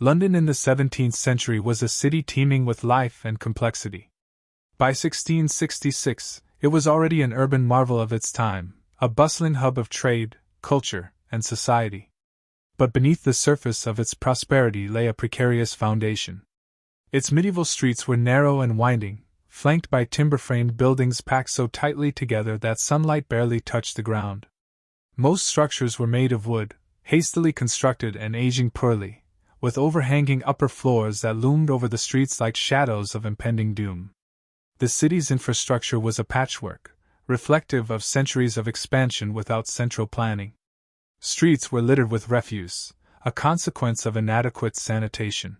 London in the 17th century was a city teeming with life and complexity. By 1666, it was already an urban marvel of its time, a bustling hub of trade, culture, and society. But beneath the surface of its prosperity lay a precarious foundation. Its medieval streets were narrow and winding, flanked by timber-framed buildings packed so tightly together that sunlight barely touched the ground. Most structures were made of wood, hastily constructed and aging poorly, with overhanging upper floors that loomed over the streets like shadows of impending doom. The city's infrastructure was a patchwork, reflective of centuries of expansion without central planning. Streets were littered with refuse, a consequence of inadequate sanitation.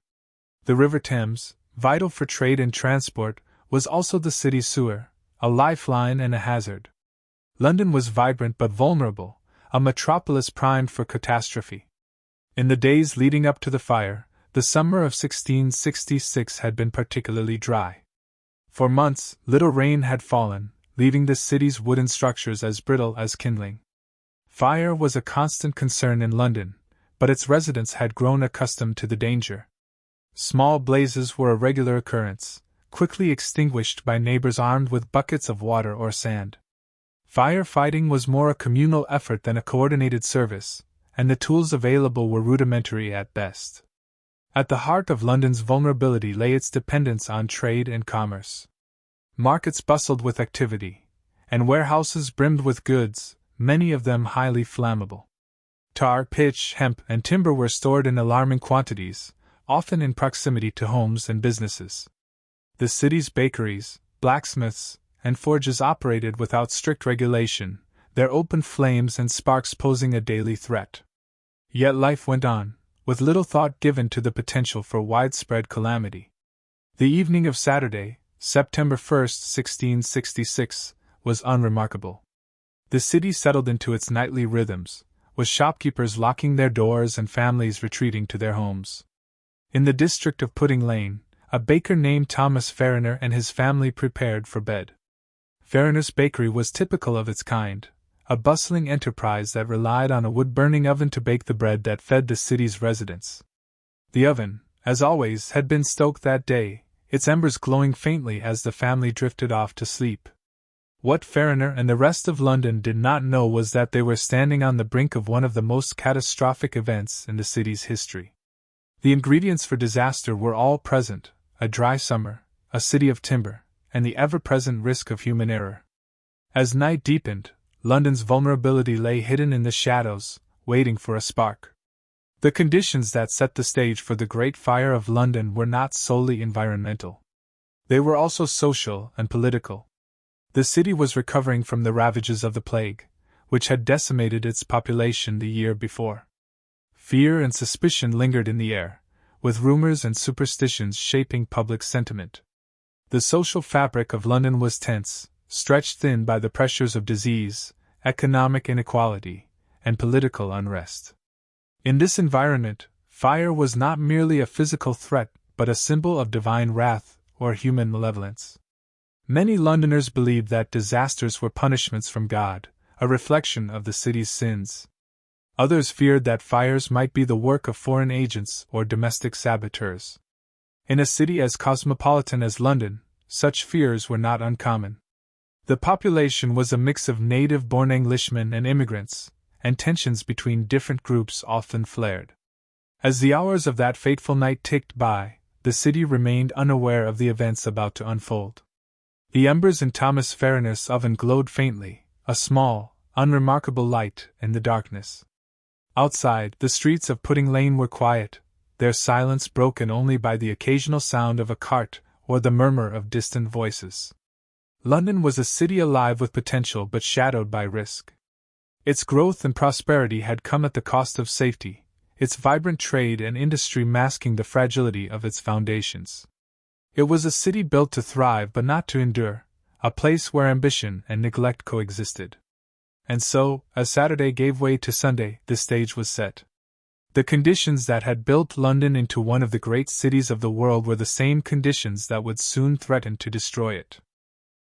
The River Thames, vital for trade and transport, was also the city's sewer, a lifeline and a hazard. London was vibrant but vulnerable, a metropolis primed for catastrophe. In the days leading up to the fire, the summer of 1666 had been particularly dry. For months, little rain had fallen, leaving the city's wooden structures as brittle as kindling. Fire was a constant concern in London, but its residents had grown accustomed to the danger. Small blazes were a regular occurrence, quickly extinguished by neighbors armed with buckets of water or sand. Firefighting was more a communal effort than a coordinated service, and the tools available were rudimentary at best. At the heart of London's vulnerability lay its dependence on trade and commerce. Markets bustled with activity, and warehouses brimmed with goods, many of them highly flammable. Tar, pitch, hemp, and timber were stored in alarming quantities, often in proximity to homes and businesses. The city's bakeries, blacksmiths, and forges operated without strict regulation, their open flames and sparks posing a daily threat. Yet life went on, with little thought given to the potential for widespread calamity. The evening of Saturday, September 1, 1666, was unremarkable. The city settled into its nightly rhythms, with shopkeepers locking their doors and families retreating to their homes. In the district of Pudding Lane, a baker named Thomas Farriner and his family prepared for bed. Farriner's bakery was typical of its kind, a bustling enterprise that relied on a wood-burning oven to bake the bread that fed the city's residents. The oven, as always, had been stoked that day, its embers glowing faintly as the family drifted off to sleep. What Farriner and the rest of London did not know was that they were standing on the brink of one of the most catastrophic events in the city's history. The ingredients for disaster were all present: a dry summer, a city of timber, and the ever-present risk of human error. As night deepened, London's vulnerability lay hidden in the shadows, waiting for a spark. The conditions that set the stage for the Great Fire of London were not solely environmental. They were also social and political. The city was recovering from the ravages of the plague, which had decimated its population the year before. Fear and suspicion lingered in the air, with rumors and superstitions shaping public sentiment. The social fabric of London was tense, stretched thin by the pressures of disease, economic inequality, and political unrest. In this environment, fire was not merely a physical threat, but a symbol of divine wrath or human malevolence. Many Londoners believed that disasters were punishments from God, a reflection of the city's sins. Others feared that fires might be the work of foreign agents or domestic saboteurs. In a city as cosmopolitan as London, such fears were not uncommon. The population was a mix of native-born Englishmen and immigrants, and tensions between different groups often flared. As the hours of that fateful night ticked by, the city remained unaware of the events about to unfold. The embers in Thomas Farriner's oven glowed faintly, a small, unremarkable light in the darkness. Outside, the streets of Pudding Lane were quiet, their silence broken only by the occasional sound of a cart or the murmur of distant voices. London was a city alive with potential but shadowed by risk. Its growth and prosperity had come at the cost of safety, its vibrant trade and industry masking the fragility of its foundations. It was a city built to thrive but not to endure, a place where ambition and neglect coexisted. And so, as Saturday gave way to Sunday, the stage was set. The conditions that had built London into one of the great cities of the world were the same conditions that would soon threaten to destroy it.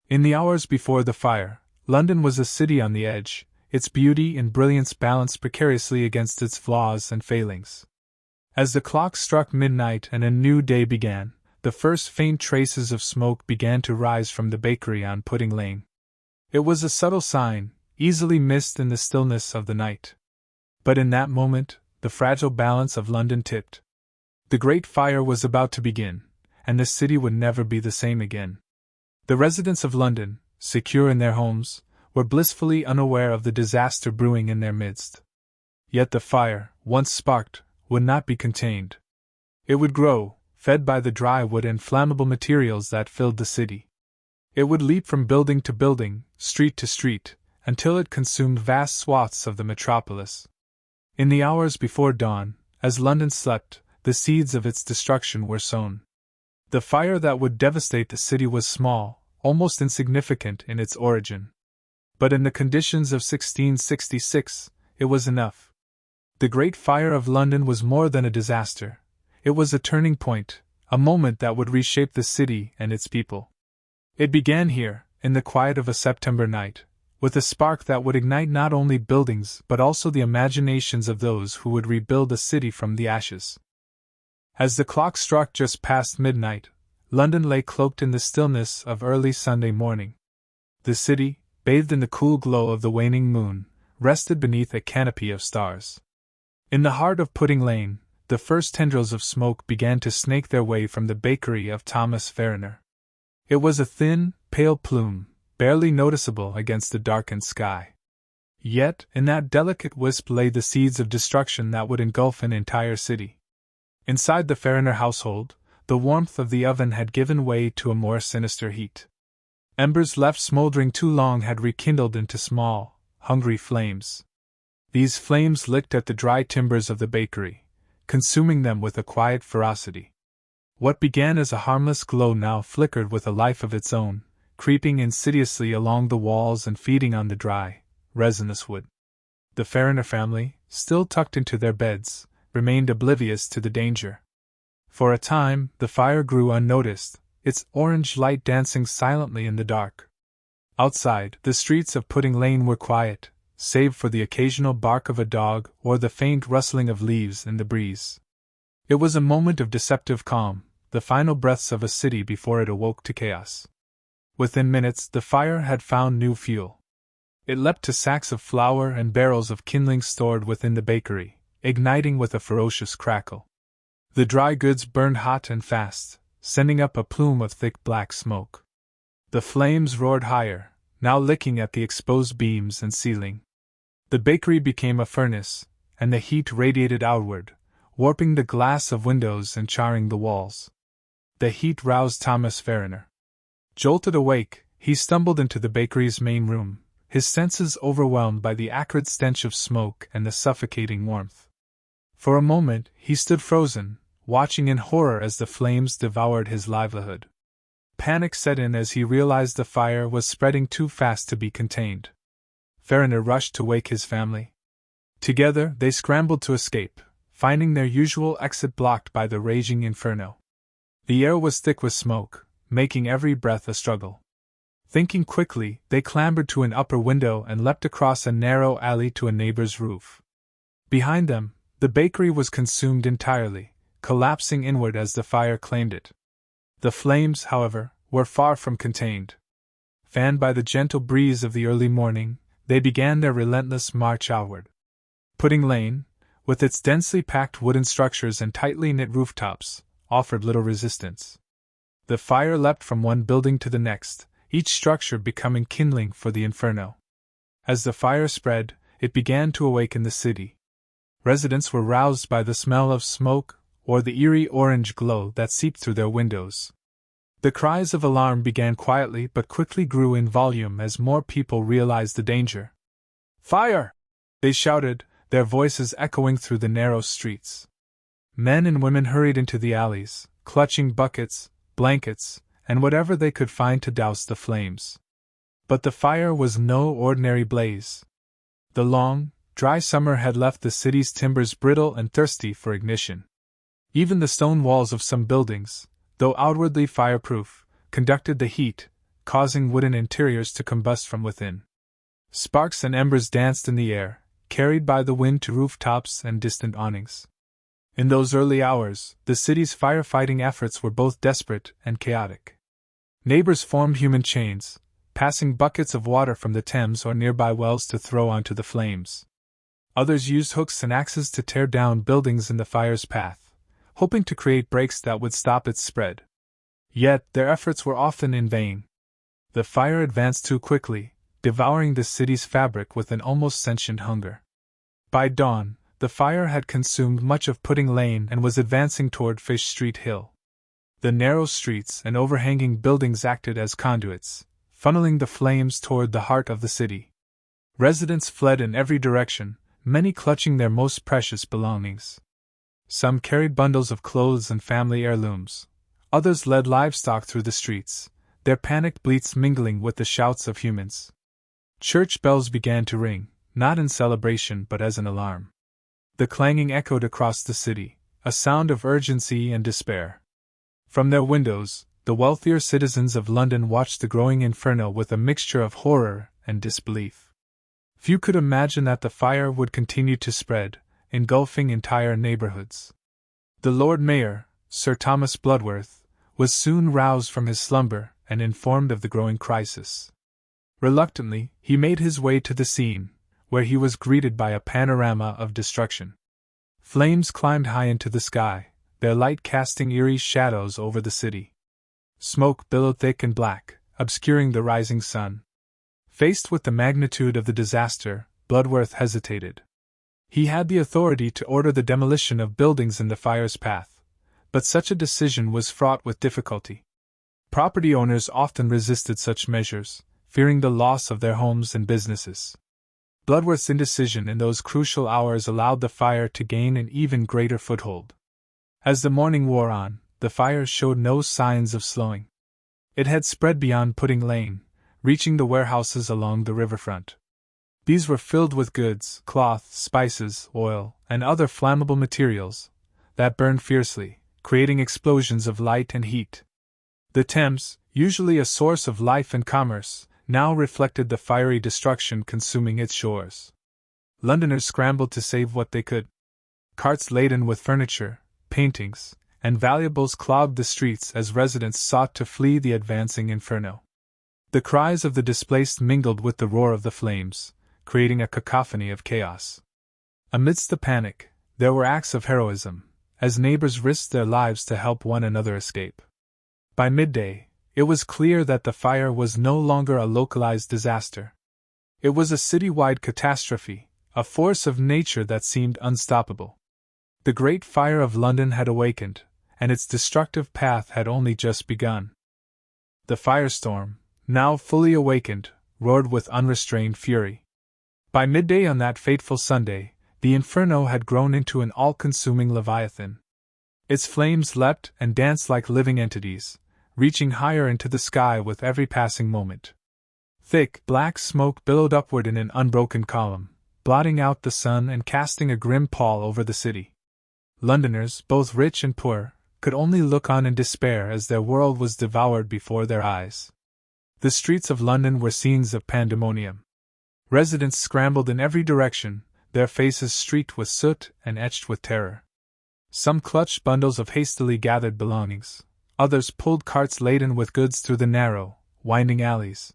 In the hours before the fire, London was a city on the edge, its beauty and brilliance balanced precariously against its flaws and failings. As the clock struck midnight and a new day began, the first faint traces of smoke began to rise from the bakery on Pudding Lane. It was a subtle sign, easily missed in the stillness of the night. But in that moment, the fragile balance of London tipped. The great fire was about to begin, and the city would never be the same again. The residents of London, secure in their homes, were blissfully unaware of the disaster brewing in their midst. Yet the fire, once sparked, would not be contained. It would grow, fed by the dry wood and flammable materials that filled the city. It would leap from building to building, street to street, until it consumed vast swaths of the metropolis. In the hours before dawn, as London slept, the seeds of its destruction were sown. The fire that would devastate the city was small, almost insignificant in its origin. But in the conditions of 1666, it was enough. The Great Fire of London was more than a disaster. It was a turning point, a moment that would reshape the city and its people. It began here, in the quiet of a September night, with a spark that would ignite not only buildings but also the imaginations of those who would rebuild the city from the ashes. As the clock struck just past midnight, London lay cloaked in the stillness of early Sunday morning. The city, bathed in the cool glow of the waning moon, rested beneath a canopy of stars. In the heart of Pudding Lane, the first tendrils of smoke began to snake their way from the bakery of Thomas Verner. It was a thin, pale plume, barely noticeable against the darkened sky. Yet, in that delicate wisp lay the seeds of destruction that would engulf an entire city. Inside the Verner household, the warmth of the oven had given way to a more sinister heat. Embers left smoldering too long had rekindled into small, hungry flames. These flames licked at the dry timbers of the bakery, consuming them with a quiet ferocity. What began as a harmless glow now flickered with a life of its own, creeping insidiously along the walls and feeding on the dry, resinous wood. The Verner family, still tucked into their beds, remained oblivious to the danger. For a time, the fire grew unnoticed, its orange light dancing silently in the dark. Outside, the streets of Pudding Lane were quiet, save for the occasional bark of a dog or the faint rustling of leaves in the breeze. It was a moment of deceptive calm, the final breaths of a city before it awoke to chaos. Within minutes, the fire had found new fuel. It leapt to sacks of flour and barrels of kindling stored within the bakery, igniting with a ferocious crackle. The dry goods burned hot and fast, sending up a plume of thick black smoke. The flames roared higher, now licking at the exposed beams and ceiling. The bakery became a furnace, and the heat radiated outward, warping the glass of windows and charring the walls. The heat roused Thomas Verner. Jolted awake, he stumbled into the bakery's main room, his senses overwhelmed by the acrid stench of smoke and the suffocating warmth. For a moment, he stood frozen, watching in horror as the flames devoured his livelihood. Panic set in as he realized the fire was spreading too fast to be contained. Verner rushed to wake his family. Together, they scrambled to escape, finding their usual exit blocked by the raging inferno. The air was thick with smoke, making every breath a struggle. Thinking quickly, they clambered to an upper window and leapt across a narrow alley to a neighbor's roof. Behind them, the bakery was consumed entirely, collapsing inward as the fire claimed it. The flames, however, were far from contained. Fanned by the gentle breeze of the early morning, they began their relentless march outward. Pudding Lane, with its densely packed wooden structures and tightly knit rooftops, offered little resistance. The fire leapt from one building to the next, each structure becoming kindling for the inferno. As the fire spread, it began to awaken the city. Residents were roused by the smell of smoke or the eerie orange glow that seeped through their windows. The cries of alarm began quietly but quickly grew in volume as more people realized the danger. "Fire!" they shouted, their voices echoing through the narrow streets. Men and women hurried into the alleys, clutching buckets, blankets, and whatever they could find to douse the flames. But the fire was no ordinary blaze. The long, dry summer had left the city's timbers brittle and thirsty for ignition. Even the stone walls of some buildings, though outwardly fireproof, conducted the heat, causing wooden interiors to combust from within. Sparks and embers danced in the air, carried by the wind to rooftops and distant awnings. In those early hours, the city's firefighting efforts were both desperate and chaotic. Neighbors formed human chains, passing buckets of water from the Thames or nearby wells to throw onto the flames. Others used hooks and axes to tear down buildings in the fire's path, hoping to create breaks that would stop its spread. Yet, their efforts were often in vain. The fire advanced too quickly, devouring the city's fabric with an almost sentient hunger. By dawn, the fire had consumed much of Pudding Lane and was advancing toward Fish Street Hill. The narrow streets and overhanging buildings acted as conduits, funneling the flames toward the heart of the city. Residents fled in every direction, many clutching their most precious belongings. Some carried bundles of clothes and family heirlooms. Others led livestock through the streets, their panicked bleats mingling with the shouts of humans. Church bells began to ring, not in celebration but as an alarm. The clanging echoed across the city, a sound of urgency and despair. From their windows, the wealthier citizens of London watched the growing inferno with a mixture of horror and disbelief. Few could imagine that the fire would continue to spread, engulfing entire neighborhoods. The Lord Mayor, Sir Thomas Bloodworth, was soon roused from his slumber and informed of the growing crisis. Reluctantly, he made his way to the scene, where he was greeted by a panorama of destruction. Flames climbed high into the sky, their light casting eerie shadows over the city. Smoke billowed thick and black, obscuring the rising sun. Faced with the magnitude of the disaster, Bloodworth hesitated. He had the authority to order the demolition of buildings in the fire's path, but such a decision was fraught with difficulty. Property owners often resisted such measures, fearing the loss of their homes and businesses. Bloodworth's indecision in those crucial hours allowed the fire to gain an even greater foothold. As the morning wore on, the fire showed no signs of slowing. It had spread beyond Pudding Lane, reaching the warehouses along the riverfront. These were filled with goods, cloth, spices, oil, and other flammable materials that burned fiercely, creating explosions of light and heat. The Thames, usually a source of life and commerce, now reflected the fiery destruction consuming its shores. Londoners scrambled to save what they could. Carts laden with furniture, paintings, and valuables clogged the streets as residents sought to flee the advancing inferno. The cries of the displaced mingled with the roar of the flames, creating a cacophony of chaos. Amidst the panic, there were acts of heroism, as neighbors risked their lives to help one another escape. By midday, it was clear that the fire was no longer a localized disaster. It was a citywide catastrophe, a force of nature that seemed unstoppable. The Great Fire of London had awakened, and its destructive path had only just begun. The firestorm, now fully awakened, roared with unrestrained fury. By midday on that fateful Sunday, the inferno had grown into an all-consuming leviathan. Its flames leapt and danced like living entities, reaching higher into the sky with every passing moment. Thick, black smoke billowed upward in an unbroken column, blotting out the sun and casting a grim pall over the city. Londoners, both rich and poor, could only look on in despair as their world was devoured before their eyes. The streets of London were scenes of pandemonium. Residents scrambled in every direction, their faces streaked with soot and etched with terror. Some clutched bundles of hastily gathered belongings. Others pulled carts laden with goods through the narrow, winding alleys.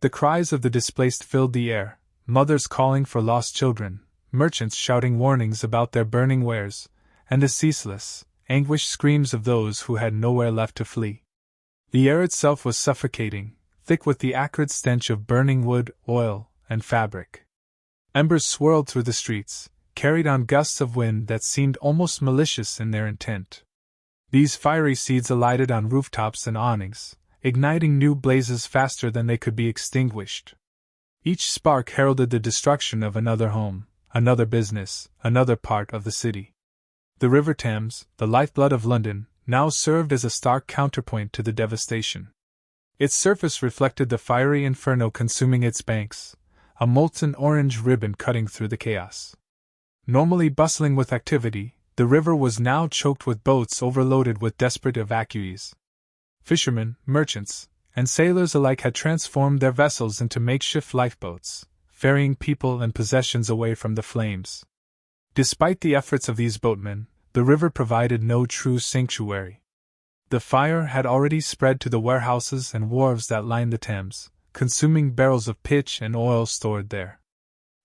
The cries of the displaced filled the air, mothers calling for lost children, merchants shouting warnings about their burning wares, and the ceaseless, anguished screams of those who had nowhere left to flee. The air itself was suffocating, thick with the acrid stench of burning wood, oil, and fabric. Embers swirled through the streets, carried on gusts of wind that seemed almost malicious in their intent. These fiery seeds alighted on rooftops and awnings, igniting new blazes faster than they could be extinguished. Each spark heralded the destruction of another home, another business, another part of the city. The River Thames, the lifeblood of London, now served as a stark counterpoint to the devastation. Its surface reflected the fiery inferno consuming its banks, a molten orange ribbon cutting through the chaos. Normally bustling with activity, the river was now choked with boats overloaded with desperate evacuees. Fishermen, merchants, and sailors alike had transformed their vessels into makeshift lifeboats, ferrying people and possessions away from the flames. Despite the efforts of these boatmen, the river provided no true sanctuary. The fire had already spread to the warehouses and wharves that lined the Thames, consuming barrels of pitch and oil stored there.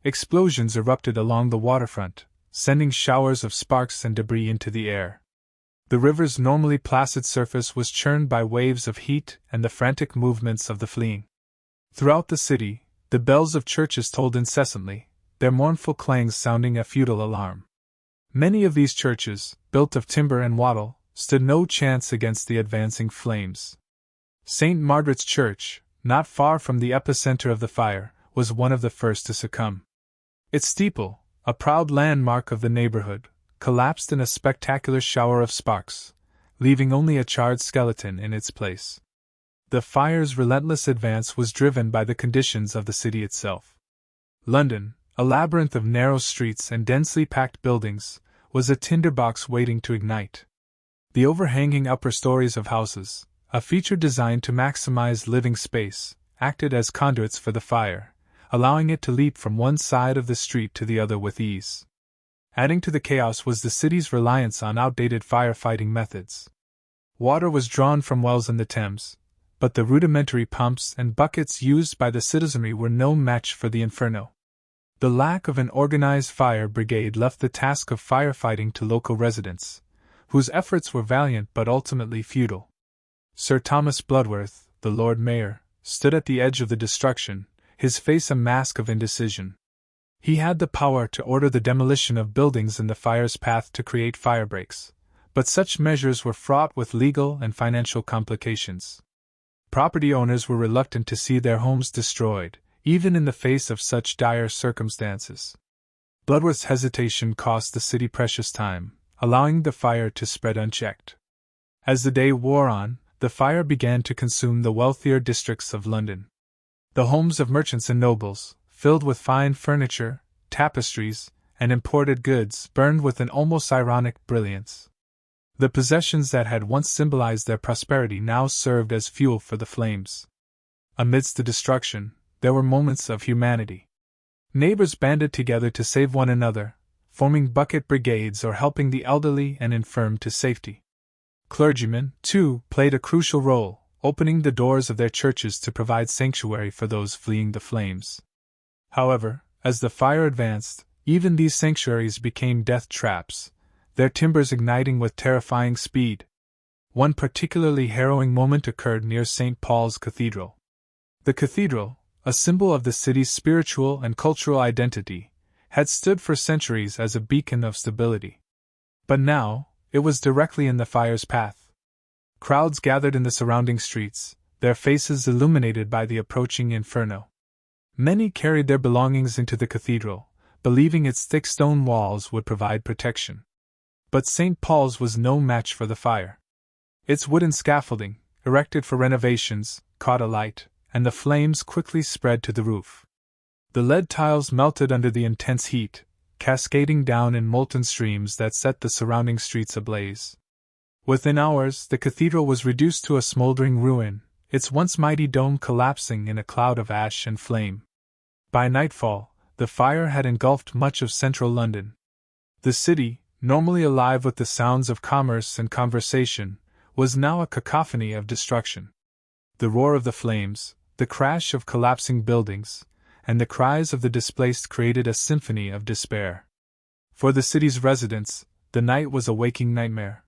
Explosions erupted along the waterfront, sending showers of sparks and debris into the air. The river's normally placid surface was churned by waves of heat and the frantic movements of the fleeing. Throughout the city, the bells of churches tolled incessantly, their mournful clangs sounding a futile alarm. Many of these churches, built of timber and wattle, stood no chance against the advancing flames. St. Margaret's Church, not far from the epicenter of the fire, was one of the first to succumb. Its steeple, a proud landmark of the neighborhood, collapsed in a spectacular shower of sparks, leaving only a charred skeleton in its place. The fire's relentless advance was driven by the conditions of the city itself. London, a labyrinth of narrow streets and densely packed buildings, was a tinderbox waiting to ignite. The overhanging upper stories of houses, a feature designed to maximize living space, acted as conduits for the fire, allowing it to leap from one side of the street to the other with ease. Adding to the chaos was the city's reliance on outdated firefighting methods. Water was drawn from wells in the Thames, but the rudimentary pumps and buckets used by the citizenry were no match for the inferno. The lack of an organized fire brigade left the task of firefighting to local residents, whose efforts were valiant but ultimately futile. Sir Thomas Bloodworth, the Lord Mayor, stood at the edge of the destruction, his face a mask of indecision. He had the power to order the demolition of buildings in the fire's path to create firebreaks, but such measures were fraught with legal and financial complications. Property owners were reluctant to see their homes destroyed, even in the face of such dire circumstances. Bloodworth's hesitation cost the city precious time, allowing the fire to spread unchecked. As the day wore on, the fire began to consume the wealthier districts of London. The homes of merchants and nobles, filled with fine furniture, tapestries, and imported goods, burned with an almost ironic brilliance. The possessions that had once symbolized their prosperity now served as fuel for the flames. Amidst the destruction, there were moments of humanity. Neighbors banded together to save one another, forming bucket brigades or helping the elderly and infirm to safety. Clergymen, too, played a crucial role, opening the doors of their churches to provide sanctuary for those fleeing the flames. However, as the fire advanced, even these sanctuaries became death traps, their timbers igniting with terrifying speed. One particularly harrowing moment occurred near St. Paul's Cathedral. The cathedral, a symbol of the city's spiritual and cultural identity, had stood for centuries as a beacon of stability. But now, it was directly in the fire's path. Crowds gathered in the surrounding streets, their faces illuminated by the approaching inferno. Many carried their belongings into the cathedral, believing its thick stone walls would provide protection. But St. Paul's was no match for the fire. Its wooden scaffolding, erected for renovations, caught alight, and the flames quickly spread to the roof. The lead tiles melted under the intense heat, cascading down in molten streams that set the surrounding streets ablaze. Within hours, the cathedral was reduced to a smoldering ruin, its once mighty dome collapsing in a cloud of ash and flame. By nightfall, the fire had engulfed much of central London. The city, normally alive with the sounds of commerce and conversation, was now a cacophony of destruction. The roar of the flames, the crash of collapsing buildings, and the cries of the displaced created a symphony of despair. For the city's residents, the night was a waking nightmare.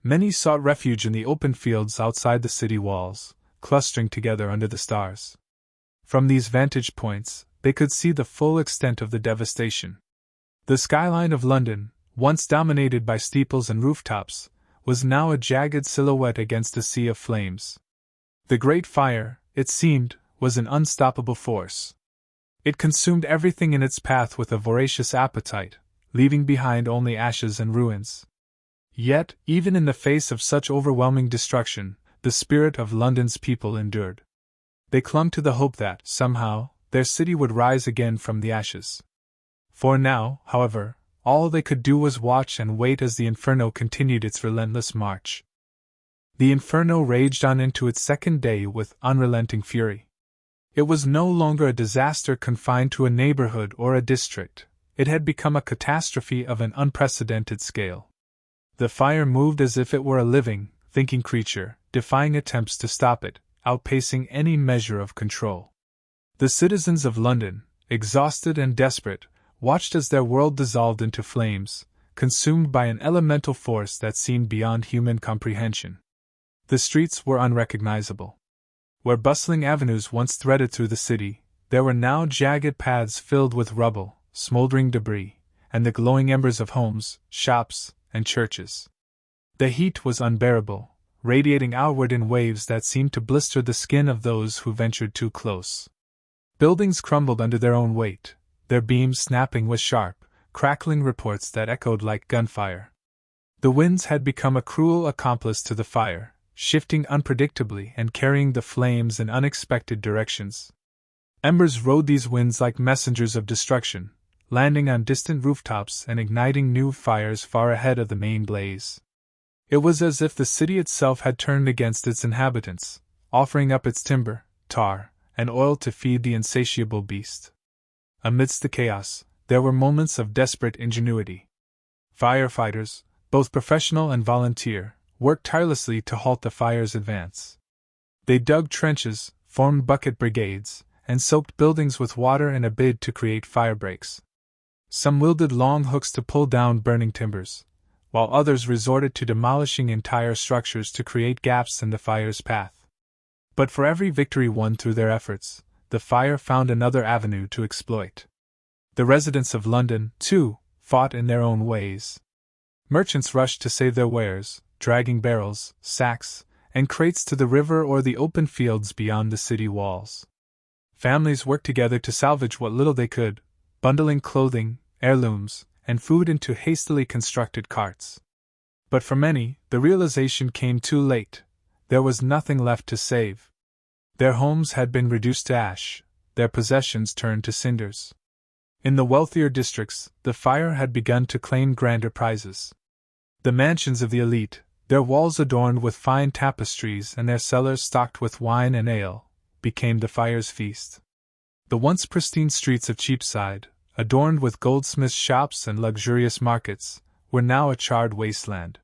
Many sought refuge in the open fields outside the city walls, clustering together under the stars. From these vantage points, they could see the full extent of the devastation. The skyline of London, once dominated by steeples and rooftops, was now a jagged silhouette against a sea of flames. The Great Fire, it seemed, was an unstoppable force. It consumed everything in its path with a voracious appetite, leaving behind only ashes and ruins. Yet, even in the face of such overwhelming destruction, the spirit of London's people endured. They clung to the hope that, somehow, their city would rise again from the ashes. For now, however, all they could do was watch and wait as the inferno continued its relentless march. The inferno raged on into its second day with unrelenting fury. It was no longer a disaster confined to a neighborhood or a district, it had become a catastrophe of an unprecedented scale. The fire moved as if it were a living, thinking creature, defying attempts to stop it, outpacing any measure of control. The citizens of London, exhausted and desperate, watched as their world dissolved into flames, consumed by an elemental force that seemed beyond human comprehension. The streets were unrecognizable. Where bustling avenues once threaded through the city, there were now jagged paths filled with rubble, smoldering debris, and the glowing embers of homes, shops, and churches. The heat was unbearable, radiating outward in waves that seemed to blister the skin of those who ventured too close. Buildings crumbled under their own weight, their beams snapping with sharp, crackling reports that echoed like gunfire. The winds had become a cruel accomplice to the fire, shifting unpredictably and carrying the flames in unexpected directions. Embers rode these winds like messengers of destruction, landing on distant rooftops and igniting new fires far ahead of the main blaze. It was as if the city itself had turned against its inhabitants, offering up its timber, tar, and oil to feed the insatiable beast. Amidst the chaos, there were moments of desperate ingenuity. Firefighters, both professional and volunteer, worked tirelessly to halt the fire's advance. They dug trenches, formed bucket brigades, and soaked buildings with water in a bid to create fire breaks. Some wielded long hooks to pull down burning timbers, while others resorted to demolishing entire structures to create gaps in the fire's path. But for every victory won through their efforts, the fire found another avenue to exploit. The residents of London, too, fought in their own ways. Merchants rushed to save their wares, dragging barrels, sacks, and crates to the river or the open fields beyond the city walls. Families worked together to salvage what little they could, bundling clothing, heirlooms, and food into hastily constructed carts. But for many, the realization came too late. There was nothing left to save. Their homes had been reduced to ash, their possessions turned to cinders. In the wealthier districts, the fire had begun to claim grander prizes. The mansions of the elite, their walls adorned with fine tapestries and their cellars stocked with wine and ale, became the fire's feast. The once pristine streets of Cheapside, adorned with goldsmiths' shops and luxurious markets, were now a charred wasteland.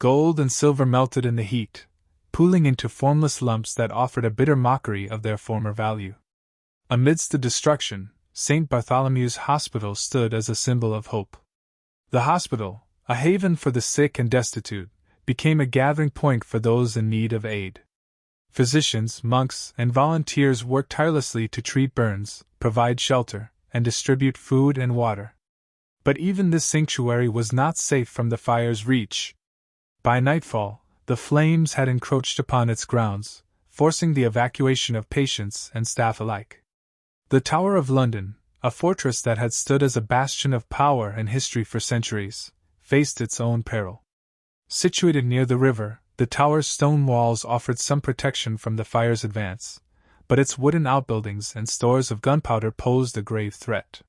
Gold and silver melted in the heat, pooling into formless lumps that offered a bitter mockery of their former value. Amidst the destruction, St. Bartholomew's Hospital stood as a symbol of hope. The hospital, a haven for the sick and destitute, became a gathering point for those in need of aid. Physicians, monks, and volunteers worked tirelessly to treat burns, provide shelter, and distribute food and water. But even this sanctuary was not safe from the fire's reach. By nightfall, the flames had encroached upon its grounds, forcing the evacuation of patients and staff alike. The Tower of London, a fortress that had stood as a bastion of power and history for centuries, faced its own peril. Situated near the river, the tower's stone walls offered some protection from the fire's advance, but its wooden outbuildings and stores of gunpowder posed a grave threat.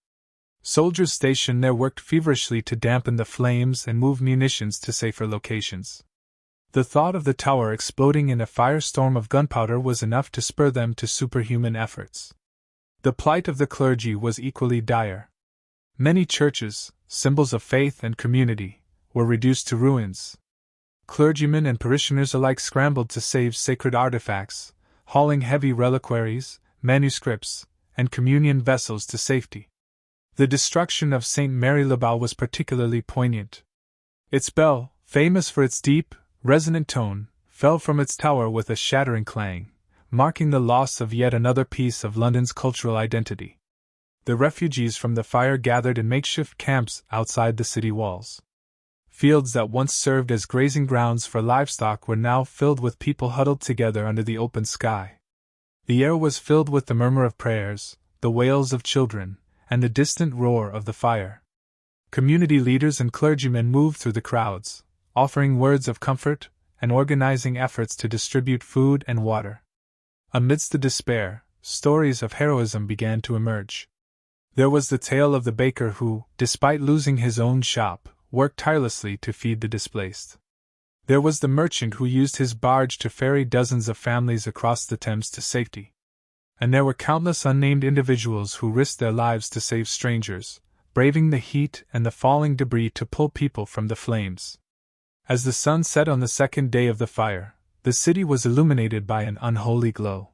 Soldiers stationed there worked feverishly to dampen the flames and move munitions to safer locations. The thought of the tower exploding in a firestorm of gunpowder was enough to spur them to superhuman efforts. The plight of the clergy was equally dire. Many churches, symbols of faith and community, were reduced to ruins. Clergymen and parishioners alike scrambled to save sacred artifacts, hauling heavy reliquaries, manuscripts, and communion vessels to safety. The destruction of St. Mary le Bow was particularly poignant. Its bell, famous for its deep, resonant tone, fell from its tower with a shattering clang, marking the loss of yet another piece of London's cultural identity. The refugees from the fire gathered in makeshift camps outside the city walls. Fields that once served as grazing grounds for livestock were now filled with people huddled together under the open sky. The air was filled with the murmur of prayers, the wails of children, and the distant roar of the fire. Community leaders and clergymen moved through the crowds, offering words of comfort and organizing efforts to distribute food and water. Amidst the despair, stories of heroism began to emerge. There was the tale of the baker who, despite losing his own shop, worked tirelessly to feed the displaced. There was the merchant who used his barge to ferry dozens of families across the Thames to safety. And there were countless unnamed individuals who risked their lives to save strangers, braving the heat and the falling debris to pull people from the flames. As the sun set on the second day of the fire, the city was illuminated by an unholy glow.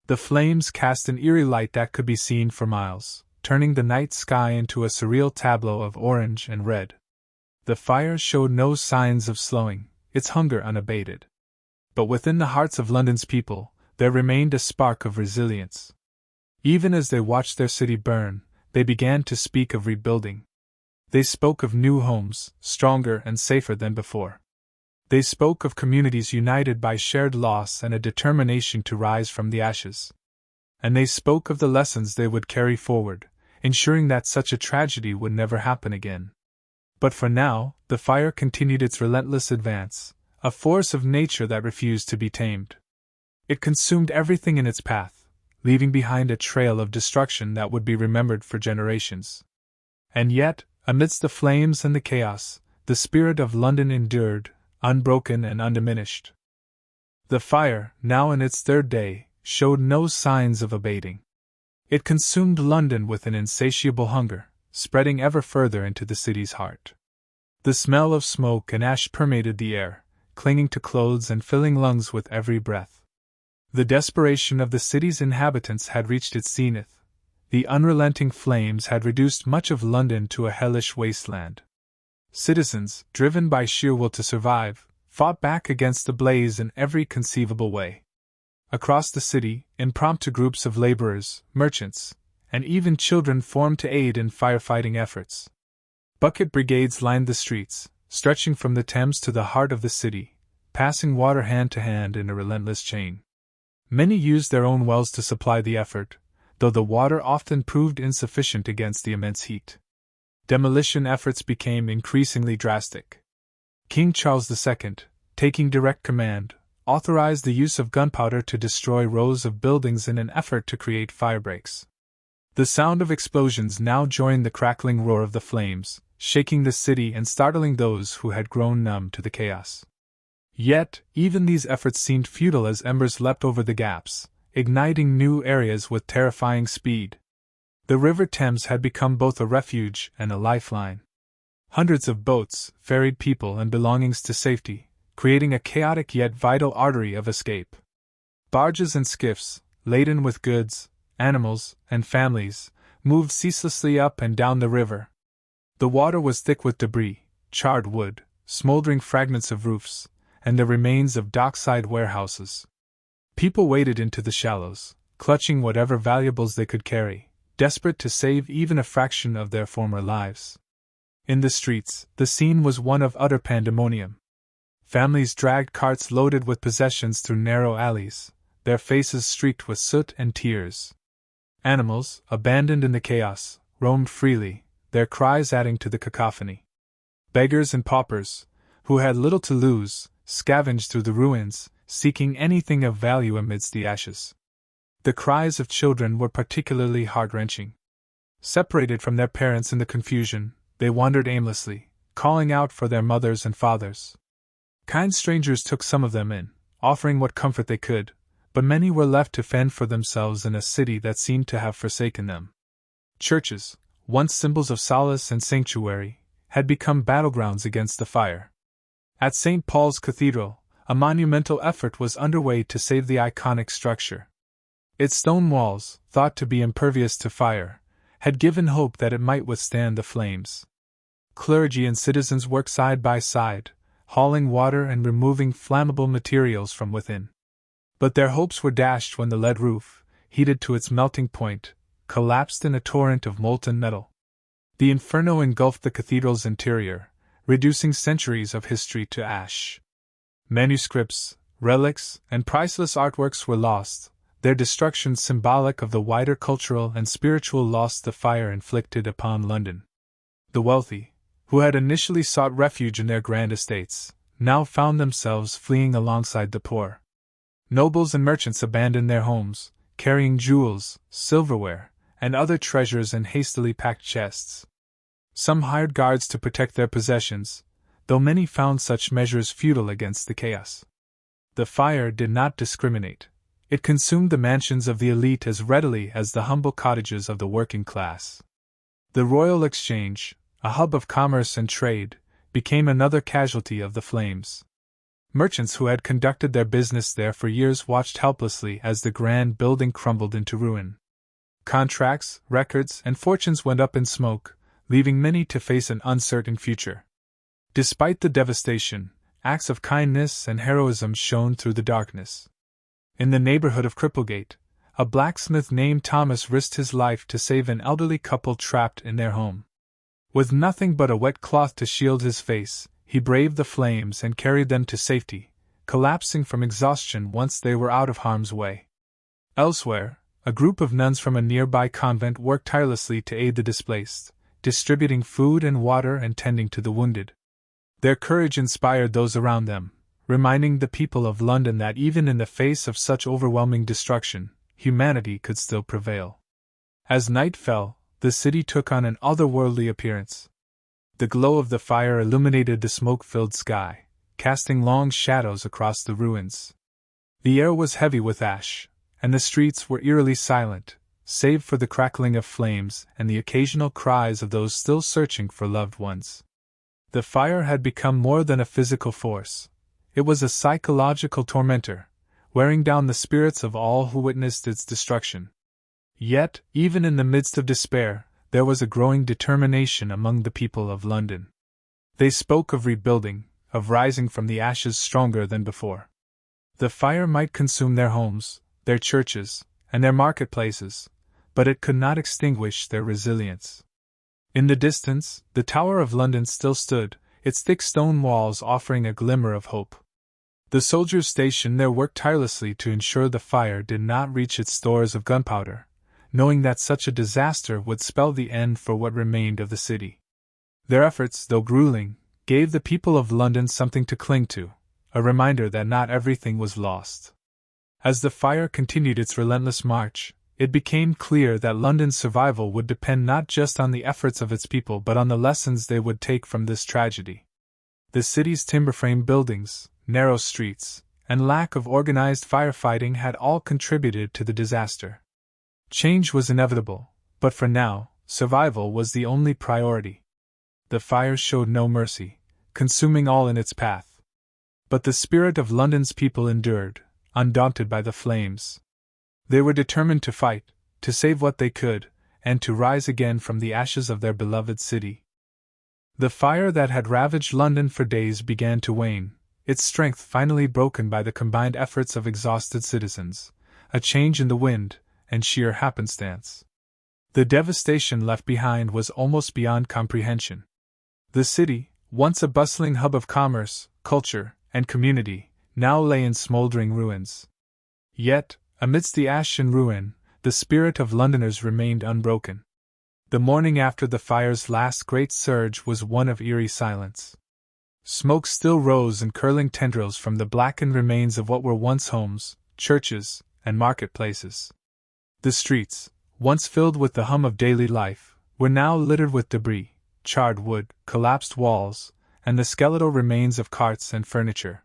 The flames cast an eerie light that could be seen for miles, turning the night sky into a surreal tableau of orange and red. The fire showed no signs of slowing, its hunger unabated. But within the hearts of London's people, there remained a spark of resilience. Even as they watched their city burn, they began to speak of rebuilding. They spoke of new homes, stronger and safer than before. They spoke of communities united by shared loss and a determination to rise from the ashes. And they spoke of the lessons they would carry forward, ensuring that such a tragedy would never happen again. But for now, the fire continued its relentless advance, a force of nature that refused to be tamed. It consumed everything in its path, leaving behind a trail of destruction that would be remembered for generations. And yet, amidst the flames and the chaos, the spirit of London endured, unbroken and undiminished. The fire, now in its third day, showed no signs of abating. It consumed London with an insatiable hunger, spreading ever further into the city's heart. The smell of smoke and ash permeated the air, clinging to clothes and filling lungs with every breath. The desperation of the city's inhabitants had reached its zenith. The unrelenting flames had reduced much of London to a hellish wasteland. Citizens, driven by sheer will to survive, fought back against the blaze in every conceivable way. Across the city, impromptu groups of laborers, merchants, and even children formed to aid in firefighting efforts. Bucket brigades lined the streets, stretching from the Thames to the heart of the city, passing water hand to hand in a relentless chain. Many used their own wells to supply the effort, though the water often proved insufficient against the immense heat. Demolition efforts became increasingly drastic. King Charles II, taking direct command, authorized the use of gunpowder to destroy rows of buildings in an effort to create firebreaks. The sound of explosions now joined the crackling roar of the flames, shaking the city and startling those who had grown numb to the chaos. Yet, even these efforts seemed futile as embers leapt over the gaps, igniting new areas with terrifying speed. The River Thames had become both a refuge and a lifeline. Hundreds of boats ferried people and belongings to safety, creating a chaotic yet vital artery of escape. Barges and skiffs, laden with goods, animals, and families, moved ceaselessly up and down the river. The water was thick with debris, charred wood, smoldering fragments of roofs, and the remains of dockside warehouses. People waded into the shallows, clutching whatever valuables they could carry, desperate to save even a fraction of their former lives. In the streets, the scene was one of utter pandemonium. Families dragged carts loaded with possessions through narrow alleys, their faces streaked with soot and tears. Animals, abandoned in the chaos, roamed freely, their cries adding to the cacophony. Beggars and paupers, who had little to lose, scavenged through the ruins, seeking anything of value amidst the ashes. The cries of children were particularly heart-wrenching. Separated from their parents in the confusion, they wandered aimlessly, calling out for their mothers and fathers. Kind strangers took some of them in, offering what comfort they could, but many were left to fend for themselves in a city that seemed to have forsaken them. Churches, once symbols of solace and sanctuary, had become battlegrounds against the fire. At St. Paul's Cathedral, a monumental effort was underway to save the iconic structure. Its stone walls, thought to be impervious to fire, had given hope that it might withstand the flames. Clergy and citizens worked side by side, hauling water and removing flammable materials from within. But their hopes were dashed when the lead roof, heated to its melting point, collapsed in a torrent of molten metal. The inferno engulfed the cathedral's interior, reducing centuries of history to ash. Manuscripts, relics, and priceless artworks were lost, their destruction symbolic of the wider cultural and spiritual loss the fire inflicted upon London. The wealthy, who had initially sought refuge in their grand estates, now found themselves fleeing alongside the poor. Nobles and merchants abandoned their homes, carrying jewels, silverware, and other treasures in hastily packed chests. Some hired guards to protect their possessions, though many found such measures futile against the chaos. The fire did not discriminate. It consumed the mansions of the elite as readily as the humble cottages of the working class. The Royal Exchange, a hub of commerce and trade, became another casualty of the flames. Merchants who had conducted their business there for years watched helplessly as the grand building crumbled into ruin. Contracts, records, and fortunes went up in smoke, leaving many to face an uncertain future. Despite the devastation, acts of kindness and heroism shone through the darkness. In the neighborhood of Cripplegate, a blacksmith named Thomas risked his life to save an elderly couple trapped in their home. With nothing but a wet cloth to shield his face, he braved the flames and carried them to safety, collapsing from exhaustion once they were out of harm's way. Elsewhere, a group of nuns from a nearby convent worked tirelessly to aid the displaced, distributing food and water and tending to the wounded. Their courage inspired those around them, reminding the people of London that even in the face of such overwhelming destruction, humanity could still prevail. As night fell, the city took on an otherworldly appearance. The glow of the fire illuminated the smoke-filled sky, casting long shadows across the ruins. The air was heavy with ash, and the streets were eerily silent, save for the crackling of flames and the occasional cries of those still searching for loved ones. The fire had become more than a physical force. It was a psychological tormentor, wearing down the spirits of all who witnessed its destruction. Yet, even in the midst of despair, there was a growing determination among the people of London. They spoke of rebuilding, of rising from the ashes stronger than before. The fire might consume their homes, their churches, and their marketplaces, but it could not extinguish their resilience. In the distance, the Tower of London still stood, its thick stone walls offering a glimmer of hope. The soldiers stationed there worked tirelessly to ensure the fire did not reach its stores of gunpowder, knowing that such a disaster would spell the end for what remained of the city. Their efforts, though grueling, gave the people of London something to cling to, a reminder that not everything was lost. As the fire continued its relentless march, it became clear that London's survival would depend not just on the efforts of its people but on the lessons they would take from this tragedy. The city's timber-frame buildings, narrow streets, and lack of organized firefighting had all contributed to the disaster. Change was inevitable, but for now, survival was the only priority. The fire showed no mercy, consuming all in its path. But the spirit of London's people endured, undaunted by the flames. They were determined to fight, to save what they could, and to rise again from the ashes of their beloved city. The fire that had ravaged London for days began to wane, its strength finally broken by the combined efforts of exhausted citizens, a change in the wind, and sheer happenstance. The devastation left behind was almost beyond comprehension. The city, once a bustling hub of commerce, culture, and community, now lay in smoldering ruins. Yet, amidst the ash and ruin, the spirit of Londoners remained unbroken. The morning after the fire's last great surge was one of eerie silence. Smoke still rose in curling tendrils from the blackened remains of what were once homes, churches, and marketplaces. The streets, once filled with the hum of daily life, were now littered with debris, charred wood, collapsed walls, and the skeletal remains of carts and furniture.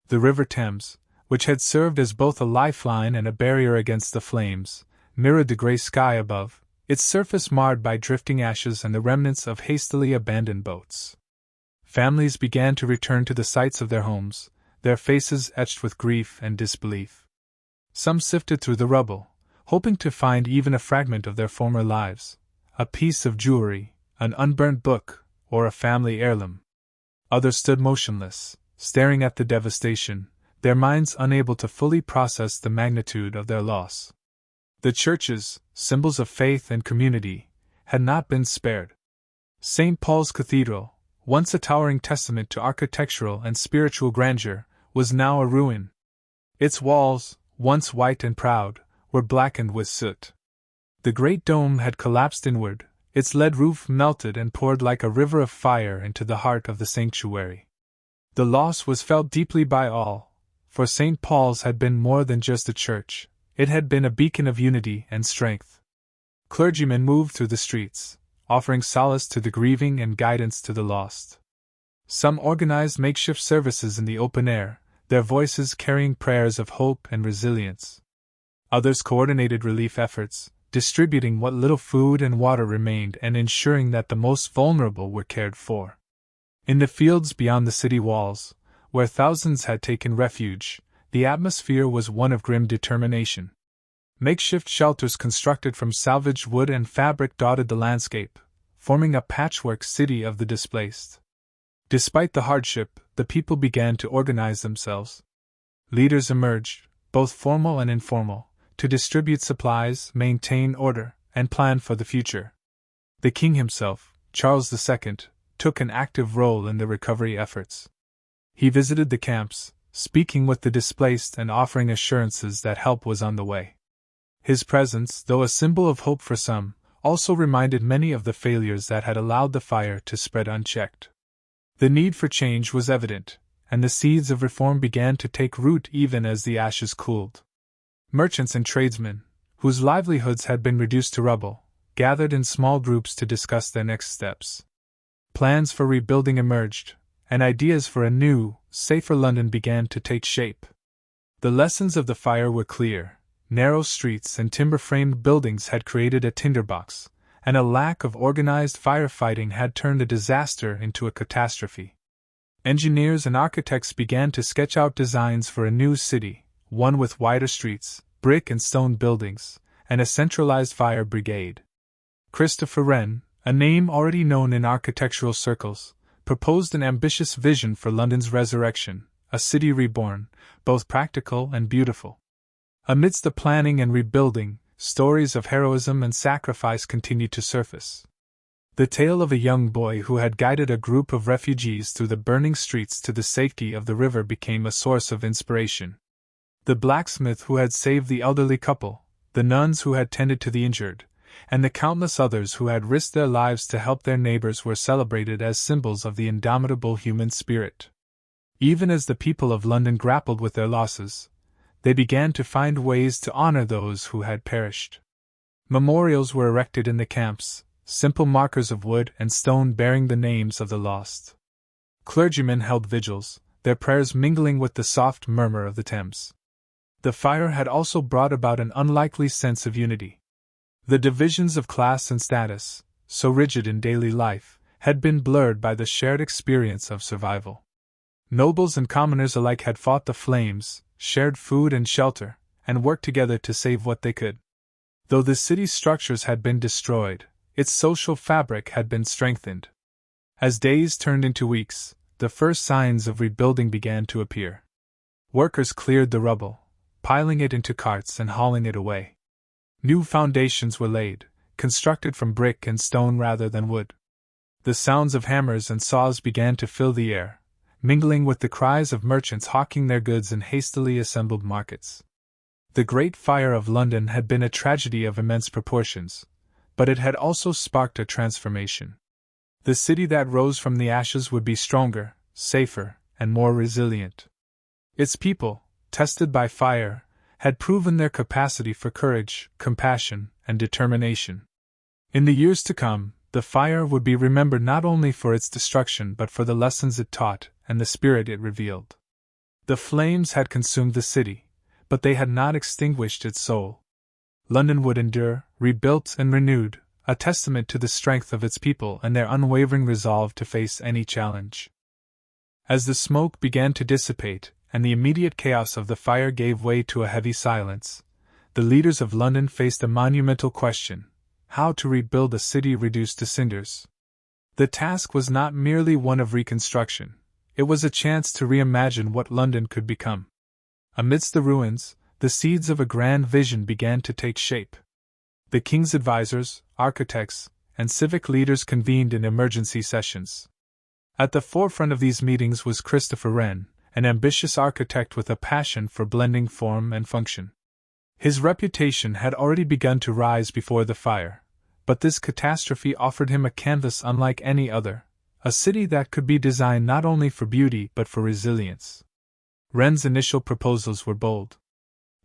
The River Thames, which had served as both a lifeline and a barrier against the flames, mirrored the grey sky above, its surface marred by drifting ashes and the remnants of hastily abandoned boats. Families began to return to the sites of their homes, their faces etched with grief and disbelief. Some sifted through the rubble, hoping to find even a fragment of their former lives, a piece of jewelry, an unburnt book, or a family heirloom. Others stood motionless, staring at the devastation, their minds unable to fully process the magnitude of their loss. The churches, symbols of faith and community, had not been spared. St. Paul's Cathedral, once a towering testament to architectural and spiritual grandeur, was now a ruin. Its walls, once white and proud, were blackened with soot. The great dome had collapsed inward, its lead roof melted and poured like a river of fire into the heart of the sanctuary. The loss was felt deeply by all, for St. Paul's had been more than just a church, it had been a beacon of unity and strength. Clergymen moved through the streets, offering solace to the grieving and guidance to the lost. Some organized makeshift services in the open air, their voices carrying prayers of hope and resilience. Others coordinated relief efforts, distributing what little food and water remained and ensuring that the most vulnerable were cared for. In the fields beyond the city walls, where thousands had taken refuge, the atmosphere was one of grim determination. Makeshift shelters constructed from salvaged wood and fabric dotted the landscape, forming a patchwork city of the displaced. Despite the hardship, the people began to organize themselves. Leaders emerged, both formal and informal, to distribute supplies, maintain order, and plan for the future. The king himself, Charles II, took an active role in the recovery efforts. He visited the camps, speaking with the displaced and offering assurances that help was on the way. His presence, though a symbol of hope for some, also reminded many of the failures that had allowed the fire to spread unchecked. The need for change was evident, and the seeds of reform began to take root even as the ashes cooled. Merchants and tradesmen, whose livelihoods had been reduced to rubble, gathered in small groups to discuss their next steps. Plans for rebuilding emerged, and ideas for a new, safer London began to take shape. The lessons of the fire were clear. Narrow streets and timber-framed buildings had created a tinderbox, and a lack of organized firefighting had turned a disaster into a catastrophe. Engineers and architects began to sketch out designs for a new city, one with wider streets, brick and stone buildings, and a centralized fire brigade. Christopher Wren, a name already known in architectural circles, proposed an ambitious vision for London's resurrection, a city reborn, both practical and beautiful. Amidst the planning and rebuilding, stories of heroism and sacrifice continued to surface. The tale of a young boy who had guided a group of refugees through the burning streets to the safety of the river became a source of inspiration. The blacksmith who had saved the elderly couple, the nuns who had tended to the injured, and the countless others who had risked their lives to help their neighbors were celebrated as symbols of the indomitable human spirit. Even as the people of London grappled with their losses, they began to find ways to honor those who had perished. Memorials were erected in the camps, simple markers of wood and stone bearing the names of the lost. Clergymen held vigils, their prayers mingling with the soft murmur of the Thames. The fire had also brought about an unlikely sense of unity. The divisions of class and status, so rigid in daily life, had been blurred by the shared experience of survival. Nobles and commoners alike had fought the flames, shared food and shelter, and worked together to save what they could. Though the city's structures had been destroyed, its social fabric had been strengthened. As days turned into weeks, the first signs of rebuilding began to appear. Workers cleared the rubble, piling it into carts and hauling it away. New foundations were laid, constructed from brick and stone rather than wood. The sounds of hammers and saws began to fill the air, mingling with the cries of merchants hawking their goods in hastily assembled markets. The Great Fire of London had been a tragedy of immense proportions, but it had also sparked a transformation. The city that rose from the ashes would be stronger, safer, and more resilient. Its people, tested by fire, had proven their capacity for courage, compassion, and determination. In the years to come, the fire would be remembered not only for its destruction but for the lessons it taught and the spirit it revealed. The flames had consumed the city, but they had not extinguished its soul. London would endure, rebuilt and renewed, a testament to the strength of its people and their unwavering resolve to face any challenge. As the smoke began to dissipate, and the immediate chaos of the fire gave way to a heavy silence, the leaders of London faced a monumental question: how to rebuild a city reduced to cinders. The task was not merely one of reconstruction, it was a chance to reimagine what London could become. Amidst the ruins, the seeds of a grand vision began to take shape. The king's advisors, architects, and civic leaders convened in emergency sessions. At the forefront of these meetings was Christopher Wren, an ambitious architect with a passion for blending form and function. His reputation had already begun to rise before the fire, but this catastrophe offered him a canvas unlike any other, a city that could be designed not only for beauty but for resilience. Wren's initial proposals were bold.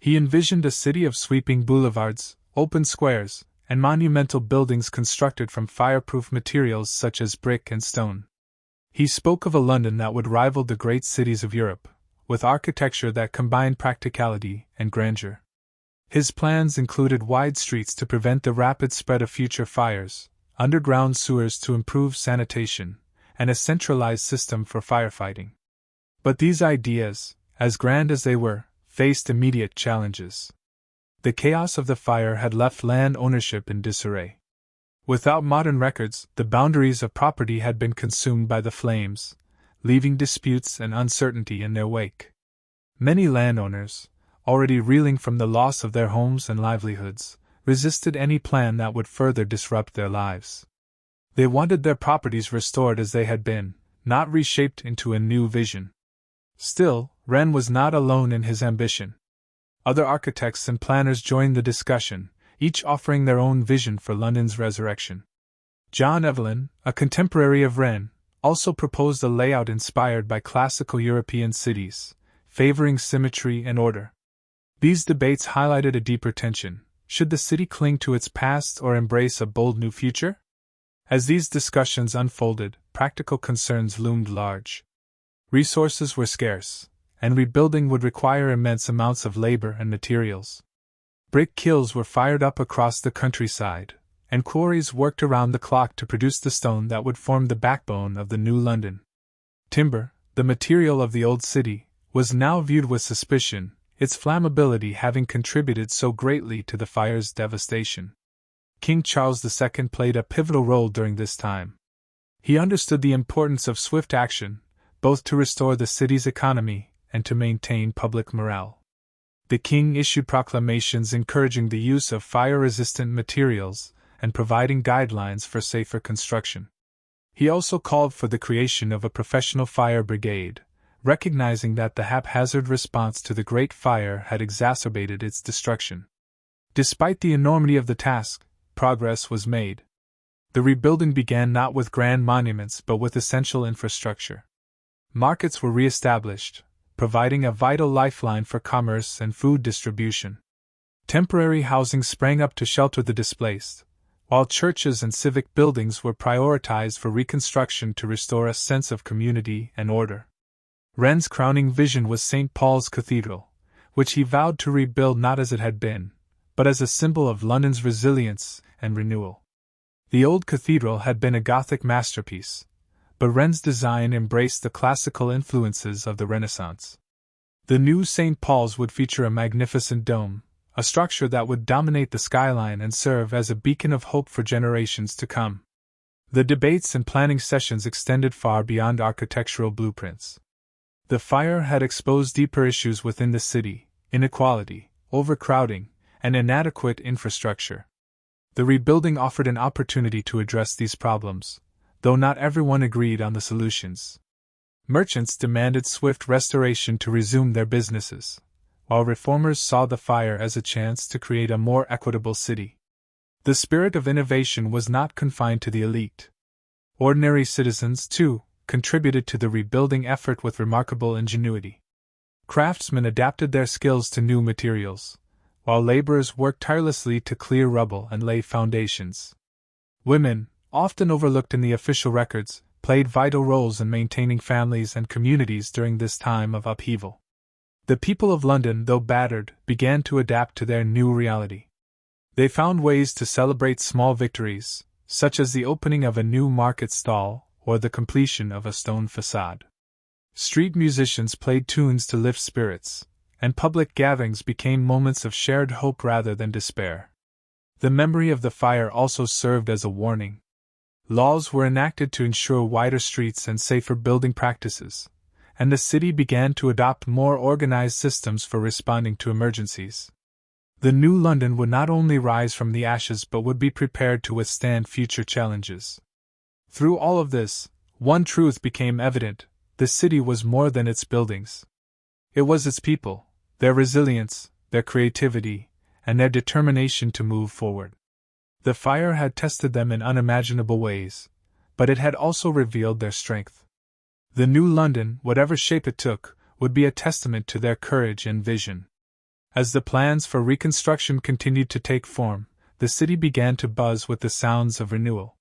He envisioned a city of sweeping boulevards, open squares, and monumental buildings constructed from fireproof materials such as brick and stone. He spoke of a London that would rival the great cities of Europe, with architecture that combined practicality and grandeur. His plans included wide streets to prevent the rapid spread of future fires, underground sewers to improve sanitation, and a centralized system for firefighting. But these ideas, as grand as they were, faced immediate challenges. The chaos of the fire had left land ownership in disarray. Without modern records, the boundaries of property had been consumed by the flames, leaving disputes and uncertainty in their wake. Many landowners, already reeling from the loss of their homes and livelihoods, resisted any plan that would further disrupt their lives. They wanted their properties restored as they had been, not reshaped into a new vision. Still, Wren was not alone in his ambition. Other architects and planners joined the discussion, each offering their own vision for London's resurrection. John Evelyn, a contemporary of Wren, also proposed a layout inspired by classical European cities, favoring symmetry and order. These debates highlighted a deeper tension: should the city cling to its past or embrace a bold new future? As these discussions unfolded, practical concerns loomed large. Resources were scarce, and rebuilding would require immense amounts of labor and materials. Brick kilns were fired up across the countryside, and quarries worked around the clock to produce the stone that would form the backbone of the new London. Timber, the material of the old city, was now viewed with suspicion, its flammability having contributed so greatly to the fire's devastation. King Charles II played a pivotal role during this time. He understood the importance of swift action, both to restore the city's economy and to maintain public morale. The king issued proclamations encouraging the use of fire-resistant materials and providing guidelines for safer construction. He also called for the creation of a professional fire brigade, recognizing that the haphazard response to the Great Fire had exacerbated its destruction. Despite the enormity of the task, progress was made. The rebuilding began not with grand monuments but with essential infrastructure. Markets were re-established, providing a vital lifeline for commerce and food distribution. Temporary housing sprang up to shelter the displaced, while churches and civic buildings were prioritized for reconstruction to restore a sense of community and order. Wren's crowning vision was St. Paul's Cathedral, which he vowed to rebuild not as it had been, but as a symbol of London's resilience and renewal. The old cathedral had been a Gothic masterpiece, but Wren's design embraced the classical influences of the Renaissance. The new St. Paul's would feature a magnificent dome, a structure that would dominate the skyline and serve as a beacon of hope for generations to come. The debates and planning sessions extended far beyond architectural blueprints. The fire had exposed deeper issues within the city: inequality, overcrowding, and inadequate infrastructure. The rebuilding offered an opportunity to address these problems, though not everyone agreed on the solutions. Merchants demanded swift restoration to resume their businesses, while reformers saw the fire as a chance to create a more equitable city. The spirit of innovation was not confined to the elite. Ordinary citizens, too, contributed to the rebuilding effort with remarkable ingenuity. Craftsmen adapted their skills to new materials, while laborers worked tirelessly to clear rubble and lay foundations. Women, often overlooked in the official records, played vital roles in maintaining families and communities during this time of upheaval. The people of London, though battered, began to adapt to their new reality. They found ways to celebrate small victories, such as the opening of a new market stall or the completion of a stone facade. Street musicians played tunes to lift spirits, and public gatherings became moments of shared hope rather than despair. The memory of the fire also served as a warning. Laws were enacted to ensure wider streets and safer building practices, and the city began to adopt more organized systems for responding to emergencies. The new London would not only rise from the ashes but would be prepared to withstand future challenges. Through all of this, one truth became evident: the city was more than its buildings. It was its people, their resilience, their creativity, and their determination to move forward. The fire had tested them in unimaginable ways, but it had also revealed their strength. The new London, whatever shape it took, would be a testament to their courage and vision. As the plans for reconstruction continued to take form, the city began to buzz with the sounds of renewal.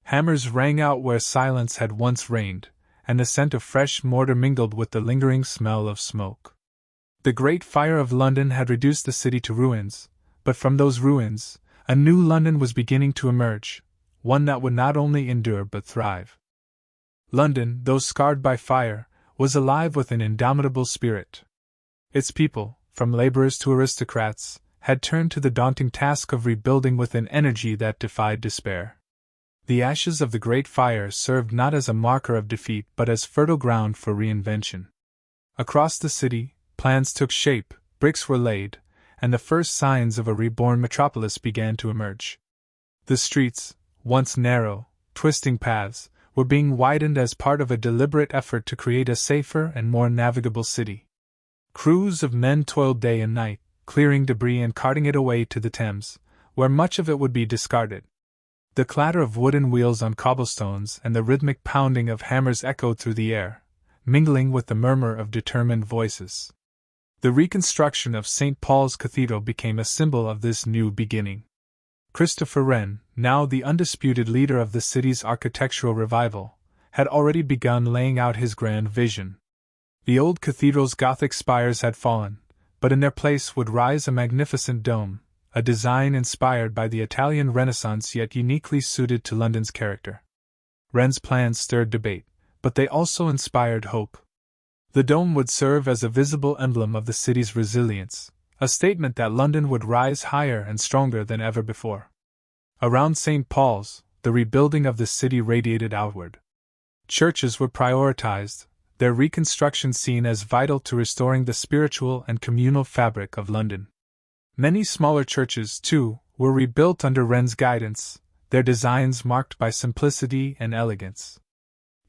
Hammers rang out where silence had once reigned, and the scent of fresh mortar mingled with the lingering smell of smoke. The Great Fire of London had reduced the city to ruins, but from those ruins, a new London was beginning to emerge, one that would not only endure but thrive. London, though scarred by fire, was alive with an indomitable spirit. Its people, from laborers to aristocrats, had turned to the daunting task of rebuilding with an energy that defied despair. The ashes of the Great Fire served not as a marker of defeat but as fertile ground for reinvention. Across the city, plans took shape, bricks were laid, and the first signs of a reborn metropolis began to emerge. The streets, once narrow, twisting paths, were being widened as part of a deliberate effort to create a safer and more navigable city. Crews of men toiled day and night, clearing debris and carting it away to the Thames, where much of it would be discarded. The clatter of wooden wheels on cobblestones and the rhythmic pounding of hammers echoed through the air, mingling with the murmur of determined voices. The reconstruction of St. Paul's Cathedral became a symbol of this new beginning. Christopher Wren, now the undisputed leader of the city's architectural revival, had already begun laying out his grand vision. The old cathedral's Gothic spires had fallen, but in their place would rise a magnificent dome, a design inspired by the Italian Renaissance yet uniquely suited to London's character. Wren's plans stirred debate, but they also inspired hope. The dome would serve as a visible emblem of the city's resilience, a statement that London would rise higher and stronger than ever before. Around St. Paul's, the rebuilding of the city radiated outward. Churches were prioritized, their reconstruction seen as vital to restoring the spiritual and communal fabric of London. Many smaller churches, too, were rebuilt under Wren's guidance, their designs marked by simplicity and elegance.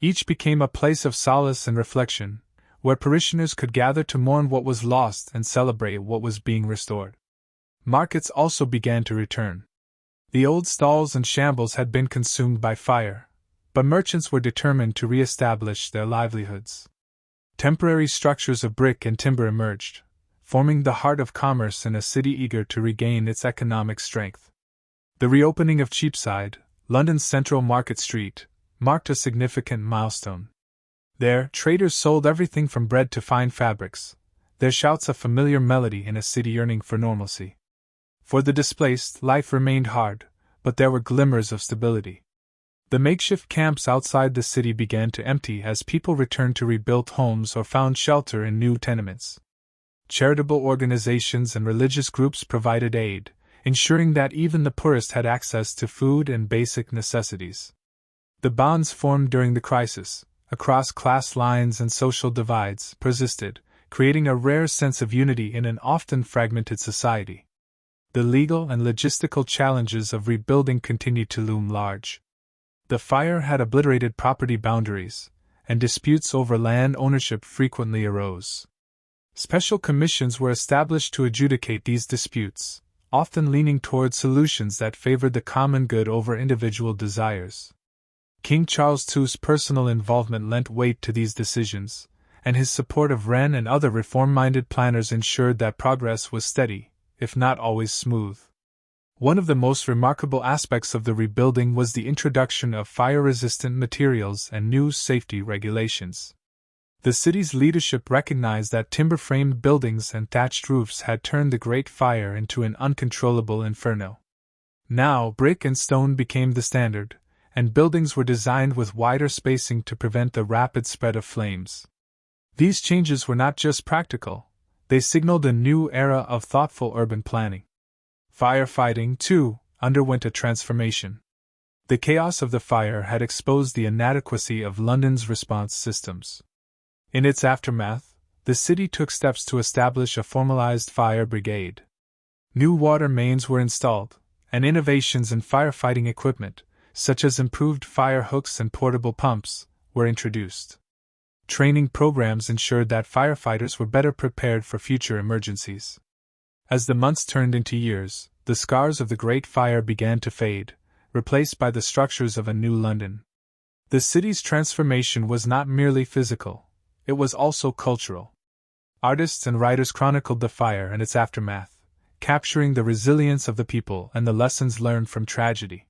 Each became a place of solace and reflection, where parishioners could gather to mourn what was lost and celebrate what was being restored. Markets also began to return. The old stalls and shambles had been consumed by fire, but merchants were determined to re-establish their livelihoods. Temporary structures of brick and timber emerged, forming the heart of commerce in a city eager to regain its economic strength. The reopening of Cheapside, London's central market street, marked a significant milestone. There, traders sold everything from bread to fine fabrics, their shouts a familiar melody in a city yearning for normalcy. For the displaced, life remained hard, but there were glimmers of stability. The makeshift camps outside the city began to empty as people returned to rebuilt homes or found shelter in new tenements. Charitable organizations and religious groups provided aid, ensuring that even the poorest had access to food and basic necessities. The bonds formed during the crisis, across class lines and social divides, persisted, creating a rare sense of unity in an often fragmented society. The legal and logistical challenges of rebuilding continued to loom large. The fire had obliterated property boundaries, and disputes over land ownership frequently arose. Special commissions were established to adjudicate these disputes, often leaning toward solutions that favored the common good over individual desires. King Charles II's personal involvement lent weight to these decisions, and his support of Wren and other reform-minded planners ensured that progress was steady, if not always smooth. One of the most remarkable aspects of the rebuilding was the introduction of fire-resistant materials and new safety regulations. The city's leadership recognized that timber-framed buildings and thatched roofs had turned the Great Fire into an uncontrollable inferno. Now, brick and stone became the standard, and buildings were designed with wider spacing to prevent the rapid spread of flames. These changes were not just practical, they signaled a new era of thoughtful urban planning. Firefighting, too, underwent a transformation. The chaos of the fire had exposed the inadequacy of London's response systems. In its aftermath, the city took steps to establish a formalized fire brigade. New water mains were installed, and innovations in firefighting equipment, such as improved fire hooks and portable pumps, were introduced. Training programs ensured that firefighters were better prepared for future emergencies. As the months turned into years, the scars of the Great Fire began to fade, replaced by the structures of a new London. The city's transformation was not merely physical, it was also cultural. Artists and writers chronicled the fire and its aftermath, capturing the resilience of the people and the lessons learned from tragedy.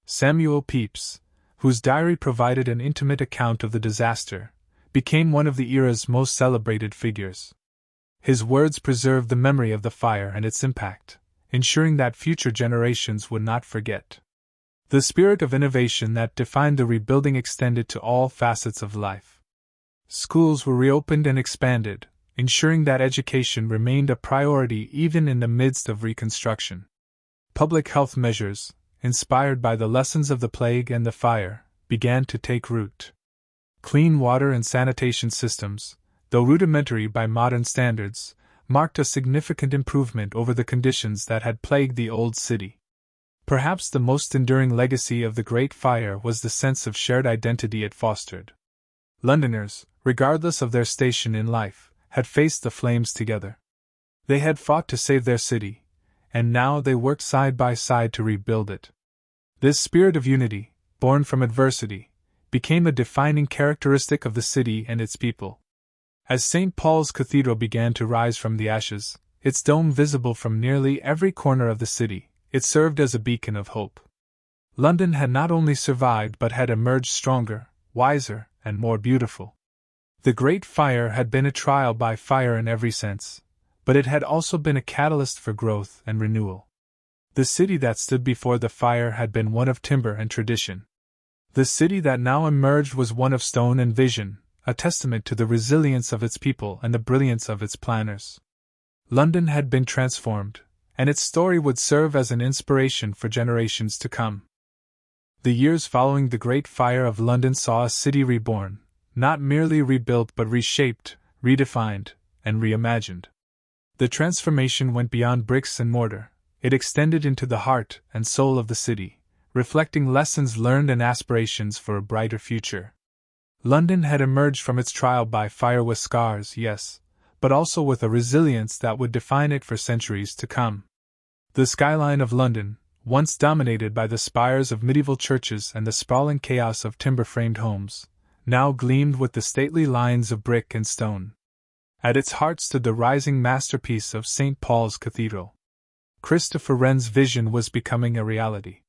Samuel Pepys, whose diary provided an intimate account of the disaster, became one of the era's most celebrated figures. His words preserved the memory of the fire and its impact, ensuring that future generations would not forget. The spirit of innovation that defined the rebuilding extended to all facets of life. Schools were reopened and expanded, ensuring that education remained a priority even in the midst of reconstruction. Public health measures, inspired by the lessons of the plague and the fire, began to take root. Clean water and sanitation systems, though rudimentary by modern standards, marked a significant improvement over the conditions that had plagued the old city. Perhaps the most enduring legacy of the Great Fire was the sense of shared identity it fostered. Londoners, regardless of their station in life, had faced the flames together. They had fought to save their city, and now they worked side by side to rebuild it. This spirit of unity, born from adversity, became a defining characteristic of the city and its people. As St. Paul's Cathedral began to rise from the ashes, its dome visible from nearly every corner of the city, it served as a beacon of hope. London had not only survived but had emerged stronger, wiser, and more beautiful. The Great Fire had been a trial by fire in every sense, but it had also been a catalyst for growth and renewal. The city that stood before the fire had been one of timber and tradition. The city that now emerged was one of stone and vision, a testament to the resilience of its people and the brilliance of its planners. London had been transformed, and its story would serve as an inspiration for generations to come. The years following the Great Fire of London saw a city reborn, not merely rebuilt but reshaped, redefined, and reimagined. The transformation went beyond bricks and mortar. It extended into the heart and soul of the city, reflecting lessons learned and aspirations for a brighter future. London had emerged from its trial by fire with scars, yes, but also with a resilience that would define it for centuries to come. The skyline of London, once dominated by the spires of medieval churches and the sprawling chaos of timber-framed homes, now gleamed with the stately lines of brick and stone. At its heart stood the rising masterpiece of St. Paul's Cathedral. Christopher Wren's vision was becoming a reality.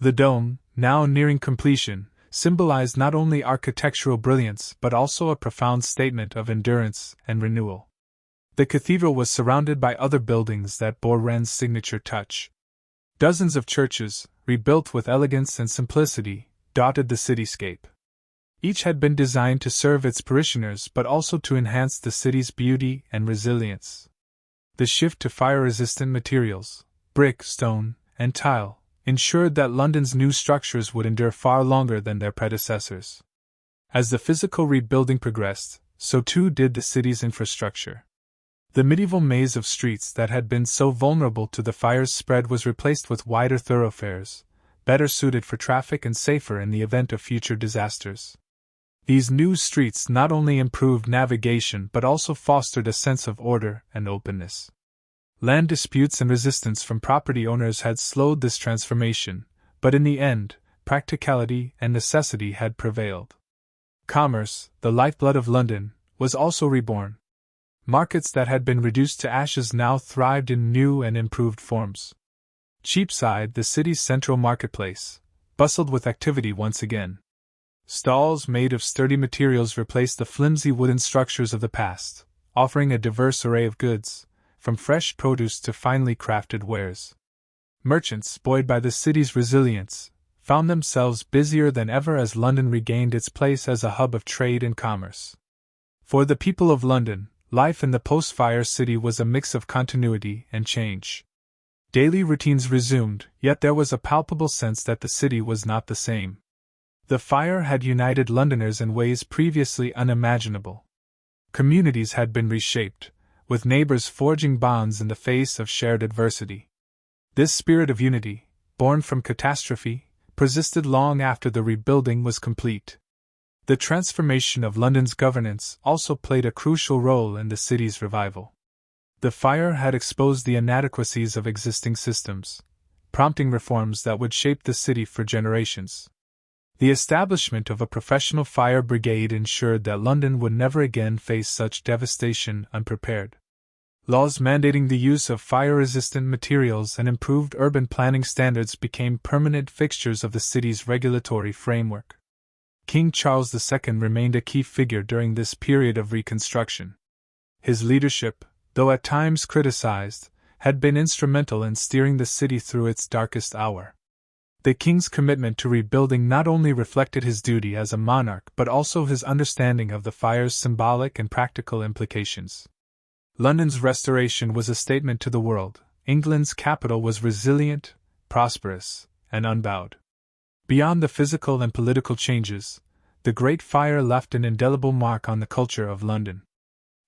The dome, now nearing completion, symbolized not only architectural brilliance but also a profound statement of endurance and renewal. The cathedral was surrounded by other buildings that bore Wren's signature touch. Dozens of churches, rebuilt with elegance and simplicity, dotted the cityscape. Each had been designed to serve its parishioners but also to enhance the city's beauty and resilience. The shift to fire-resistant materials, brick, stone, and tile, ensured that London's new structures would endure far longer than their predecessors. As the physical rebuilding progressed, so too did the city's infrastructure. The medieval maze of streets that had been so vulnerable to the fire's spread was replaced with wider thoroughfares, better suited for traffic and safer in the event of future disasters. These new streets not only improved navigation but also fostered a sense of order and openness. Land disputes and resistance from property owners had slowed this transformation, but in the end, practicality and necessity had prevailed. Commerce, the lifeblood of London, was also reborn. Markets that had been reduced to ashes now thrived in new and improved forms. Cheapside, the city's central marketplace, bustled with activity once again. Stalls made of sturdy materials replaced the flimsy wooden structures of the past, offering a diverse array of goods, from fresh produce to finely crafted wares. Merchants, buoyed by the city's resilience, found themselves busier than ever as London regained its place as a hub of trade and commerce. For the people of London, life in the post-fire city was a mix of continuity and change. Daily routines resumed, yet there was a palpable sense that the city was not the same. The fire had united Londoners in ways previously unimaginable. Communities had been reshaped, with neighbors forging bonds in the face of shared adversity. This spirit of unity, born from catastrophe, persisted long after the rebuilding was complete. The transformation of London's governance also played a crucial role in the city's revival. The fire had exposed the inadequacies of existing systems, prompting reforms that would shape the city for generations. The establishment of a professional fire brigade ensured that London would never again face such devastation unprepared. Laws mandating the use of fire-resistant materials and improved urban planning standards became permanent fixtures of the city's regulatory framework. King Charles II remained a key figure during this period of reconstruction. His leadership, though at times criticized, had been instrumental in steering the city through its darkest hour. The king's commitment to rebuilding not only reflected his duty as a monarch but also his understanding of the fire's symbolic and practical implications. London's restoration was a statement to the world. England's capital was resilient, prosperous, and unbowed. Beyond the physical and political changes, the Great Fire left an indelible mark on the culture of London.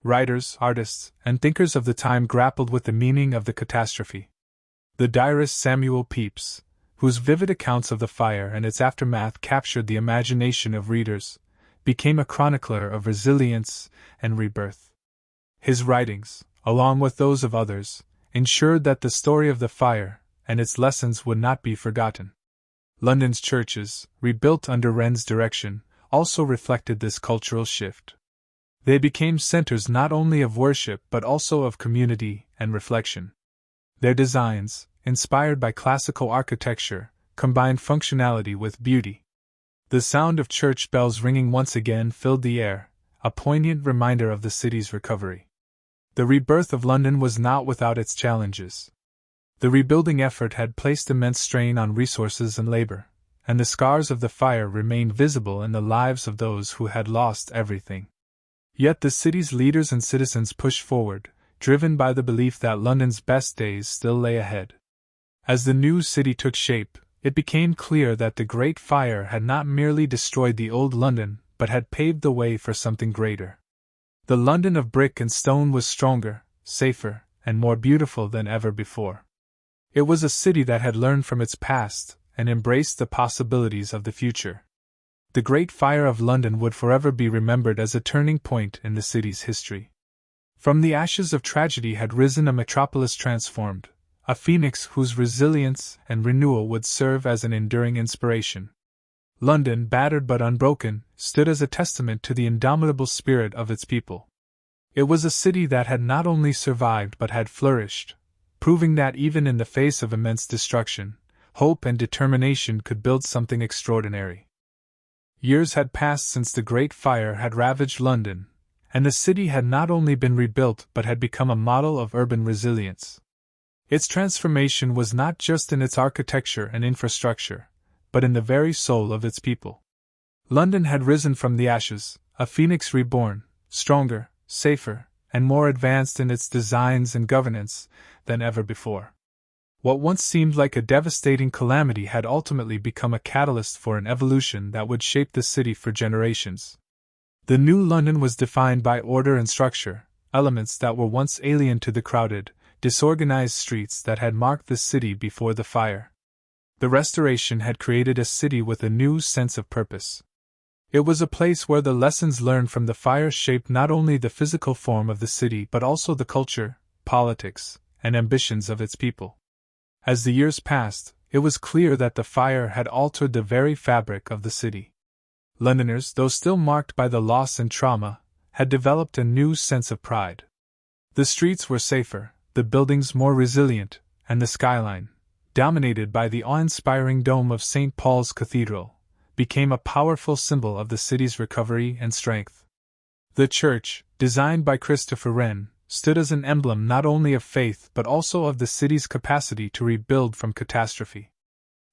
Writers, artists, and thinkers of the time grappled with the meaning of the catastrophe. The diarist Samuel Pepys, whose vivid accounts of the fire and its aftermath captured the imagination of readers, became a chronicler of resilience and rebirth. His writings, along with those of others, ensured that the story of the fire and its lessons would not be forgotten. London's churches, rebuilt under Wren's direction, also reflected this cultural shift. They became centers not only of worship but also of community and reflection. Their designs, inspired by classical architecture, combined functionality with beauty. The sound of church bells ringing once again filled the air, a poignant reminder of the city's recovery. The rebirth of London was not without its challenges. The rebuilding effort had placed immense strain on resources and labor, and the scars of the fire remained visible in the lives of those who had lost everything. Yet the city's leaders and citizens pushed forward, driven by the belief that London's best days still lay ahead. As the new city took shape, it became clear that the Great Fire had not merely destroyed the old London, but had paved the way for something greater. The London of brick and stone was stronger, safer, and more beautiful than ever before. It was a city that had learned from its past and embraced the possibilities of the future. The Great Fire of London would forever be remembered as a turning point in the city's history. From the ashes of tragedy had risen a metropolis transformed, a phoenix whose resilience and renewal would serve as an enduring inspiration. London, battered but unbroken, stood as a testament to the indomitable spirit of its people. It was a city that had not only survived but had flourished, proving that even in the face of immense destruction, hope and determination could build something extraordinary. Years had passed since the Great Fire had ravaged London, and the city had not only been rebuilt but had become a model of urban resilience. Its transformation was not just in its architecture and infrastructure, but in the very soul of its people. London had risen from the ashes, a phoenix reborn, stronger, safer, and more advanced in its designs and governance than ever before. What once seemed like a devastating calamity had ultimately become a catalyst for an evolution that would shape the city for generations. The new London was defined by order and structure, elements that were once alien to the crowded, disorganized streets that had marked the city before the fire. The restoration had created a city with a new sense of purpose. It was a place where the lessons learned from the fire shaped not only the physical form of the city but also the culture, politics, and ambitions of its people. As the years passed, it was clear that the fire had altered the very fabric of the city. Londoners, though still marked by the loss and trauma, had developed a new sense of pride. The streets were safer, the buildings more resilient, and the skyline, dominated by the awe-inspiring dome of St. Paul's Cathedral, became a powerful symbol of the city's recovery and strength. The church, designed by Christopher Wren, stood as an emblem not only of faith but also of the city's capacity to rebuild from catastrophe.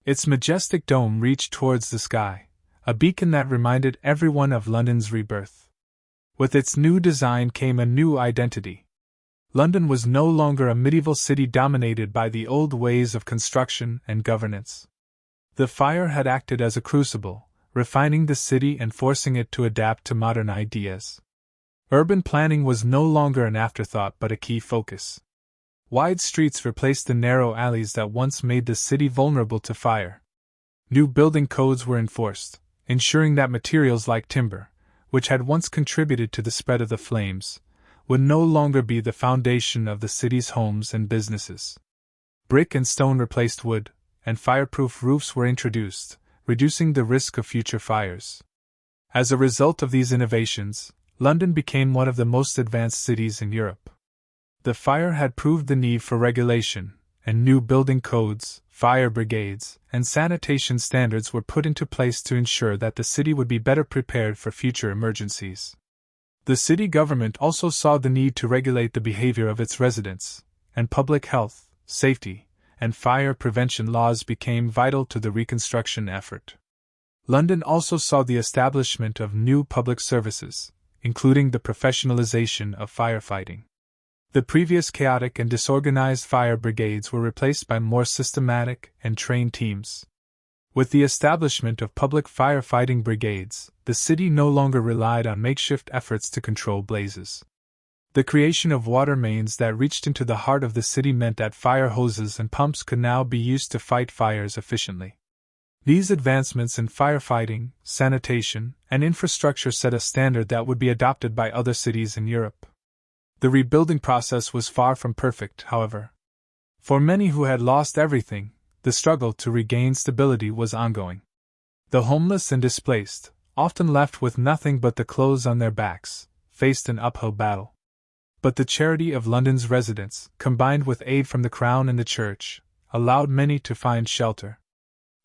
Its majestic dome reached towards the sky, a beacon that reminded everyone of London's rebirth. With its new design came a new identity. London was no longer a medieval city dominated by the old ways of construction and governance. The fire had acted as a crucible, refining the city and forcing it to adapt to modern ideas. Urban planning was no longer an afterthought but a key focus. Wide streets replaced the narrow alleys that once made the city vulnerable to fire. New building codes were enforced, ensuring that materials like timber, which had once contributed to the spread of the flames, would no longer be the foundation of the city's homes and businesses. Brick and stone replaced wood, and fireproof roofs were introduced, reducing the risk of future fires. As a result of these innovations, London became one of the most advanced cities in Europe. The fire had proved the need for regulation, and new building codes, fire brigades, and sanitation standards were put into place to ensure that the city would be better prepared for future emergencies. The city government also saw the need to regulate the behavior of its residents, and public health, safety, and fire prevention laws became vital to the reconstruction effort. London also saw the establishment of new public services, including the professionalization of firefighting. The previous chaotic and disorganized fire brigades were replaced by more systematic and trained teams. With the establishment of public firefighting brigades, the city no longer relied on makeshift efforts to control blazes. The creation of water mains that reached into the heart of the city meant that fire hoses and pumps could now be used to fight fires efficiently. These advancements in firefighting, sanitation, and infrastructure set a standard that would be adopted by other cities in Europe. The rebuilding process was far from perfect, however. For many who had lost everything, the struggle to regain stability was ongoing. The homeless and displaced, often left with nothing but the clothes on their backs, faced an uphill battle. But the charity of London's residents, combined with aid from the Crown and the Church, allowed many to find shelter.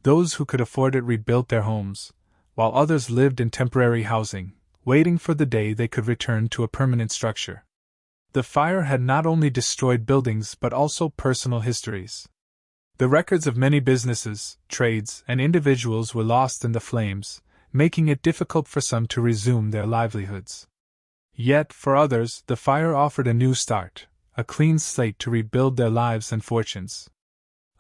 Those who could afford it rebuilt their homes, while others lived in temporary housing, waiting for the day they could return to a permanent structure. The fire had not only destroyed buildings but also personal histories. The records of many businesses, trades, and individuals were lost in the flames, making it difficult for some to resume their livelihoods. Yet, for others, the fire offered a new start, a clean slate to rebuild their lives and fortunes.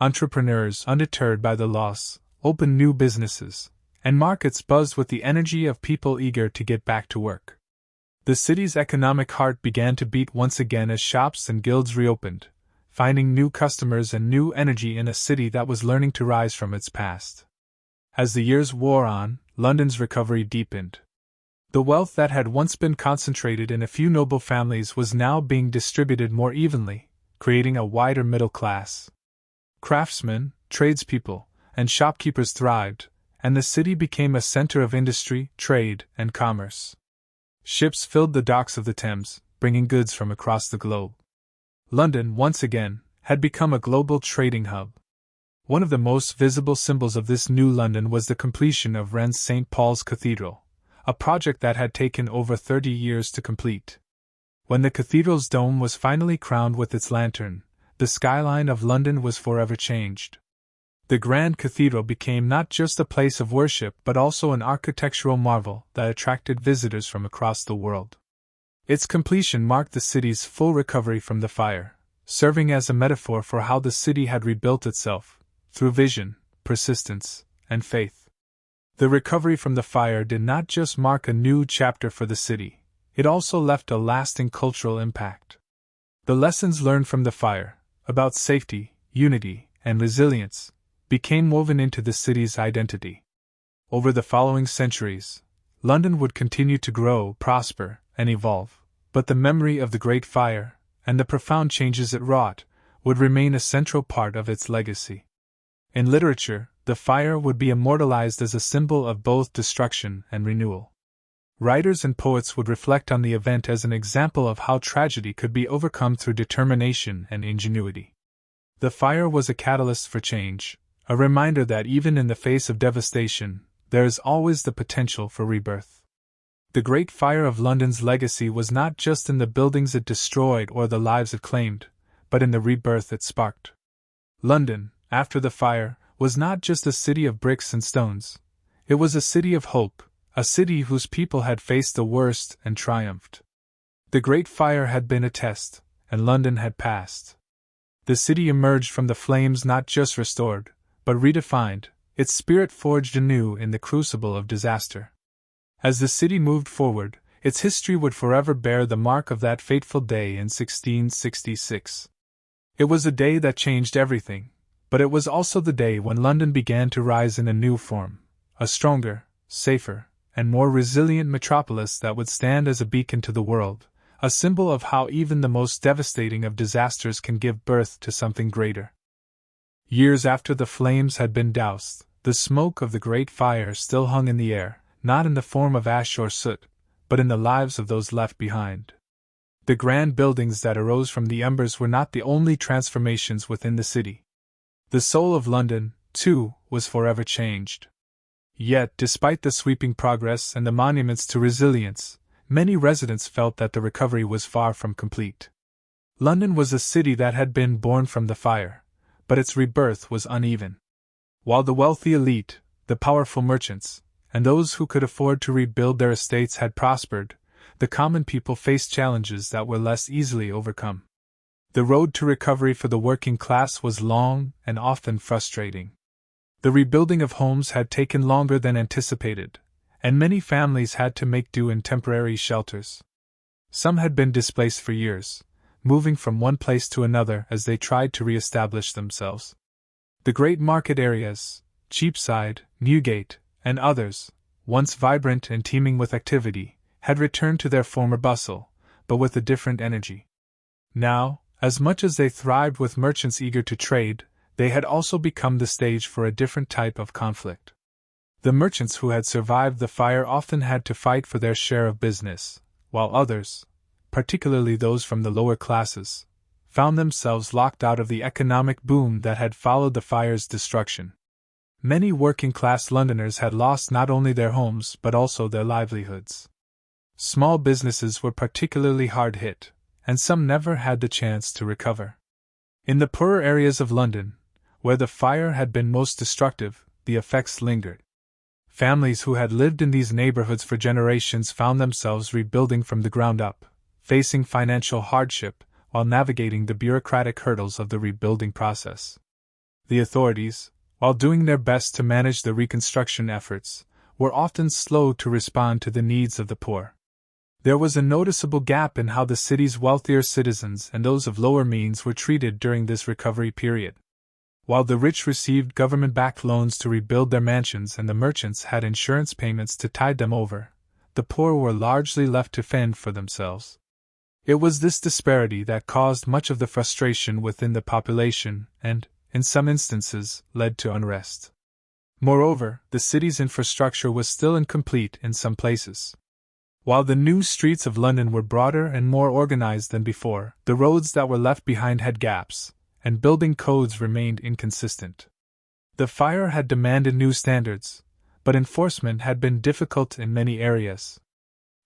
Entrepreneurs, undeterred by the loss, opened new businesses, and markets buzzed with the energy of people eager to get back to work. The city's economic heart began to beat once again as shops and guilds reopened, finding new customers and new energy in a city that was learning to rise from its past. As the years wore on, London's recovery deepened. The wealth that had once been concentrated in a few noble families was now being distributed more evenly, creating a wider middle class. Craftsmen, tradespeople, and shopkeepers thrived, and the city became a center of industry, trade, and commerce. Ships filled the docks of the Thames, bringing goods from across the globe. London, once again, had become a global trading hub. One of the most visible symbols of this new London was the completion of Wren's St. Paul's Cathedral, a project that had taken over 30 years to complete. When the cathedral's dome was finally crowned with its lantern, the skyline of London was forever changed. The grand cathedral became not just a place of worship but also an architectural marvel that attracted visitors from across the world. Its completion marked the city's full recovery from the fire, serving as a metaphor for how the city had rebuilt itself, through vision, persistence, and faith. The recovery from the fire did not just mark a new chapter for the city, it also left a lasting cultural impact. The lessons learned from the fire, about safety, unity, and resilience, became woven into the city's identity. Over the following centuries, London would continue to grow, prosper, and evolve, but the memory of the Great Fire, and the profound changes it wrought, would remain a central part of its legacy. In literature, the fire would be immortalized as a symbol of both destruction and renewal. Writers and poets would reflect on the event as an example of how tragedy could be overcome through determination and ingenuity. The fire was a catalyst for change, a reminder that even in the face of devastation, there is always the potential for rebirth. The Great Fire of London's legacy was not just in the buildings it destroyed or the lives it claimed, but in the rebirth it sparked. London, after the fire, was not just a city of bricks and stones. It was a city of hope, a city whose people had faced the worst and triumphed. The Great Fire had been a test, and London had passed. The city emerged from the flames not just restored, but redefined, its spirit forged anew in the crucible of disaster. As the city moved forward, its history would forever bear the mark of that fateful day in 1666. It was a day that changed everything, but it was also the day when London began to rise in a new form, a stronger, safer, and more resilient metropolis that would stand as a beacon to the world, a symbol of how even the most devastating of disasters can give birth to something greater. Years after the flames had been doused, the smoke of the Great Fire still hung in the air, not in the form of ash or soot, but in the lives of those left behind. The grand buildings that arose from the embers were not the only transformations within the city. The soul of London, too, was forever changed. Yet, despite the sweeping progress and the monuments to resilience, many residents felt that the recovery was far from complete. London was a city that had been born from the fire, but its rebirth was uneven. While the wealthy elite, the powerful merchants, and those who could afford to rebuild their estates had prospered, the common people faced challenges that were less easily overcome. The road to recovery for the working class was long and often frustrating. The rebuilding of homes had taken longer than anticipated, and many families had to make do in temporary shelters. Some had been displaced for years, moving from one place to another as they tried to re-establish themselves. The great market areas, Cheapside, Newgate, and others, once vibrant and teeming with activity, had returned to their former bustle, but with a different energy. Now, as much as they thrived with merchants eager to trade, they had also become the stage for a different type of conflict. The merchants who had survived the fire often had to fight for their share of business, while others, particularly those from the lower classes, found themselves locked out of the economic boom that had followed the fire's destruction. Many working-class Londoners had lost not only their homes but also their livelihoods. Small businesses were particularly hard hit, and some never had the chance to recover. In the poorer areas of London, where the fire had been most destructive, the effects lingered. Families who had lived in these neighborhoods for generations found themselves rebuilding from the ground up, facing financial hardship while navigating the bureaucratic hurdles of the rebuilding process. The authorities, while doing their best to manage the reconstruction efforts, were often slow to respond to the needs of the poor. There was a noticeable gap in how the city's wealthier citizens and those of lower means were treated during this recovery period. While the rich received government-backed loans to rebuild their mansions and the merchants had insurance payments to tide them over, the poor were largely left to fend for themselves. It was this disparity that caused much of the frustration within the population and, in some instances, led to unrest. Moreover, the city's infrastructure was still incomplete in some places. While the new streets of London were broader and more organized than before, the roads that were left behind had gaps, and building codes remained inconsistent. The fire had demanded new standards, but enforcement had been difficult in many areas.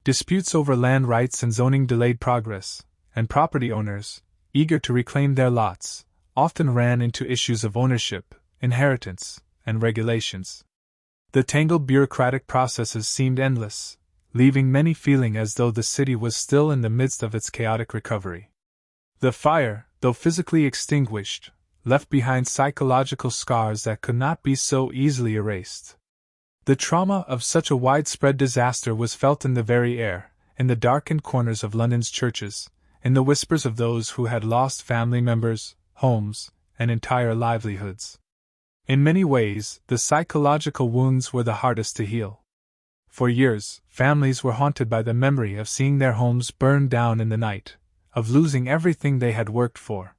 Disputes over land rights and zoning delayed progress, and property owners, eager to reclaim their lots, often ran into issues of ownership, inheritance, and regulations. The tangled bureaucratic processes seemed endless, leaving many feeling as though the city was still in the midst of its chaotic recovery. The fire, though physically extinguished, left behind psychological scars that could not be so easily erased. The trauma of such a widespread disaster was felt in the very air, in the darkened corners of London's churches, in the whispers of those who had lost family members, homes, and entire livelihoods. In many ways, the psychological wounds were the hardest to heal. For years, families were haunted by the memory of seeing their homes burned down in the night, of losing everything they had worked for.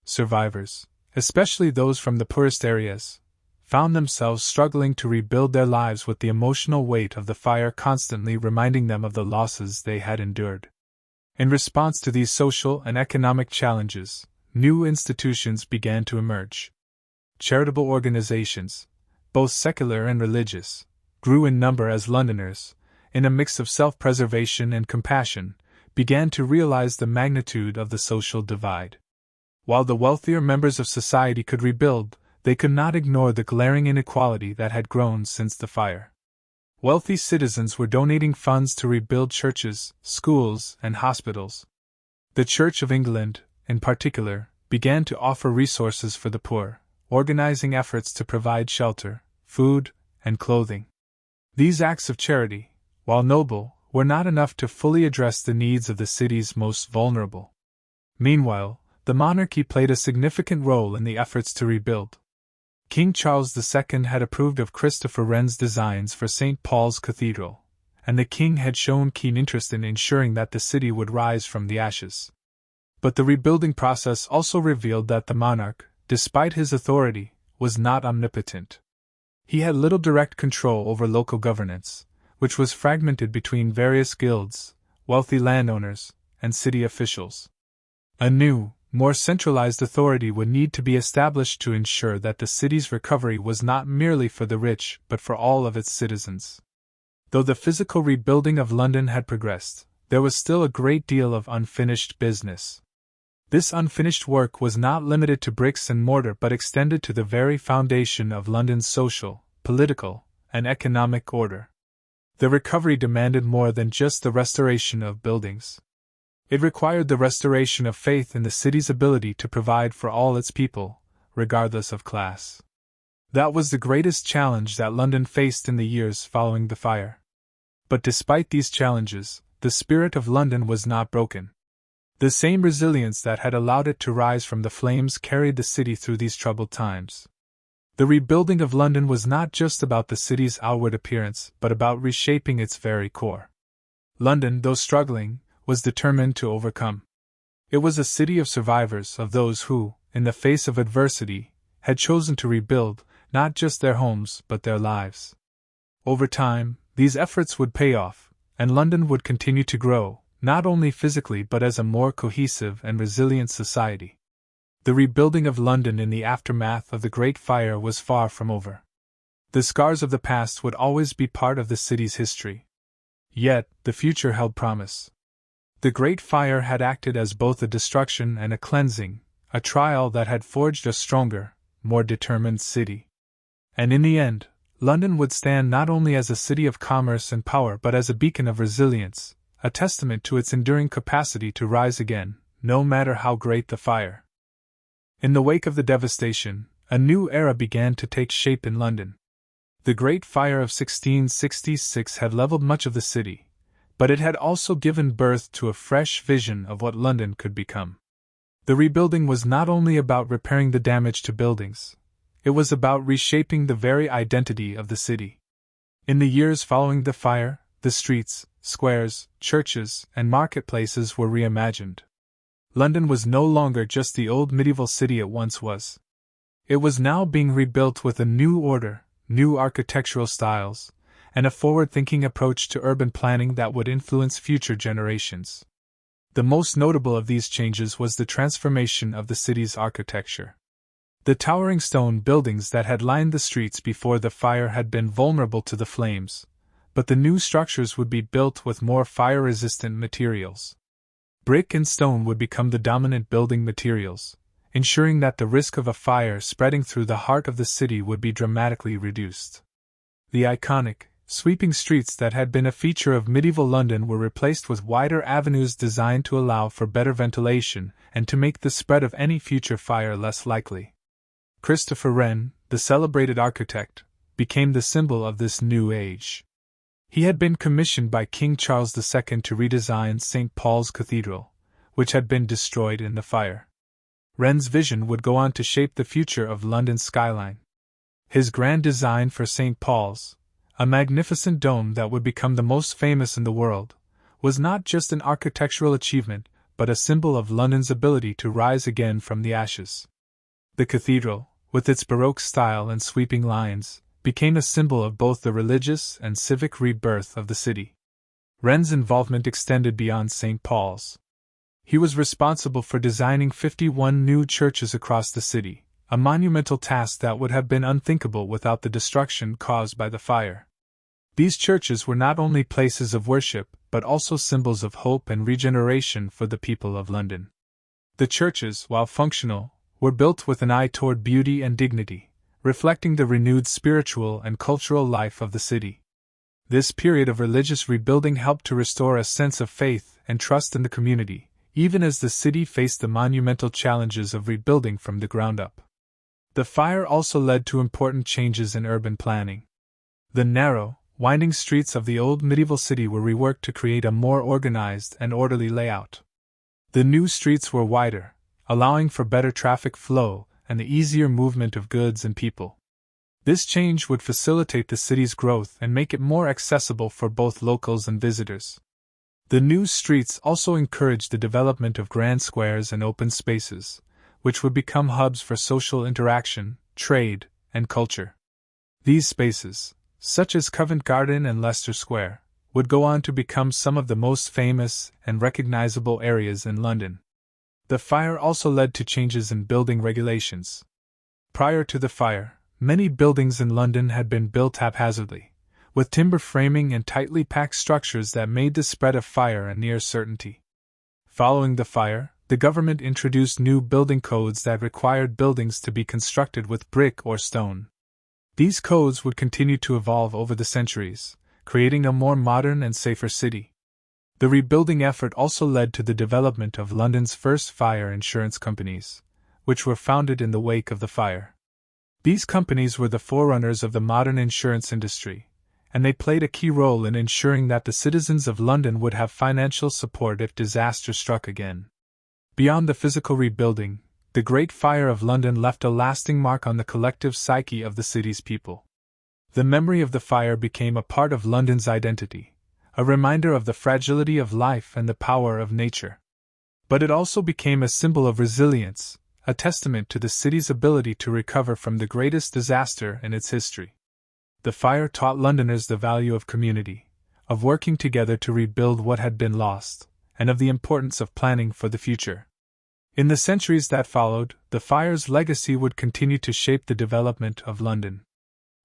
Survivors, especially those from the poorest areas, found themselves struggling to rebuild their lives with the emotional weight of the fire constantly reminding them of the losses they had endured. In response to these social and economic challenges, new institutions began to emerge. Charitable organizations, both secular and religious, grew in number as Londoners, in a mix of self-preservation and compassion, began to realize the magnitude of the social divide. While the wealthier members of society could rebuild, they could not ignore the glaring inequality that had grown since the fire. Wealthy citizens were donating funds to rebuild churches, schools, and hospitals. The Church of England, in particular, began to offer resources for the poor, organizing efforts to provide shelter, food, and clothing. These acts of charity, while noble, were not enough to fully address the needs of the city's most vulnerable. Meanwhile, the monarchy played a significant role in the efforts to rebuild. King Charles II had approved of Christopher Wren's designs for St. Paul's Cathedral, and the king had shown keen interest in ensuring that the city would rise from the ashes. But the rebuilding process also revealed that the monarch, despite his authority, was not omnipotent. He had little direct control over local governance, which was fragmented between various guilds, wealthy landowners, and city officials. A new, more centralized authority would need to be established to ensure that the city's recovery was not merely for the rich but for all of its citizens. Though the physical rebuilding of London had progressed, there was still a great deal of unfinished business. This unfinished work was not limited to bricks and mortar but extended to the very foundation of London's social, political, and economic order. The recovery demanded more than just the restoration of buildings. It required the restoration of faith in the city's ability to provide for all its people, regardless of class. That was the greatest challenge that London faced in the years following the fire. But despite these challenges, the spirit of London was not broken. The same resilience that had allowed it to rise from the flames carried the city through these troubled times. The rebuilding of London was not just about the city's outward appearance, but about reshaping its very core. London, though struggling, was determined to overcome. It was a city of survivors, of those who, in the face of adversity, had chosen to rebuild, not just their homes, but their lives. Over time, these efforts would pay off, and London would continue to grow, not only physically but as a more cohesive and resilient society. The rebuilding of London in the aftermath of the Great Fire was far from over. The scars of the past would always be part of the city's history. Yet, the future held promise. The Great Fire had acted as both a destruction and a cleansing, a trial that had forged a stronger, more determined city. And in the end, London would stand not only as a city of commerce and power but as a beacon of resilience, a testament to its enduring capacity to rise again, no matter how great the fire. In the wake of the devastation, a new era began to take shape in London. The Great Fire of 1666 had leveled much of the city, but it had also given birth to a fresh vision of what London could become. The rebuilding was not only about repairing the damage to buildings, it was about reshaping the very identity of the city. In the years following the fire, the streets, squares, churches, and marketplaces were reimagined. London was no longer just the old medieval city it once was. It was now being rebuilt with a new order, new architectural styles, and a forward-thinking approach to urban planning that would influence future generations. The most notable of these changes was the transformation of the city's architecture. The towering stone buildings that had lined the streets before the fire had been vulnerable to the flames, but the new structures would be built with more fire-resistant materials. Brick and stone would become the dominant building materials, ensuring that the risk of a fire spreading through the heart of the city would be dramatically reduced. The iconic, sweeping streets that had been a feature of medieval London were replaced with wider avenues designed to allow for better ventilation and to make the spread of any future fire less likely. Christopher Wren, the celebrated architect, became the symbol of this new age. He had been commissioned by King Charles II to redesign St. Paul's Cathedral, which had been destroyed in the fire. Wren's vision would go on to shape the future of London's skyline. His grand design for St. Paul's, a magnificent dome that would become the most famous in the world, was not just an architectural achievement, but a symbol of London's ability to rise again from the ashes. The cathedral, with its Baroque style and sweeping lines, became a symbol of both the religious and civic rebirth of the city. Wren's involvement extended beyond St. Paul's. He was responsible for designing 51 new churches across the city, a monumental task that would have been unthinkable without the destruction caused by the fire. These churches were not only places of worship, but also symbols of hope and regeneration for the people of London. The churches, while functional, were built with an eye toward beauty and dignity, reflecting the renewed spiritual and cultural life of the city. This period of religious rebuilding helped to restore a sense of faith and trust in the community, even as the city faced the monumental challenges of rebuilding from the ground up. The fire also led to important changes in urban planning. The narrow, winding streets of the old medieval city were reworked to create a more organized and orderly layout. The new streets were wider, allowing for better traffic flow and the easier movement of goods and people. This change would facilitate the city's growth and make it more accessible for both locals and visitors. The new streets also encouraged the development of grand squares and open spaces, which would become hubs for social interaction, trade, and culture. These spaces, such as Covent Garden and Leicester Square, would go on to become some of the most famous and recognizable areas in London. The fire also led to changes in building regulations. Prior to the fire, many buildings in London had been built haphazardly, with timber framing and tightly packed structures that made the spread of fire a near certainty. Following the fire, the government introduced new building codes that required buildings to be constructed with brick or stone. These codes would continue to evolve over the centuries, creating a more modern and safer city. The rebuilding effort also led to the development of London's first fire insurance companies, which were founded in the wake of the fire. These companies were the forerunners of the modern insurance industry, and they played a key role in ensuring that the citizens of London would have financial support if disaster struck again. Beyond the physical rebuilding, the Great Fire of London left a lasting mark on the collective psyche of the city's people. The memory of the fire became a part of London's identity, a reminder of the fragility of life and the power of nature. But it also became a symbol of resilience, a testament to the city's ability to recover from the greatest disaster in its history. The fire taught Londoners the value of community, of working together to rebuild what had been lost, and of the importance of planning for the future. In the centuries that followed, the fire's legacy would continue to shape the development of London.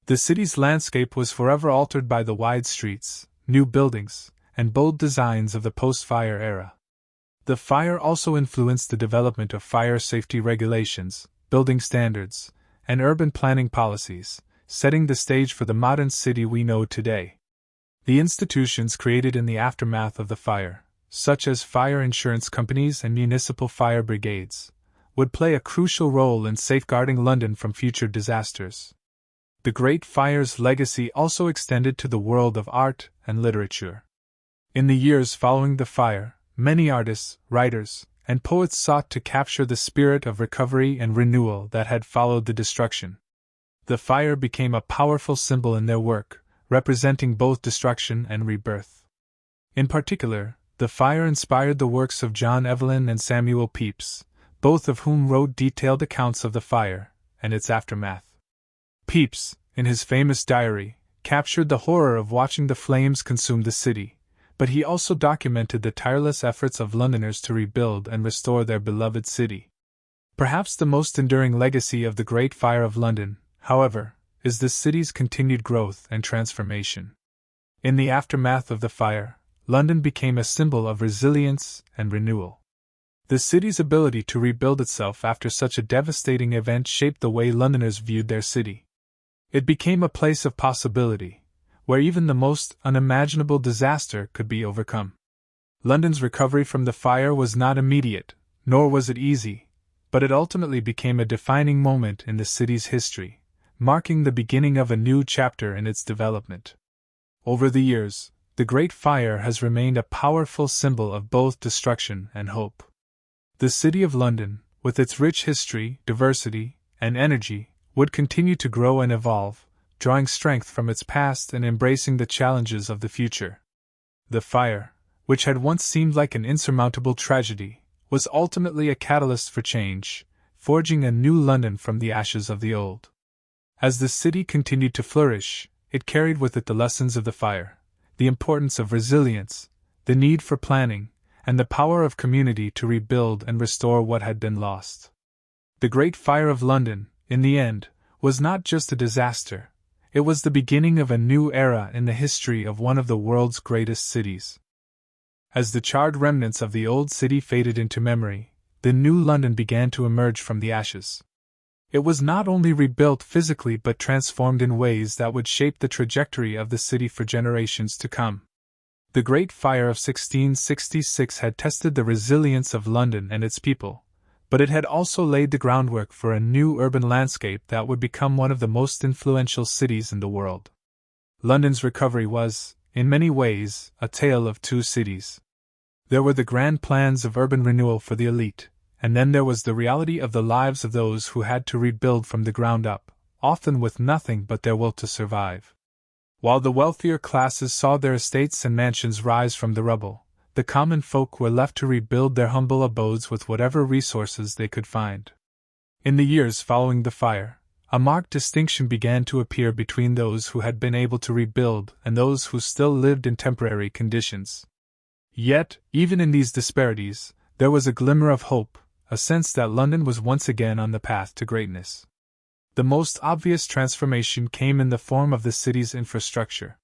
The city's landscape was forever altered by the wide streets, new buildings, and bold designs of the post-fire era. The fire also influenced the development of fire safety regulations, building standards, and urban planning policies, setting the stage for the modern city we know today. The institutions created in the aftermath of the fire, such as fire insurance companies and municipal fire brigades, would play a crucial role in safeguarding London from future disasters. The Great Fire's legacy also extended to the world of art and literature. In the years following the fire, many artists, writers, and poets sought to capture the spirit of recovery and renewal that had followed the destruction. The fire became a powerful symbol in their work, representing both destruction and rebirth. In particular, the fire inspired the works of John Evelyn and Samuel Pepys, both of whom wrote detailed accounts of the fire and its aftermath. Pepys, in his famous diary, captured the horror of watching the flames consume the city, but he also documented the tireless efforts of Londoners to rebuild and restore their beloved city. Perhaps the most enduring legacy of the Great Fire of London, however, is the city's continued growth and transformation. In the aftermath of the fire, London became a symbol of resilience and renewal. The city's ability to rebuild itself after such a devastating event shaped the way Londoners viewed their city. It became a place of possibility, where even the most unimaginable disaster could be overcome. London's recovery from the fire was not immediate, nor was it easy, but it ultimately became a defining moment in the city's history, marking the beginning of a new chapter in its development. Over the years, the Great Fire has remained a powerful symbol of both destruction and hope. The City of London, with its rich history, diversity, and energy, would continue to grow and evolve, drawing strength from its past and embracing the challenges of the future. The fire, which had once seemed like an insurmountable tragedy, was ultimately a catalyst for change, forging a new London from the ashes of the old. As the city continued to flourish, it carried with it the lessons of the fire, the importance of resilience, the need for planning, and the power of community to rebuild and restore what had been lost. The Great Fire of London, in the end, was not just a disaster, it was the beginning of a new era in the history of one of the world's greatest cities. As the charred remnants of the old city faded into memory, the new London began to emerge from the ashes. It was not only rebuilt physically but transformed in ways that would shape the trajectory of the city for generations to come. The Great Fire of 1666 had tested the resilience of London and its people, but it had also laid the groundwork for a new urban landscape that would become one of the most influential cities in the world. London's recovery was, in many ways, a tale of two cities. There were the grand plans of urban renewal for the elite, and then there was the reality of the lives of those who had to rebuild from the ground up, often with nothing but their will to survive. While the wealthier classes saw their estates and mansions rise from the rubble, the common folk were left to rebuild their humble abodes with whatever resources they could find. In the years following the fire, a marked distinction began to appear between those who had been able to rebuild and those who still lived in temporary conditions. Yet, even in these disparities, there was a glimmer of hope, a sense that London was once again on the path to greatness. The most obvious transformation came in the form of the city's infrastructure.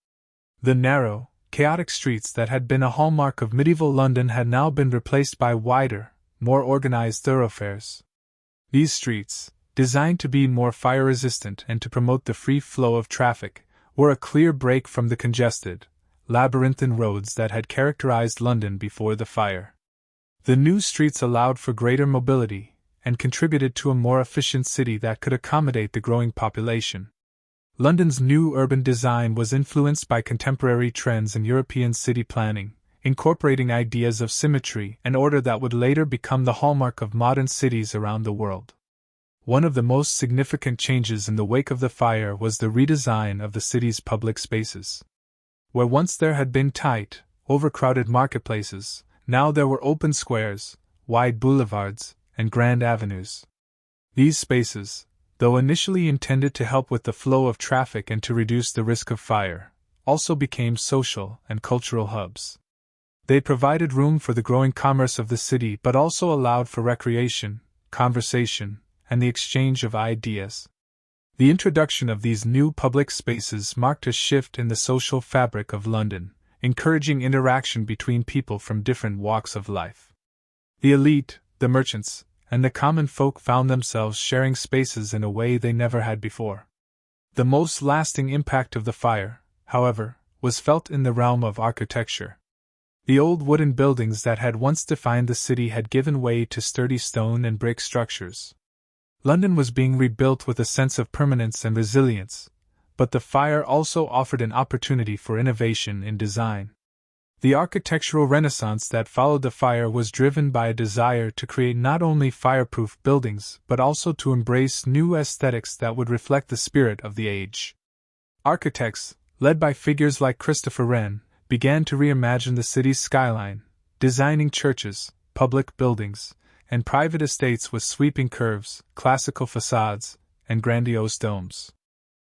The narrow, chaotic streets that had been a hallmark of medieval London had now been replaced by wider, more organized thoroughfares. These streets, designed to be more fire-resistant and to promote the free flow of traffic, were a clear break from the congested, labyrinthine roads that had characterized London before the fire. The new streets allowed for greater mobility and contributed to a more efficient city that could accommodate the growing population. London's new urban design was influenced by contemporary trends in European city planning, incorporating ideas of symmetry and order that would later become the hallmark of modern cities around the world. One of the most significant changes in the wake of the fire was the redesign of the city's public spaces. Where once there had been tight, overcrowded marketplaces, now there were open squares, wide boulevards, and grand avenues. These spaces, though initially intended to help with the flow of traffic and to reduce the risk of fire, also became social and cultural hubs. They provided room for the growing commerce of the city but also allowed for recreation, conversation, and the exchange of ideas. The introduction of these new public spaces marked a shift in the social fabric of London, encouraging interaction between people from different walks of life. The elite, the merchants, and the common folk found themselves sharing spaces in a way they never had before. The most lasting impact of the fire, however, was felt in the realm of architecture. The old wooden buildings that had once defined the city had given way to sturdy stone and brick structures. London was being rebuilt with a sense of permanence and resilience, but the fire also offered an opportunity for innovation in design. The architectural renaissance that followed the fire was driven by a desire to create not only fireproof buildings but also to embrace new aesthetics that would reflect the spirit of the age. Architects, led by figures like Christopher Wren, began to reimagine the city's skyline, designing churches, public buildings, and private estates with sweeping curves, classical facades, and grandiose domes.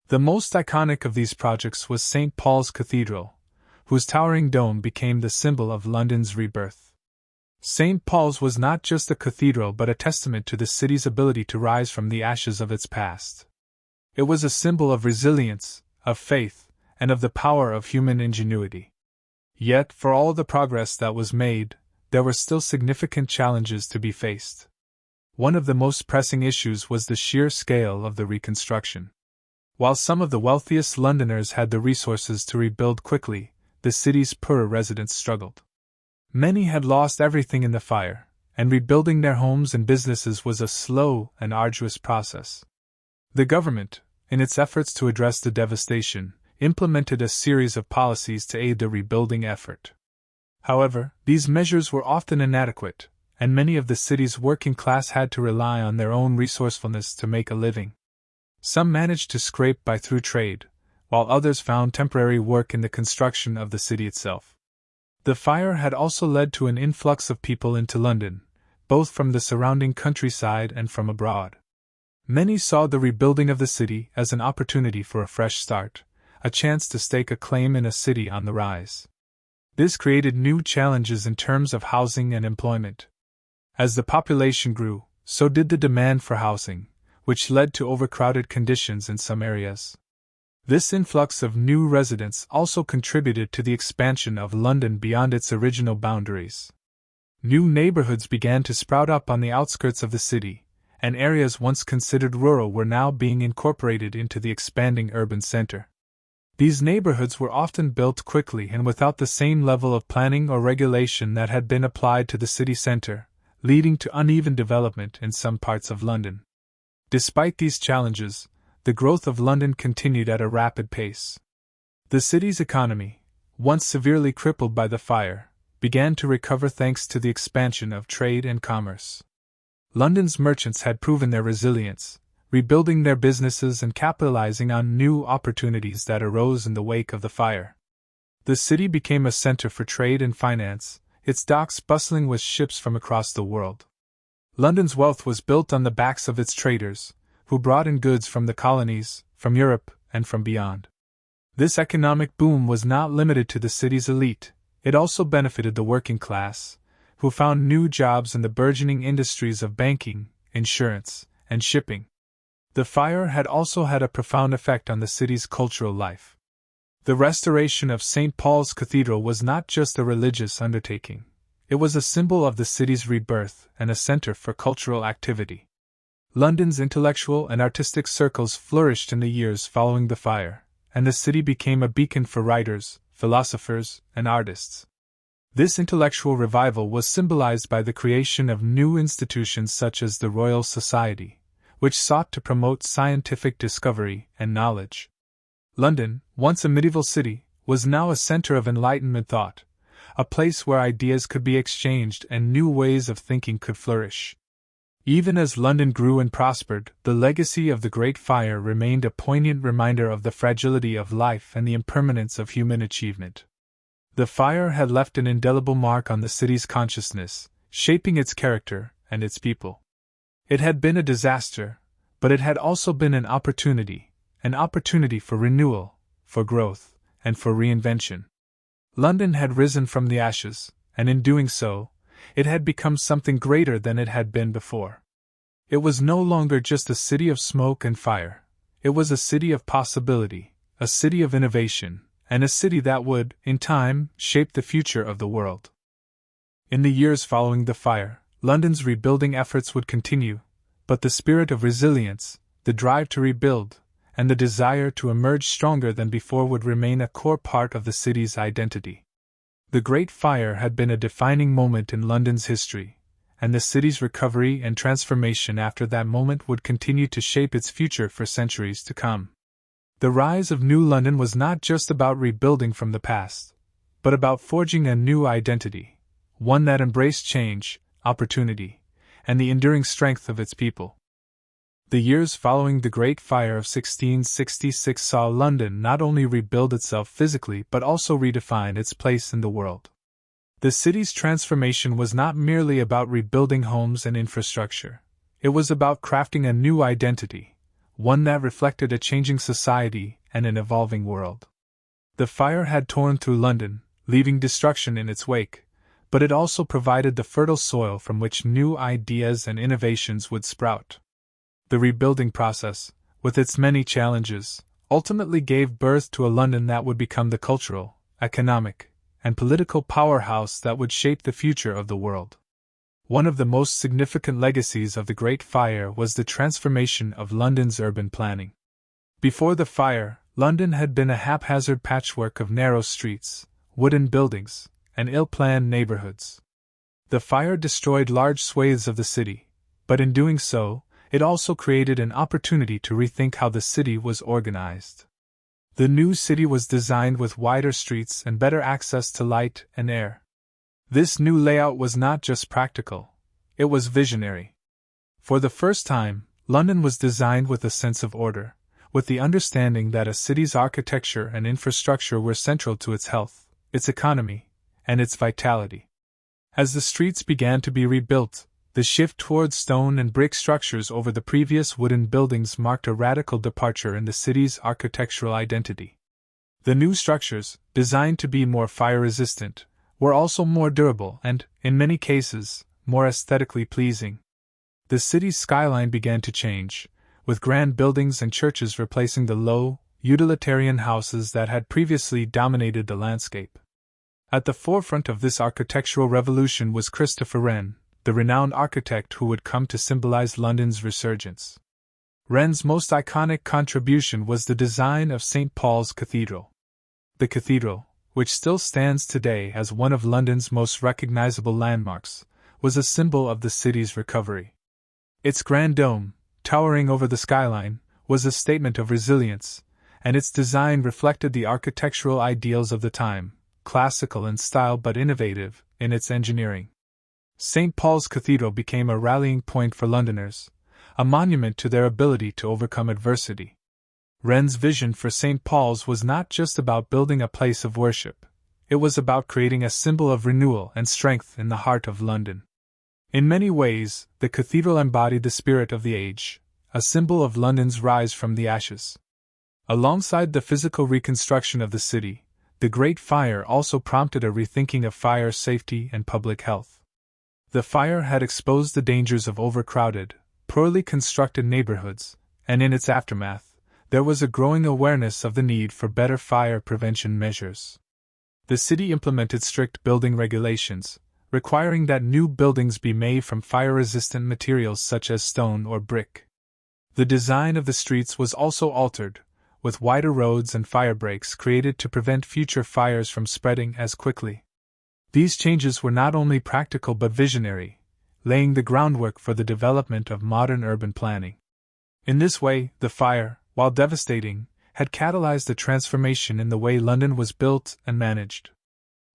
The most iconic of these projects was St. Paul's Cathedral, whose towering dome became the symbol of London's rebirth. St. Paul's was not just a cathedral but a testament to the city's ability to rise from the ashes of its past. It was a symbol of resilience, of faith, and of the power of human ingenuity. Yet, for all the progress that was made, there were still significant challenges to be faced. One of the most pressing issues was the sheer scale of the reconstruction. While some of the wealthiest Londoners had the resources to rebuild quickly, the city's poorer residents struggled. Many had lost everything in the fire, and rebuilding their homes and businesses was a slow and arduous process. The government, in its efforts to address the devastation, implemented a series of policies to aid the rebuilding effort. However, these measures were often inadequate, and many of the city's working class had to rely on their own resourcefulness to make a living. Some managed to scrape by through trade, while others found temporary work in the construction of the city itself. The fire had also led to an influx of people into London, both from the surrounding countryside and from abroad. Many saw the rebuilding of the city as an opportunity for a fresh start, a chance to stake a claim in a city on the rise. This created new challenges in terms of housing and employment. As the population grew, so did the demand for housing, which led to overcrowded conditions in some areas. This influx of new residents also contributed to the expansion of London beyond its original boundaries. New neighborhoods began to sprout up on the outskirts of the city, and areas once considered rural were now being incorporated into the expanding urban center. These neighborhoods were often built quickly and without the same level of planning or regulation that had been applied to the city center, leading to uneven development in some parts of London. Despite these challenges, the growth of London continued at a rapid pace. The city's economy, once severely crippled by the fire, began to recover thanks to the expansion of trade and commerce. London's merchants had proven their resilience, rebuilding their businesses and capitalizing on new opportunities that arose in the wake of the fire. The city became a center for trade and finance, its docks bustling with ships from across the world. London's wealth was built on the backs of its traders, who brought in goods from the colonies, from Europe, and from beyond. This economic boom was not limited to the city's elite, it also benefited the working class, who found new jobs in the burgeoning industries of banking, insurance, and shipping. The fire had also had a profound effect on the city's cultural life. The restoration of St. Paul's Cathedral was not just a religious undertaking. It was a symbol of the city's rebirth and a center for cultural activity. London's intellectual and artistic circles flourished in the years following the fire, and the city became a beacon for writers, philosophers, and artists. This intellectual revival was symbolized by the creation of new institutions such as the Royal Society, which sought to promote scientific discovery and knowledge. London, once a medieval city, was now a center of Enlightenment thought, a place where ideas could be exchanged and new ways of thinking could flourish. Even as London grew and prospered, the legacy of the Great Fire remained a poignant reminder of the fragility of life and the impermanence of human achievement. The fire had left an indelible mark on the city's consciousness, shaping its character and its people. It had been a disaster, but it had also been an opportunity for renewal, for growth, and for reinvention. London had risen from the ashes, and in doing so, it had become something greater than it had been before. It was no longer just a city of smoke and fire. It was a city of possibility, a city of innovation, and a city that would, in time, shape the future of the world. In the years following the fire, London's rebuilding efforts would continue, but the spirit of resilience, the drive to rebuild, and the desire to emerge stronger than before would remain a core part of the city's identity. The Great Fire had been a defining moment in London's history, and the city's recovery and transformation after that moment would continue to shape its future for centuries to come. The rise of New London was not just about rebuilding from the past, but about forging a new identity, one that embraced change, opportunity, and the enduring strength of its people. The years following the Great Fire of 1666 saw London not only rebuild itself physically but also redefine its place in the world. The city's transformation was not merely about rebuilding homes and infrastructure. It was about crafting a new identity, one that reflected a changing society and an evolving world. The fire had torn through London, leaving destruction in its wake, but it also provided the fertile soil from which new ideas and innovations would sprout. The rebuilding process, with its many challenges, ultimately gave birth to a London that would become the cultural, economic, and political powerhouse that would shape the future of the world. One of the most significant legacies of the Great Fire was the transformation of London's urban planning. Before the fire, London had been a haphazard patchwork of narrow streets, wooden buildings, and ill-planned neighborhoods. The fire destroyed large swathes of the city, but in doing so, it also created an opportunity to rethink how the city was organized. The new city was designed with wider streets and better access to light and air. This new layout was not just practical, it was visionary. For the first time, London was designed with a sense of order, with the understanding that a city's architecture and infrastructure were central to its health, its economy, and its vitality. As the streets began to be rebuilt, the shift towards stone and brick structures over the previous wooden buildings marked a radical departure in the city's architectural identity. The new structures, designed to be more fire-resistant, were also more durable and, in many cases, more aesthetically pleasing. The city's skyline began to change, with grand buildings and churches replacing the low, utilitarian houses that had previously dominated the landscape. At the forefront of this architectural revolution was Christopher Wren, the renowned architect who would come to symbolize London's resurgence. Wren's most iconic contribution was the design of St. Paul's Cathedral. The cathedral, which still stands today as one of London's most recognizable landmarks, was a symbol of the city's recovery. Its grand dome, towering over the skyline, was a statement of resilience, and its design reflected the architectural ideals of the time, classical in style but innovative in its engineering. St. Paul's Cathedral became a rallying point for Londoners, a monument to their ability to overcome adversity. Wren's vision for St. Paul's was not just about building a place of worship, it was about creating a symbol of renewal and strength in the heart of London. In many ways, the cathedral embodied the spirit of the age, a symbol of London's rise from the ashes. Alongside the physical reconstruction of the city, the Great Fire also prompted a rethinking of fire safety and public health. The fire had exposed the dangers of overcrowded, poorly constructed neighborhoods, and in its aftermath, there was a growing awareness of the need for better fire prevention measures. The city implemented strict building regulations, requiring that new buildings be made from fire-resistant materials such as stone or brick. The design of the streets was also altered, with wider roads and fire breaks created to prevent future fires from spreading as quickly. These changes were not only practical but visionary, laying the groundwork for the development of modern urban planning. In this way, the fire, while devastating, had catalyzed a transformation in the way London was built and managed.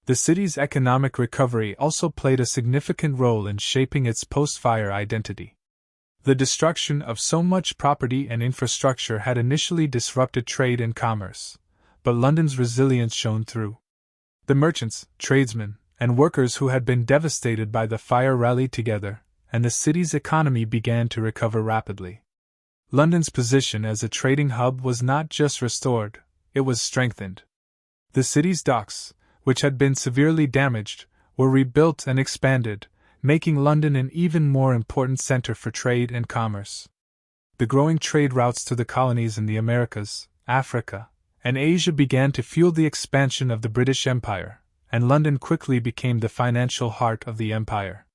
The city's economic recovery also played a significant role in shaping its post-fire identity. The destruction of so much property and infrastructure had initially disrupted trade and commerce, but London's resilience shone through. The merchants, tradesmen, and workers who had been devastated by the fire rallied together, and the city's economy began to recover rapidly. London's position as a trading hub was not just restored, it was strengthened. The city's docks, which had been severely damaged, were rebuilt and expanded, making London an even more important center for trade and commerce. The growing trade routes to the colonies in the Americas, Africa, and Asia began to fuel the expansion of the British Empire, and London quickly became the financial heart of the empire.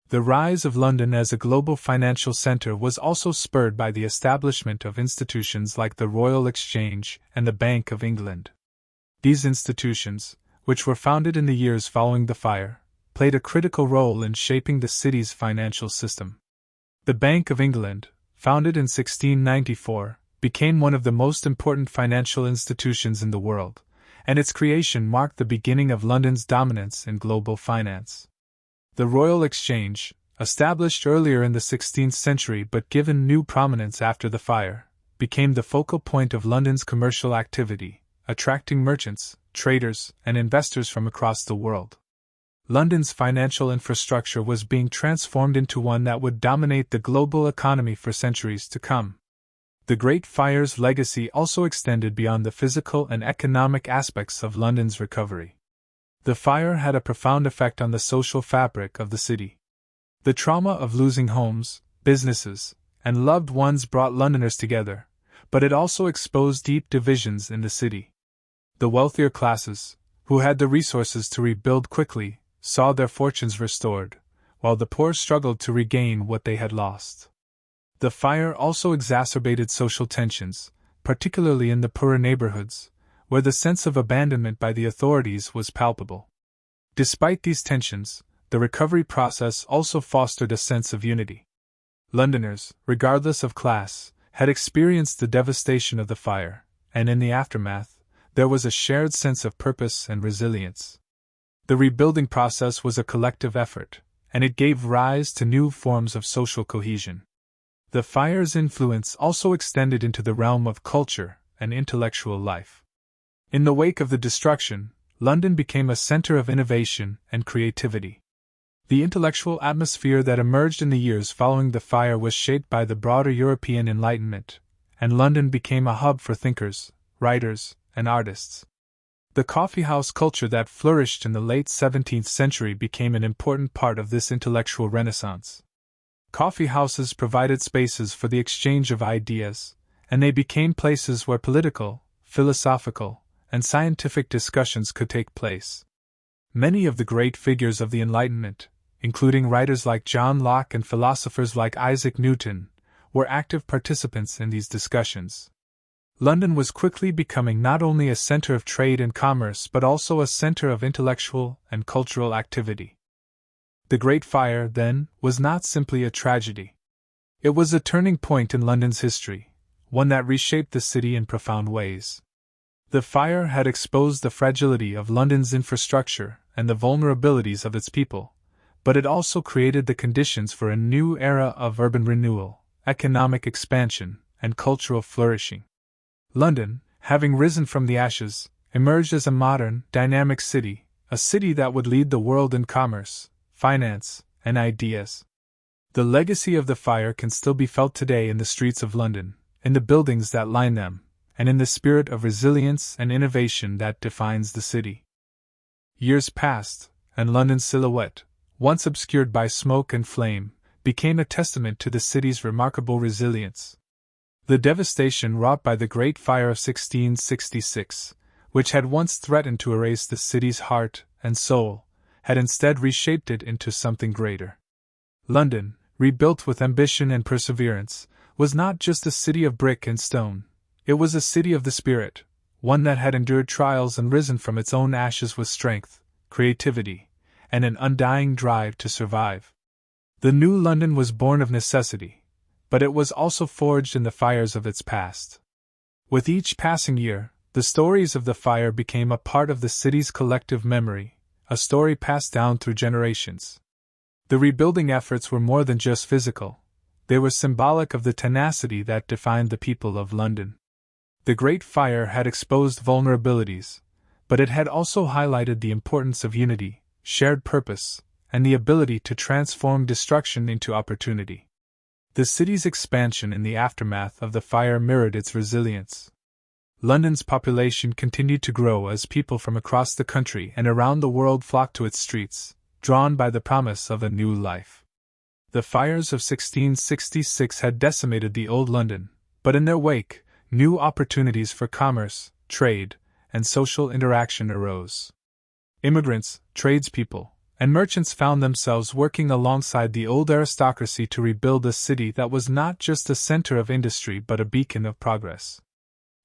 The rise of London as a global financial center was also spurred by the establishment of institutions like the Royal Exchange and the Bank of England. These institutions, which were founded in the years following the fire, played a critical role in shaping the city's financial system. The Bank of England, founded in 1694, became one of the most important financial institutions in the world, and its creation marked the beginning of London's dominance in global finance. The Royal Exchange, established earlier in the 16th century but given new prominence after the fire, became the focal point of London's commercial activity, attracting merchants, traders, and investors from across the world. London's financial infrastructure was being transformed into one that would dominate the global economy for centuries to come. The Great Fire's legacy also extended beyond the physical and economic aspects of London's recovery. The fire had a profound effect on the social fabric of the city. The trauma of losing homes, businesses, and loved ones brought Londoners together, but it also exposed deep divisions in the city. The wealthier classes, who had the resources to rebuild quickly, saw their fortunes restored, while the poor struggled to regain what they had lost. The fire also exacerbated social tensions, particularly in the poorer neighborhoods, where the sense of abandonment by the authorities was palpable. Despite these tensions, the recovery process also fostered a sense of unity. Londoners, regardless of class, had experienced the devastation of the fire, and in the aftermath, there was a shared sense of purpose and resilience. The rebuilding process was a collective effort, and it gave rise to new forms of social cohesion. The fire's influence also extended into the realm of culture and intellectual life. In the wake of the destruction, London became a center of innovation and creativity. The intellectual atmosphere that emerged in the years following the fire was shaped by the broader European Enlightenment, and London became a hub for thinkers, writers, and artists. The coffeehouse culture that flourished in the late 17th century became an important part of this intellectual renaissance. Coffee houses provided spaces for the exchange of ideas, and they became places where political, philosophical, and scientific discussions could take place. Many of the great figures of the Enlightenment, including writers like John Locke and philosophers like Isaac Newton, were active participants in these discussions. London was quickly becoming not only a center of trade and commerce but also a center of intellectual and cultural activity. The Great Fire, then, was not simply a tragedy. It was a turning point in London's history, one that reshaped the city in profound ways. The fire had exposed the fragility of London's infrastructure and the vulnerabilities of its people, but it also created the conditions for a new era of urban renewal, economic expansion, and cultural flourishing. London, having risen from the ashes, emerged as a modern, dynamic city, a city that would lead the world in commerce, finance, and ideas. The legacy of the fire can still be felt today in the streets of London, in the buildings that line them, and in the spirit of resilience and innovation that defines the city. Years passed, and London's silhouette, once obscured by smoke and flame, became a testament to the city's remarkable resilience. The devastation wrought by the Great Fire of 1666, which had once threatened to erase the city's heart and soul, had instead reshaped it into something greater. London, rebuilt with ambition and perseverance, was not just a city of brick and stone, it was a city of the spirit, one that had endured trials and risen from its own ashes with strength, creativity, and an undying drive to survive. The new London was born of necessity, but it was also forged in the fires of its past. With each passing year, the stories of the fire became a part of the city's collective memory, a story passed down through generations. The rebuilding efforts were more than just physical, they were symbolic of the tenacity that defined the people of London. The Great Fire had exposed vulnerabilities, but it had also highlighted the importance of unity, shared purpose, and the ability to transform destruction into opportunity. The city's expansion in the aftermath of the fire mirrored its resilience. London's population continued to grow as people from across the country and around the world flocked to its streets, drawn by the promise of a new life. The fires of 1666 had decimated the old London, but in their wake, new opportunities for commerce, trade, and social interaction arose. Immigrants, tradespeople, and merchants found themselves working alongside the old aristocracy to rebuild a city that was not just a center of industry but a beacon of progress.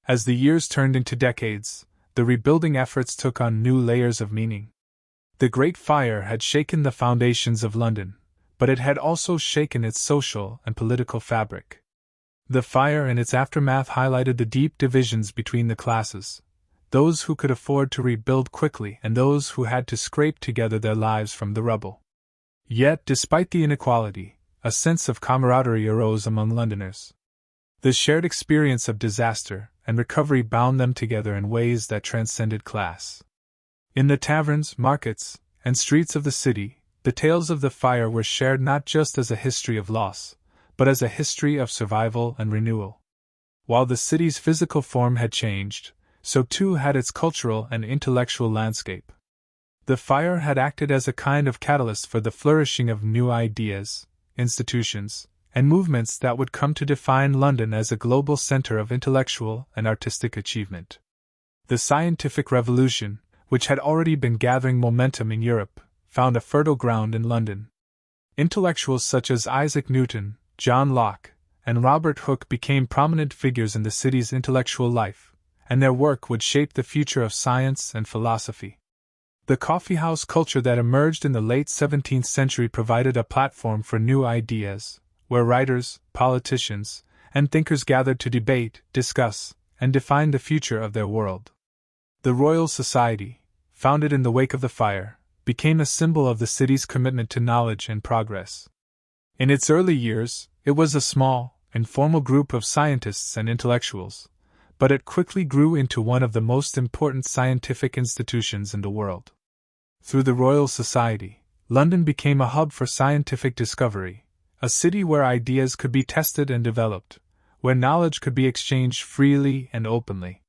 As the years turned into decades, the rebuilding efforts took on new layers of meaning. The Great Fire had shaken the foundations of London, but it had also shaken its social and political fabric. The fire and its aftermath highlighted the deep divisions between the classes, those who could afford to rebuild quickly and those who had to scrape together their lives from the rubble. Yet, despite the inequality, a sense of camaraderie arose among Londoners. The shared experience of disaster and recovery bound them together in ways that transcended class. In the taverns, markets, and streets of the city, the tales of the fire were shared not just as a history of loss, but as a history of survival and renewal. While the city's physical form had changed, so too had its cultural and intellectual landscape. The fire had acted as a kind of catalyst for the flourishing of new ideas, institutions, and movements that would come to define London as a global center of intellectual and artistic achievement. The scientific revolution, which had already been gathering momentum in Europe, found a fertile ground in London. Intellectuals such as Isaac Newton, John Locke, and Robert Hooke became prominent figures in the city's intellectual life, and their work would shape the future of science and philosophy. The coffeehouse culture that emerged in the late 17th century provided a platform for new ideas, where writers, politicians, and thinkers gathered to debate, discuss, and define the future of their world. The Royal Society, founded in the wake of the fire, became a symbol of the city's commitment to knowledge and progress. In its early years, it was a small, informal group of scientists and intellectuals, but it quickly grew into one of the most important scientific institutions in the world. Through the Royal Society, London became a hub for scientific discovery, a city where ideas could be tested and developed, where knowledge could be exchanged freely and openly.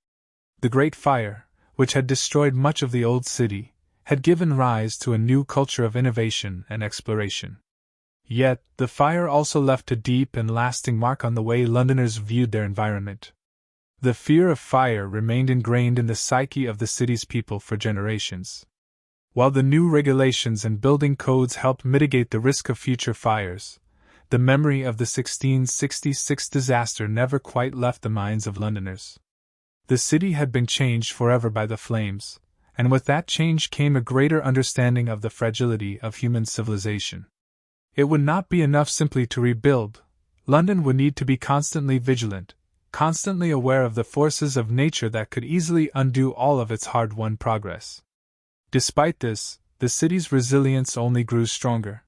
The Great Fire, which had destroyed much of the old city, had given rise to a new culture of innovation and exploration. Yet, the fire also left a deep and lasting mark on the way Londoners viewed their environment. The fear of fire remained ingrained in the psyche of the city's people for generations. While the new regulations and building codes helped mitigate the risk of future fires, the memory of the 1666 disaster never quite left the minds of Londoners. The city had been changed forever by the flames, and with that change came a greater understanding of the fragility of human civilization. It would not be enough simply to rebuild. London would need to be constantly vigilant, constantly aware of the forces of nature that could easily undo all of its hard-won progress. Despite this, the city's resilience only grew stronger.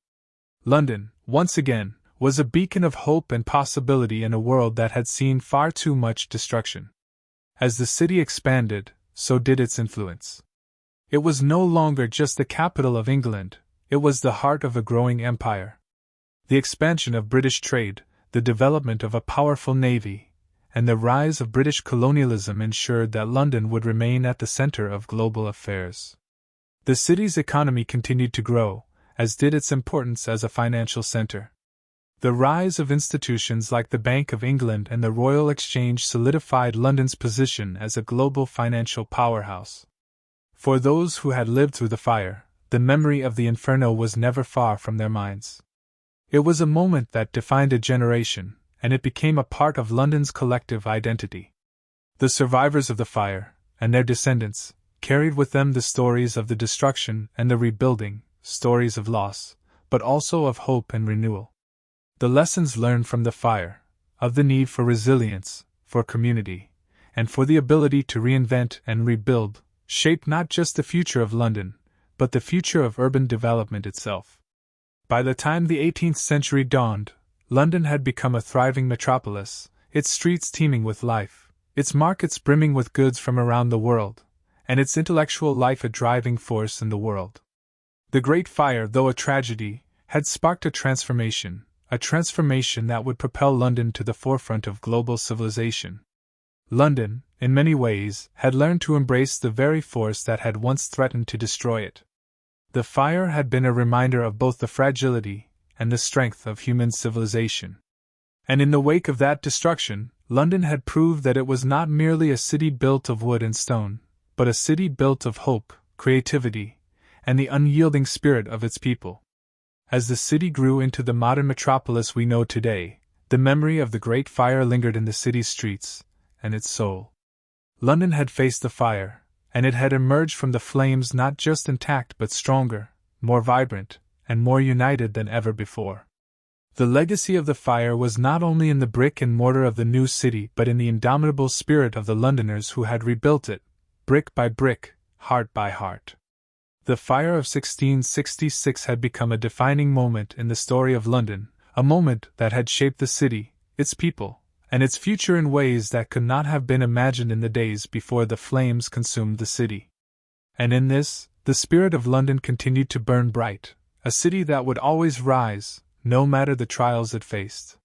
London, once again, was a beacon of hope and possibility in a world that had seen far too much destruction. As the city expanded, so did its influence. It was no longer just the capital of England, it was the heart of a growing empire. The expansion of British trade, the development of a powerful navy, and the rise of British colonialism ensured that London would remain at the center of global affairs. The city's economy continued to grow, as did its importance as a financial center. The rise of institutions like the Bank of England and the Royal Exchange solidified London's position as a global financial powerhouse. For those who had lived through the fire, the memory of the inferno was never far from their minds. It was a moment that defined a generation, and it became a part of London's collective identity. The survivors of the fire, and their descendants, carried with them the stories of the destruction and the rebuilding, stories of loss, but also of hope and renewal. The lessons learned from the fire, of the need for resilience, for community, and for the ability to reinvent and rebuild, shaped not just the future of London, but the future of urban development itself. By the time the 18th century dawned, London had become a thriving metropolis, its streets teeming with life, its markets brimming with goods from around the world, and its intellectual life a driving force in the world. The Great Fire, though a tragedy, had sparked a transformation that would propel London to the forefront of global civilization. London, in many ways, had learned to embrace the very force that had once threatened to destroy it. The fire had been a reminder of both the fragility and the strength of human civilization. And in the wake of that destruction, London had proved that it was not merely a city built of wood and stone, but a city built of hope, creativity, and the unyielding spirit of its people. As the city grew into the modern metropolis we know today, the memory of the Great Fire lingered in the city's streets and its soul. London had faced the fire, and it had emerged from the flames not just intact but stronger, more vibrant, and more united than ever before. The legacy of the fire was not only in the brick and mortar of the new city but in the indomitable spirit of the Londoners who had rebuilt it, brick by brick, heart by heart. The fire of 1666 had become a defining moment in the story of London, a moment that had shaped the city, its people, and its future in ways that could not have been imagined in the days before the flames consumed the city. And in this, the spirit of London continued to burn bright, a city that would always rise, no matter the trials it faced.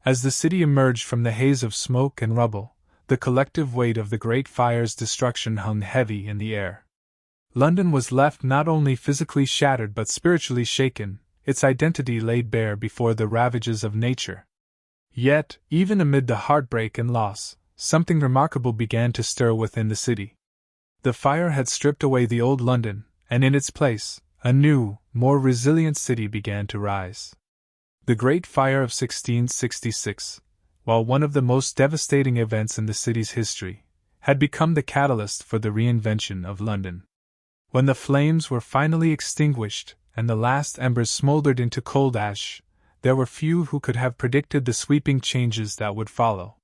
As the city emerged from the haze of smoke and rubble, the collective weight of the Great Fire's destruction hung heavy in the air. London was left not only physically shattered but spiritually shaken, its identity laid bare before the ravages of nature. Yet, even amid the heartbreak and loss, something remarkable began to stir within the city. The fire had stripped away the old London, and in its place, a new, more resilient city began to rise. The Great Fire of 1666, while one of the most devastating events in the city's history, had become the catalyst for the reinvention of London. When the flames were finally extinguished and the last embers smoldered into cold ash, there were few who could have predicted the sweeping changes that would follow.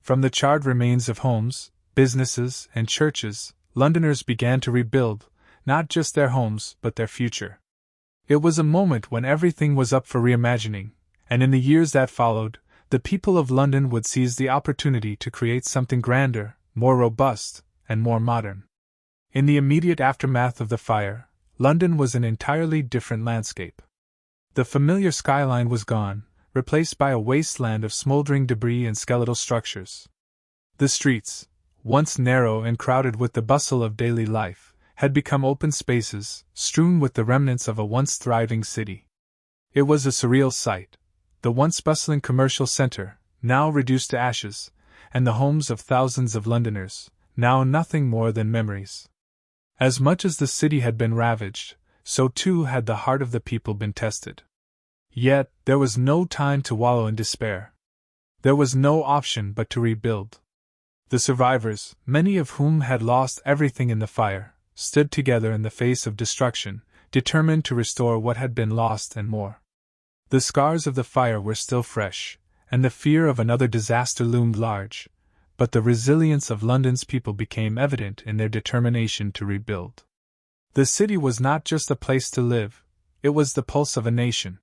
From the charred remains of homes, businesses, and churches, Londoners began to rebuild, not just their homes but their future. It was a moment when everything was up for reimagining, and in the years that followed, the people of London would seize the opportunity to create something grander, more robust, and more modern. In the immediate aftermath of the fire, London was an entirely different landscape. The familiar skyline was gone, replaced by a wasteland of smoldering debris and skeletal structures. The streets, once narrow and crowded with the bustle of daily life, had become open spaces, strewn with the remnants of a once thriving city. It was a surreal sight, the once bustling commercial center, now reduced to ashes, and the homes of thousands of Londoners, now nothing more than memories. As much as the city had been ravaged, so too had the heart of the people been tested. Yet, there was no time to wallow in despair. There was no option but to rebuild. The survivors, many of whom had lost everything in the fire, stood together in the face of destruction, determined to restore what had been lost and more. The scars of the fire were still fresh, and the fear of another disaster loomed large, but the resilience of London's people became evident in their determination to rebuild. The city was not just a place to live, it was the pulse of a nation.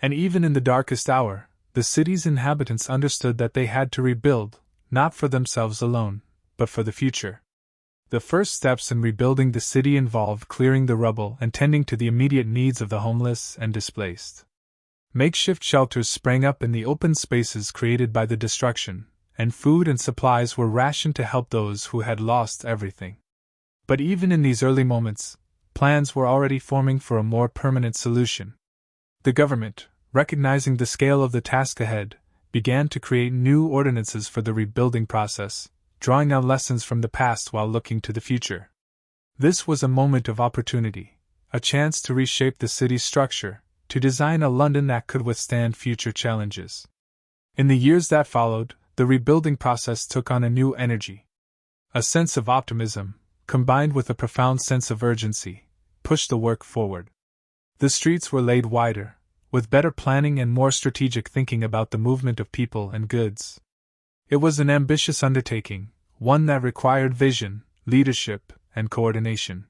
And even in the darkest hour, the city's inhabitants understood that they had to rebuild, not for themselves alone, but for the future. The first steps in rebuilding the city involved clearing the rubble and tending to the immediate needs of the homeless and displaced. Makeshift shelters sprang up in the open spaces created by the destruction, and food and supplies were rationed to help those who had lost everything. But even in these early moments, plans were already forming for a more permanent solution. The government, recognizing the scale of the task ahead, began to create new ordinances for the rebuilding process, drawing on lessons from the past while looking to the future. This was a moment of opportunity, a chance to reshape the city's structure, to design a London that could withstand future challenges. In the years that followed, the rebuilding process took on a new energy. A sense of optimism, combined with a profound sense of urgency, pushed the work forward. The streets were laid wider, with better planning and more strategic thinking about the movement of people and goods. It was an ambitious undertaking, one that required vision, leadership, and coordination.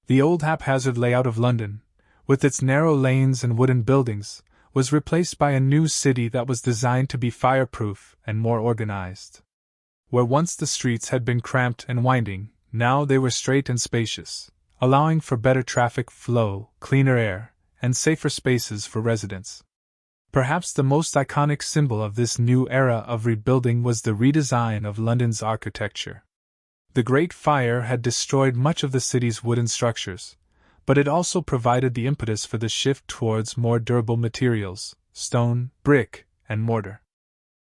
The old haphazard layout of London, with its narrow lanes and wooden buildings, was replaced by a new city that was designed to be fireproof and more organized. Where once the streets had been cramped and winding, now they were straight and spacious, allowing for better traffic flow, cleaner air, and safer spaces for residents. Perhaps the most iconic symbol of this new era of rebuilding was the redesign of London's architecture. The Great Fire had destroyed much of the city's wooden structures, but it also provided the impetus for the shift towards more durable materials, stone, brick, and mortar.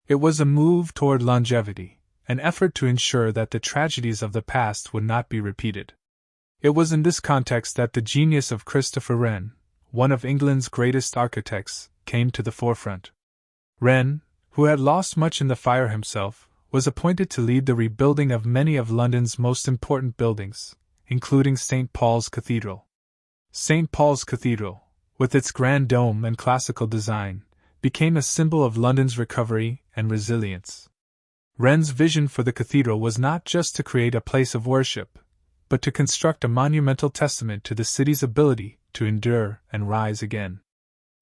It was a move toward longevity, an effort to ensure that the tragedies of the past would not be repeated. It was in this context that the genius of Christopher Wren, one of England's greatest architects, came to the forefront. Wren, who had lost much in the fire himself, was appointed to lead the rebuilding of many of London's most important buildings, including St. Paul's Cathedral. St. Paul's Cathedral, with its grand dome and classical design, became a symbol of London's recovery and resilience. Wren's vision for the cathedral was not just to create a place of worship, but to construct a monumental testament to the city's ability to endure and rise again.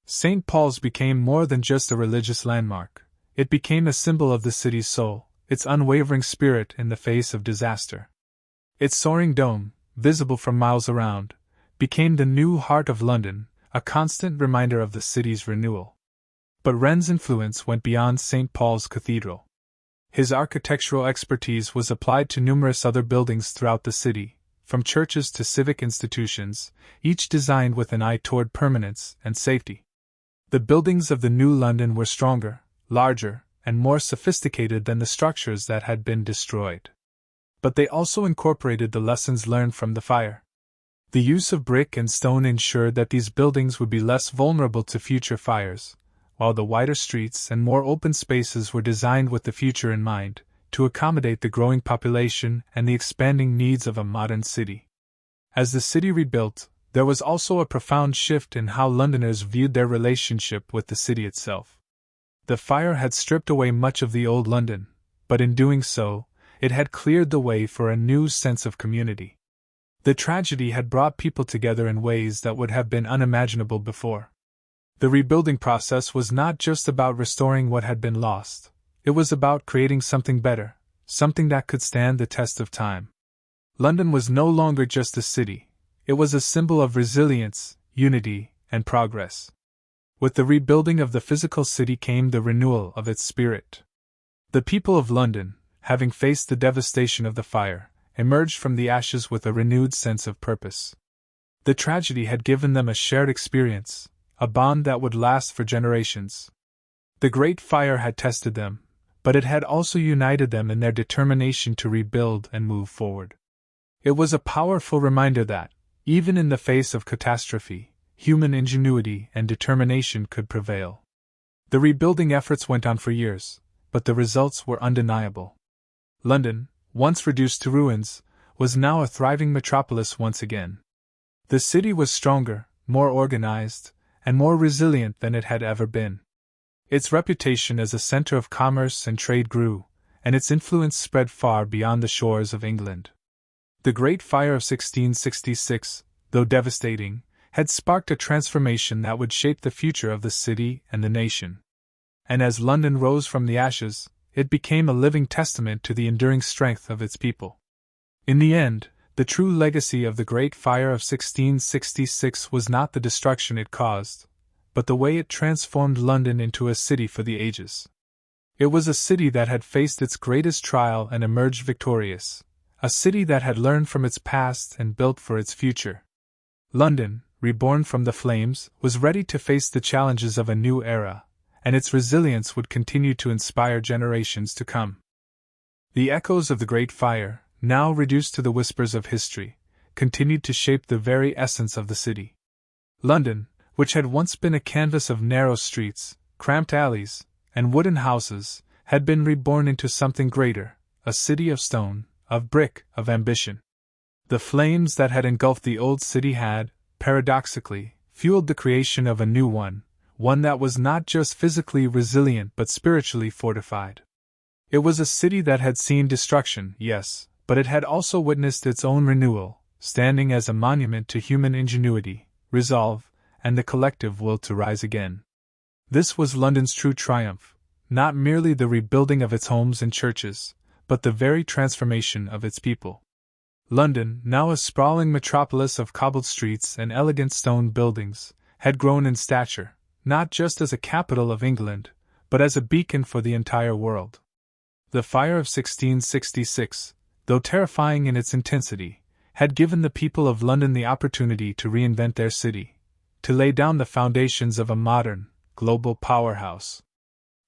St. Paul's became more than just a religious landmark. It became a symbol of the city's soul, its unwavering spirit in the face of disaster. Its soaring dome, visible from miles around, became the new heart of London, a constant reminder of the city's renewal. But Wren's influence went beyond St. Paul's Cathedral. His architectural expertise was applied to numerous other buildings throughout the city, from churches to civic institutions, each designed with an eye toward permanence and safety. The buildings of the new London were stronger, larger, and more sophisticated than the structures that had been destroyed. But they also incorporated the lessons learned from the fire. The use of brick and stone ensured that these buildings would be less vulnerable to future fires, while the wider streets and more open spaces were designed with the future in mind, to accommodate the growing population and the expanding needs of a modern city. As the city rebuilt, there was also a profound shift in how Londoners viewed their relationship with the city itself. The fire had stripped away much of the old London, but in doing so, it had cleared the way for a new sense of community. The tragedy had brought people together in ways that would have been unimaginable before. The rebuilding process was not just about restoring what had been lost. It was about creating something better, something that could stand the test of time. London was no longer just a city. It was a symbol of resilience, unity, and progress. With the rebuilding of the physical city came the renewal of its spirit. The people of London, having faced the devastation of the fire, emerged from the ashes with a renewed sense of purpose. The tragedy had given them a shared experience, a bond that would last for generations. The Great Fire had tested them, but it had also united them in their determination to rebuild and move forward. It was a powerful reminder that, even in the face of catastrophe, human ingenuity and determination could prevail. The rebuilding efforts went on for years, but the results were undeniable. London, once reduced to ruins, was now a thriving metropolis once again. The city was stronger, more organized, and more resilient than it had ever been. Its reputation as a center of commerce and trade grew, and its influence spread far beyond the shores of England. The Great Fire of 1666, though devastating, had sparked a transformation that would shape the future of the city and the nation. And as London rose from the ashes, it became a living testament to the enduring strength of its people. In the end, the true legacy of the Great Fire of 1666 was not the destruction it caused, but the way it transformed London into a city for the ages. It was a city that had faced its greatest trial and emerged victorious, a city that had learned from its past and built for its future. London, reborn from the flames, was ready to face the challenges of a new era, and its resilience would continue to inspire generations to come. The echoes of the Great Fire, now reduced to the whispers of history, continued to shape the very essence of the city. London, which had once been a canvas of narrow streets, cramped alleys, and wooden houses, had been reborn into something greater, a city of stone, of brick, of ambition. The flames that had engulfed the old city had, paradoxically, fueled the creation of a new one that was not just physically resilient but spiritually fortified. It was a city that had seen destruction, yes, but it had also witnessed its own renewal, standing as a monument to human ingenuity, resolve, and the collective will to rise again. This was London's true triumph, not merely the rebuilding of its homes and churches, but the very transformation of its people. London, now a sprawling metropolis of cobbled streets and elegant stone buildings, had grown in stature, not just as a capital of England, but as a beacon for the entire world. The fire of 1666, though terrifying in its intensity, had given the people of London the opportunity to reinvent their city, to lay down the foundations of a modern, global powerhouse.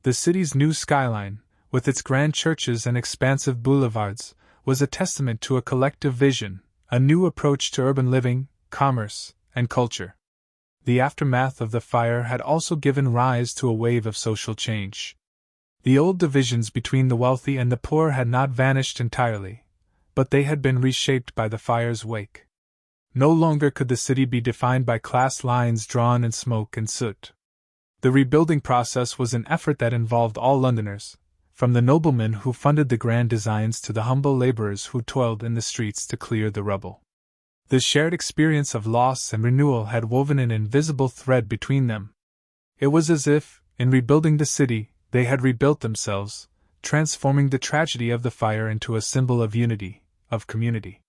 The city's new skyline, with its grand churches and expansive boulevards, was a testament to a collective vision, a new approach to urban living, commerce, and culture. The aftermath of the fire had also given rise to a wave of social change. The old divisions between the wealthy and the poor had not vanished entirely, but they had been reshaped by the fire's wake. No longer could the city be defined by class lines drawn in smoke and soot. The rebuilding process was an effort that involved all Londoners, from the noblemen who funded the grand designs to the humble laborers who toiled in the streets to clear the rubble. The shared experience of loss and renewal had woven an invisible thread between them. It was as if, in rebuilding the city, they had rebuilt themselves, transforming the tragedy of the fire into a symbol of unity, of community.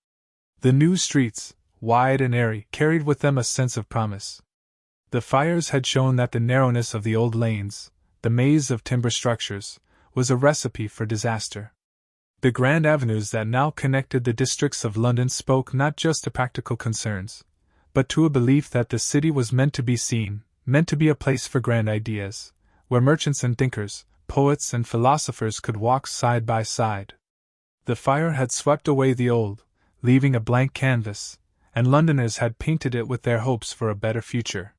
The new streets, wide and airy, carried with them a sense of promise. The fires had shown that the narrowness of the old lanes, the maze of timber structures, was a recipe for disaster. The grand avenues that now connected the districts of London spoke not just to practical concerns, but to a belief that the city was meant to be seen, meant to be a place for grand ideas, where merchants and thinkers, poets and philosophers could walk side by side. The fire had swept away the old, leaving a blank canvas, and Londoners had painted it with their hopes for a better future.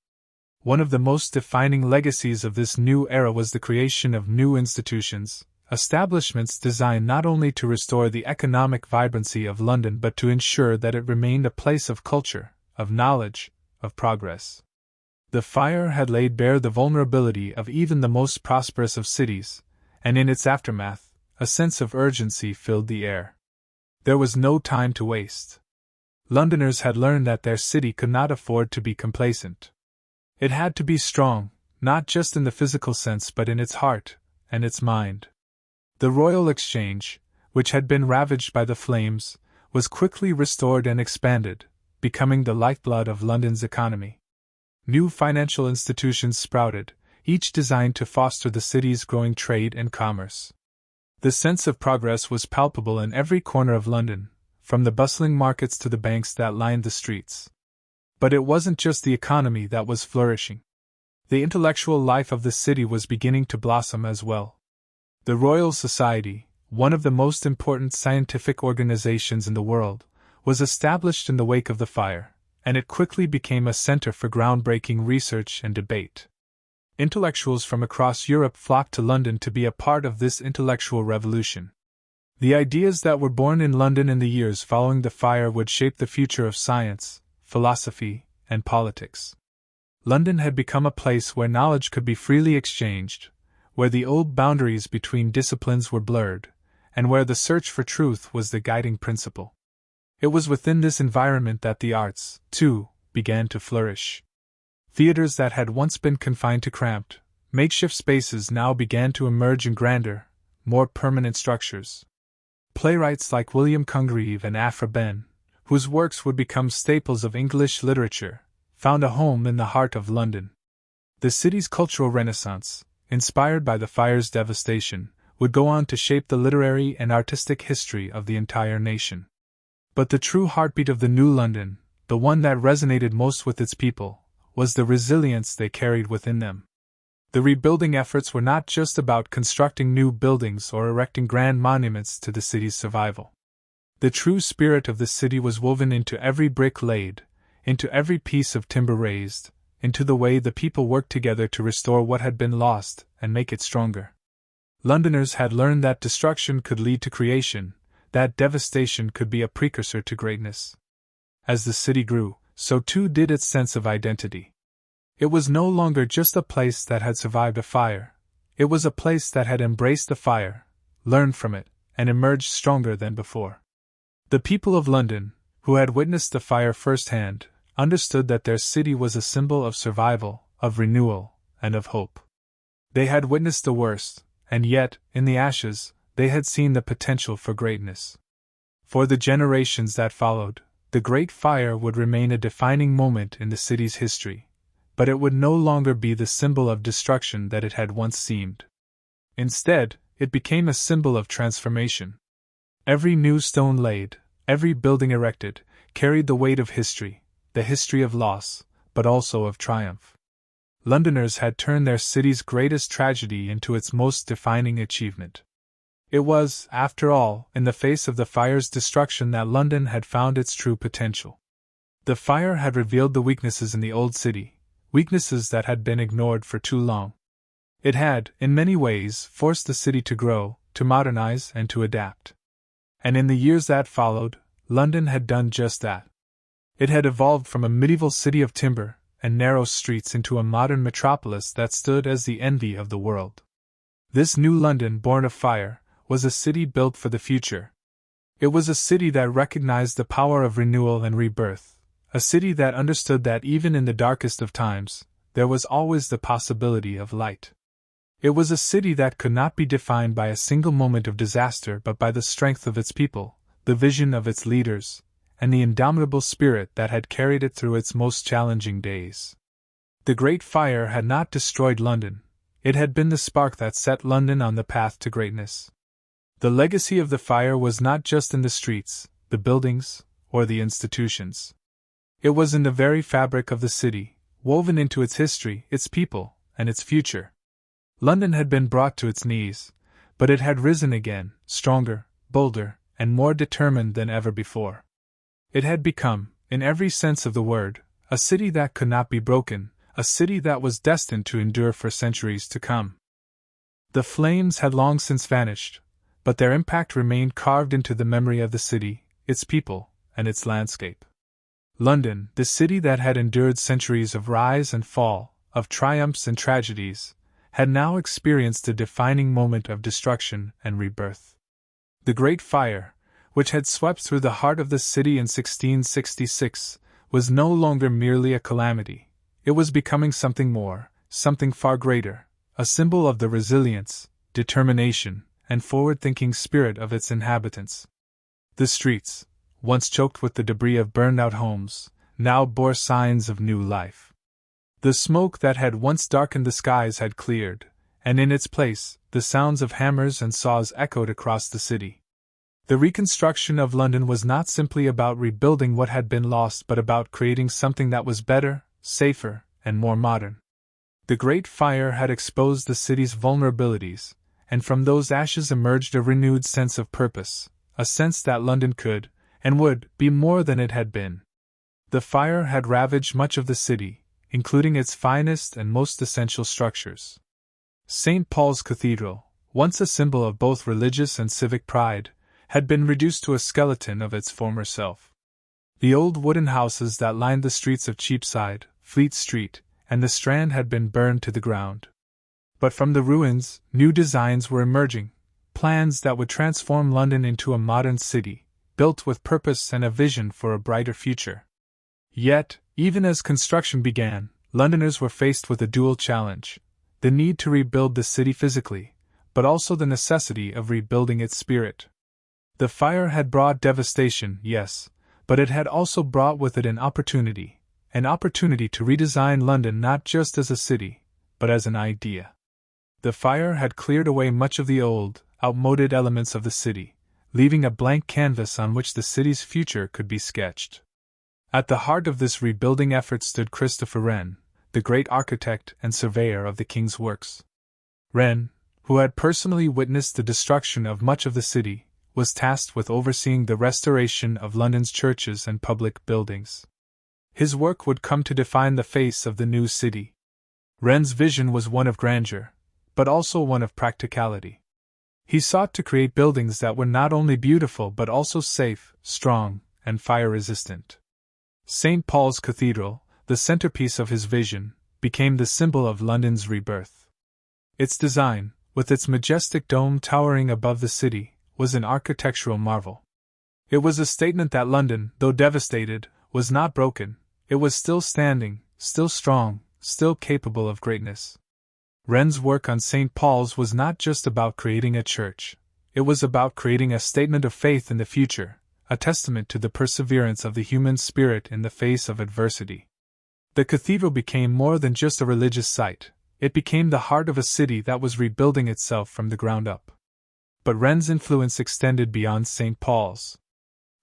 One of the most defining legacies of this new era was the creation of new institutions, establishments designed not only to restore the economic vibrancy of London but to ensure that it remained a place of culture, of knowledge, of progress. The fire had laid bare the vulnerability of even the most prosperous of cities, and in its aftermath, a sense of urgency filled the air. There was no time to waste. Londoners had learned that their city could not afford to be complacent. It had to be strong, not just in the physical sense but in its heart and its mind. The Royal Exchange, which had been ravaged by the flames, was quickly restored and expanded, becoming the lifeblood of London's economy. New financial institutions sprouted, each designed to foster the city's growing trade and commerce. The sense of progress was palpable in every corner of London, from the bustling markets to the banks that lined the streets. But it wasn't just the economy that was flourishing. The intellectual life of the city was beginning to blossom as well. The Royal Society, one of the most important scientific organizations in the world, was established in the wake of the fire, and it quickly became a center for groundbreaking research and debate. Intellectuals from across Europe flocked to London to be a part of this intellectual revolution. The ideas that were born in London in the years following the fire would shape the future of science, philosophy, and politics. London had become a place where knowledge could be freely exchanged, where the old boundaries between disciplines were blurred, and where the search for truth was the guiding principle. It was within this environment that the arts, too, began to flourish. Theaters that had once been confined to cramped, makeshift spaces now began to emerge in grander, more permanent structures. Playwrights like William Congreve and Aphra Behn, whose works would become staples of English literature, found a home in the heart of London. The city's cultural renaissance, inspired by the fire's devastation, would go on to shape the literary and artistic history of the entire nation. But the true heartbeat of the new London, the one that resonated most with its people, was the resilience they carried within them. The rebuilding efforts were not just about constructing new buildings or erecting grand monuments to the city's survival. The true spirit of the city was woven into every brick laid, into every piece of timber raised, into the way the people worked together to restore what had been lost and make it stronger. Londoners had learned that destruction could lead to creation, that devastation could be a precursor to greatness. As the city grew, so too did its sense of identity. It was no longer just a place that had survived a fire. It was a place that had embraced the fire, learned from it, and emerged stronger than before. The people of London, who had witnessed the fire firsthand, understood that their city was a symbol of survival, of renewal, and of hope. They had witnessed the worst, and yet, in the ashes, they had seen the potential for greatness. For the generations that followed, the Great Fire would remain a defining moment in the city's history, but it would no longer be the symbol of destruction that it had once seemed. Instead, it became a symbol of transformation. Every new stone laid, every building erected, carried the weight of history, the history of loss, but also of triumph. Londoners had turned their city's greatest tragedy into its most defining achievement. It was, after all, in the face of the fire's destruction that London had found its true potential. The fire had revealed the weaknesses in the old city, weaknesses that had been ignored for too long. It had, in many ways, forced the city to grow, to modernize, and to adapt. And in the years that followed, London had done just that. It had evolved from a medieval city of timber and narrow streets into a modern metropolis that stood as the envy of the world. This new London, born of fire, was a city built for the future. It was a city that recognized the power of renewal and rebirth, a city that understood that even in the darkest of times, there was always the possibility of light. It was a city that could not be defined by a single moment of disaster but by the strength of its people, the vision of its leaders, and the indomitable spirit that had carried it through its most challenging days. The Great Fire had not destroyed London. It had been the spark that set London on the path to greatness. The legacy of the fire was not just in the streets, the buildings, or the institutions. It was in the very fabric of the city, woven into its history, its people, and its future. London had been brought to its knees, but it had risen again, stronger, bolder, and more determined than ever before. It had become, in every sense of the word, a city that could not be broken, a city that was destined to endure for centuries to come. The flames had long since vanished, but their impact remained carved into the memory of the city, its people, and its landscape. London, the city that had endured centuries of rise and fall, of triumphs and tragedies, had now experienced a defining moment of destruction and rebirth. The Great Fire, which had swept through the heart of the city in 1666, was no longer merely a calamity. It was becoming something more, something far greater, a symbol of the resilience, determination, and forward-thinking spirit of its inhabitants. The streets, once choked with the debris of burned-out homes, now bore signs of new life. The smoke that had once darkened the skies had cleared, and in its place, the sounds of hammers and saws echoed across the city. The reconstruction of London was not simply about rebuilding what had been lost but about creating something that was better, safer, and more modern. The Great Fire had exposed the city's vulnerabilities, and from those ashes emerged a renewed sense of purpose, a sense that London could, and would, be more than it had been. The fire had ravaged much of the city, including its finest and most essential structures. St. Paul's Cathedral, once a symbol of both religious and civic pride, had been reduced to a skeleton of its former self. The old wooden houses that lined the streets of Cheapside, Fleet Street, and the Strand had been burned to the ground. But from the ruins, new designs were emerging, plans that would transform London into a modern city, built with purpose and a vision for a brighter future. Yet, even as construction began, Londoners were faced with a dual challenge: the need to rebuild the city physically, but also the necessity of rebuilding its spirit. The fire had brought devastation, yes, but it had also brought with it an opportunity to redesign London not just as a city, but as an idea. The fire had cleared away much of the old, outmoded elements of the city, leaving a blank canvas on which the city's future could be sketched. At the heart of this rebuilding effort stood Christopher Wren, the great architect and surveyor of the King's works. Wren, who had personally witnessed the destruction of much of the city, was tasked with overseeing the restoration of London's churches and public buildings. His work would come to define the face of the new city. Wren's vision was one of grandeur, but also one of practicality. He sought to create buildings that were not only beautiful but also safe, strong, and fire-resistant. St. Paul's Cathedral, the centerpiece of his vision, became the symbol of London's rebirth. Its design, with its majestic dome towering above the city, was an architectural marvel. It was a statement that London, though devastated, was not broken. It was still standing, still strong, still capable of greatness. Wren's work on St. Paul's was not just about creating a church. It was about creating a statement of faith in the future, a testament to the perseverance of the human spirit in the face of adversity. The cathedral became more than just a religious site. It became the heart of a city that was rebuilding itself from the ground up. But Wren's influence extended beyond St. Paul's.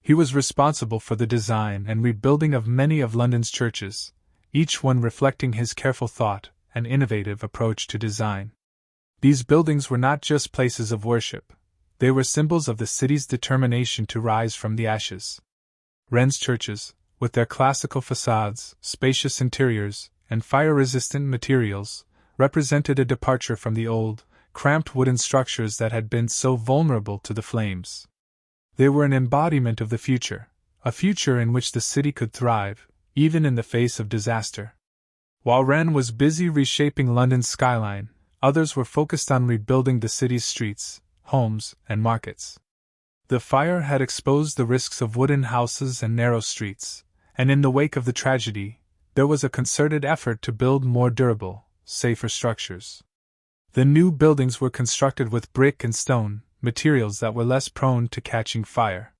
He was responsible for the design and rebuilding of many of London's churches, each one reflecting his careful thought and innovative approach to design. These buildings were not just places of worship, they were symbols of the city's determination to rise from the ashes. Wren's churches, with their classical facades, spacious interiors, and fire-resistant materials, represented a departure from the old, cramped wooden structures that had been so vulnerable to the flames. They were an embodiment of the future, a future in which the city could thrive, even in the face of disaster. While Wren was busy reshaping London's skyline, others were focused on rebuilding the city's streets, homes, and markets. The fire had exposed the risks of wooden houses and narrow streets, and in the wake of the tragedy, there was a concerted effort to build more durable, safer structures. The new buildings were constructed with brick and stone, materials that were less prone to catching fire.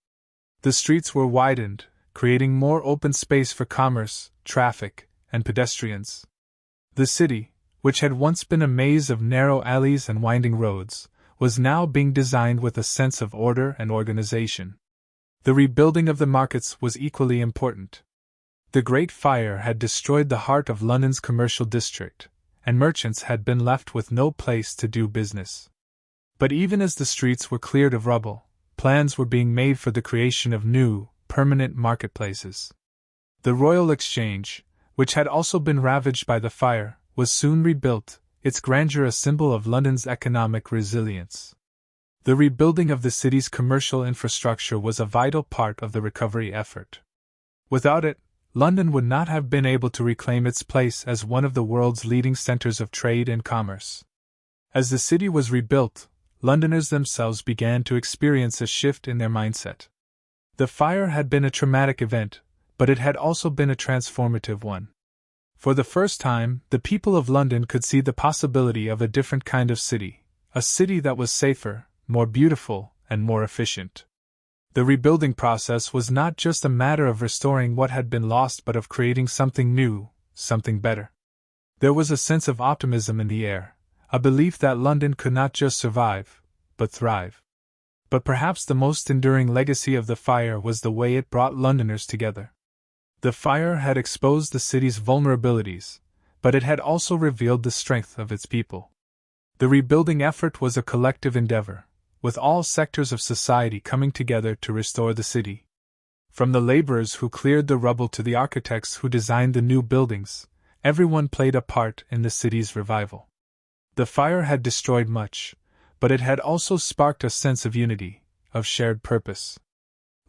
The streets were widened, creating more open space for commerce, traffic, and pedestrians. The city, which had once been a maze of narrow alleys and winding roads, was now being designed with a sense of order and organization. The rebuilding of the markets was equally important. The Great Fire had destroyed the heart of London's commercial district, and merchants had been left with no place to do business. But even as the streets were cleared of rubble, plans were being made for the creation of new, permanent marketplaces. The Royal Exchange, which had also been ravaged by the fire, was soon rebuilt, its grandeur a symbol of London's economic resilience. The rebuilding of the city's commercial infrastructure was a vital part of the recovery effort. Without it, London would not have been able to reclaim its place as one of the world's leading centers of trade and commerce. As the city was rebuilt, Londoners themselves began to experience a shift in their mindset. The fire had been a traumatic event, but it had also been a transformative one. For the first time, the people of London could see the possibility of a different kind of city, a city that was safer, more beautiful, and more efficient. The rebuilding process was not just a matter of restoring what had been lost but of creating something new, something better. There was a sense of optimism in the air, a belief that London could not just survive, but thrive. But perhaps the most enduring legacy of the fire was the way it brought Londoners together. The fire had exposed the city's vulnerabilities, but it had also revealed the strength of its people. The rebuilding effort was a collective endeavor, with all sectors of society coming together to restore the city. From the laborers who cleared the rubble to the architects who designed the new buildings, everyone played a part in the city's revival. The fire had destroyed much, but it had also sparked a sense of unity, of shared purpose.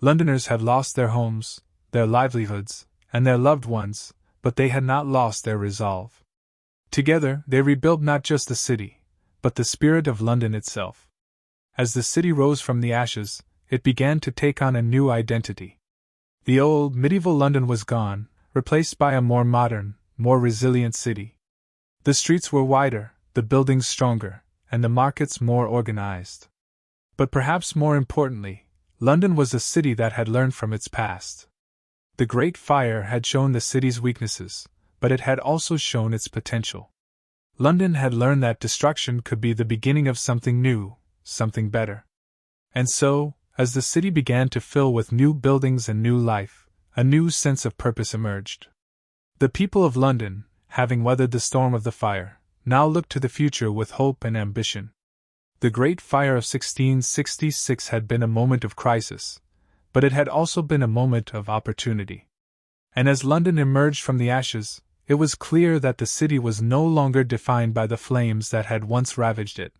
Londoners had lost their homes, their livelihoods, and their loved ones, but they had not lost their resolve. Together, they rebuilt not just the city, but the spirit of London itself. As the city rose from the ashes, it began to take on a new identity. The old, medieval London was gone, replaced by a more modern, more resilient city. The streets were wider, the buildings stronger, and the markets more organized. But perhaps more importantly, London was a city that had learned from its past. The Great Fire had shown the city's weaknesses, but it had also shown its potential. London had learned that destruction could be the beginning of something new, something better. And so, as the city began to fill with new buildings and new life, a new sense of purpose emerged. The people of London, having weathered the storm of the fire, now looked to the future with hope and ambition. The Great Fire of 1666 had been a moment of crisis, but it had also been a moment of opportunity. And as London emerged from the ashes, it was clear that the city was no longer defined by the flames that had once ravaged it,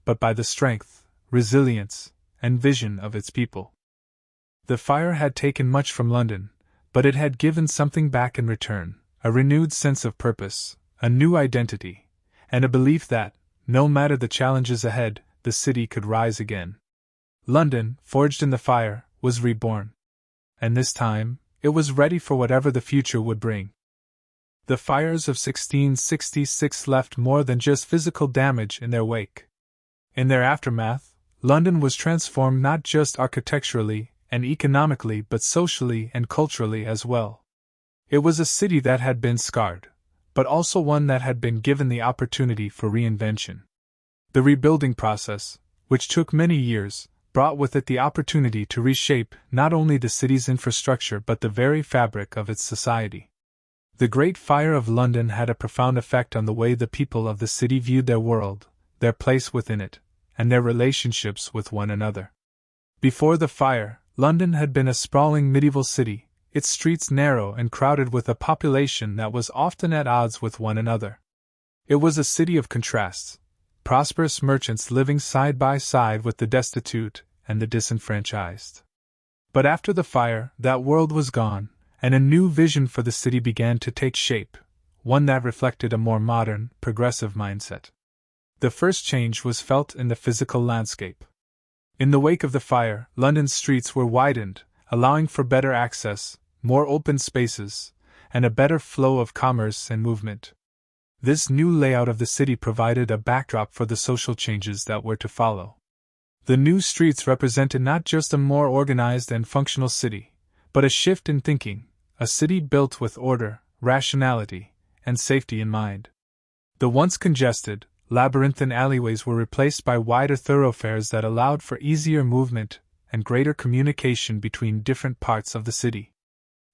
but by the strength, resilience, and vision of its people. The fire had taken much from London, but it had given something back in return: a renewed sense of purpose, a new identity, and a belief that, no matter the challenges ahead, the city could rise again. London, forged in the fire, was reborn. And this time, it was ready for whatever the future would bring. The fires of 1666 left more than just physical damage in their wake. In their aftermath, London was transformed not just architecturally and economically but socially and culturally as well. It was a city that had been scarred, but also one that had been given the opportunity for reinvention. The rebuilding process, which took many years, brought with it the opportunity to reshape not only the city's infrastructure but the very fabric of its society. The Great Fire of London had a profound effect on the way the people of the city viewed their world, their place within it, and their relationships with one another. Before the fire, London had been a sprawling medieval city, its streets narrow and crowded with a population that was often at odds with one another. It was a city of contrasts: prosperous merchants living side by side with the destitute and the disenfranchised. But after the fire, that world was gone, and a new vision for the city began to take shape, one that reflected a more modern, progressive mindset. The first change was felt in the physical landscape. In the wake of the fire, London's streets were widened, allowing for better access, more open spaces, and a better flow of commerce and movement. This new layout of the city provided a backdrop for the social changes that were to follow. The new streets represented not just a more organized and functional city, but a shift in thinking, a city built with order, rationality, and safety in mind. The once congested, labyrinthine alleyways were replaced by wider thoroughfares that allowed for easier movement and greater communication between different parts of the city.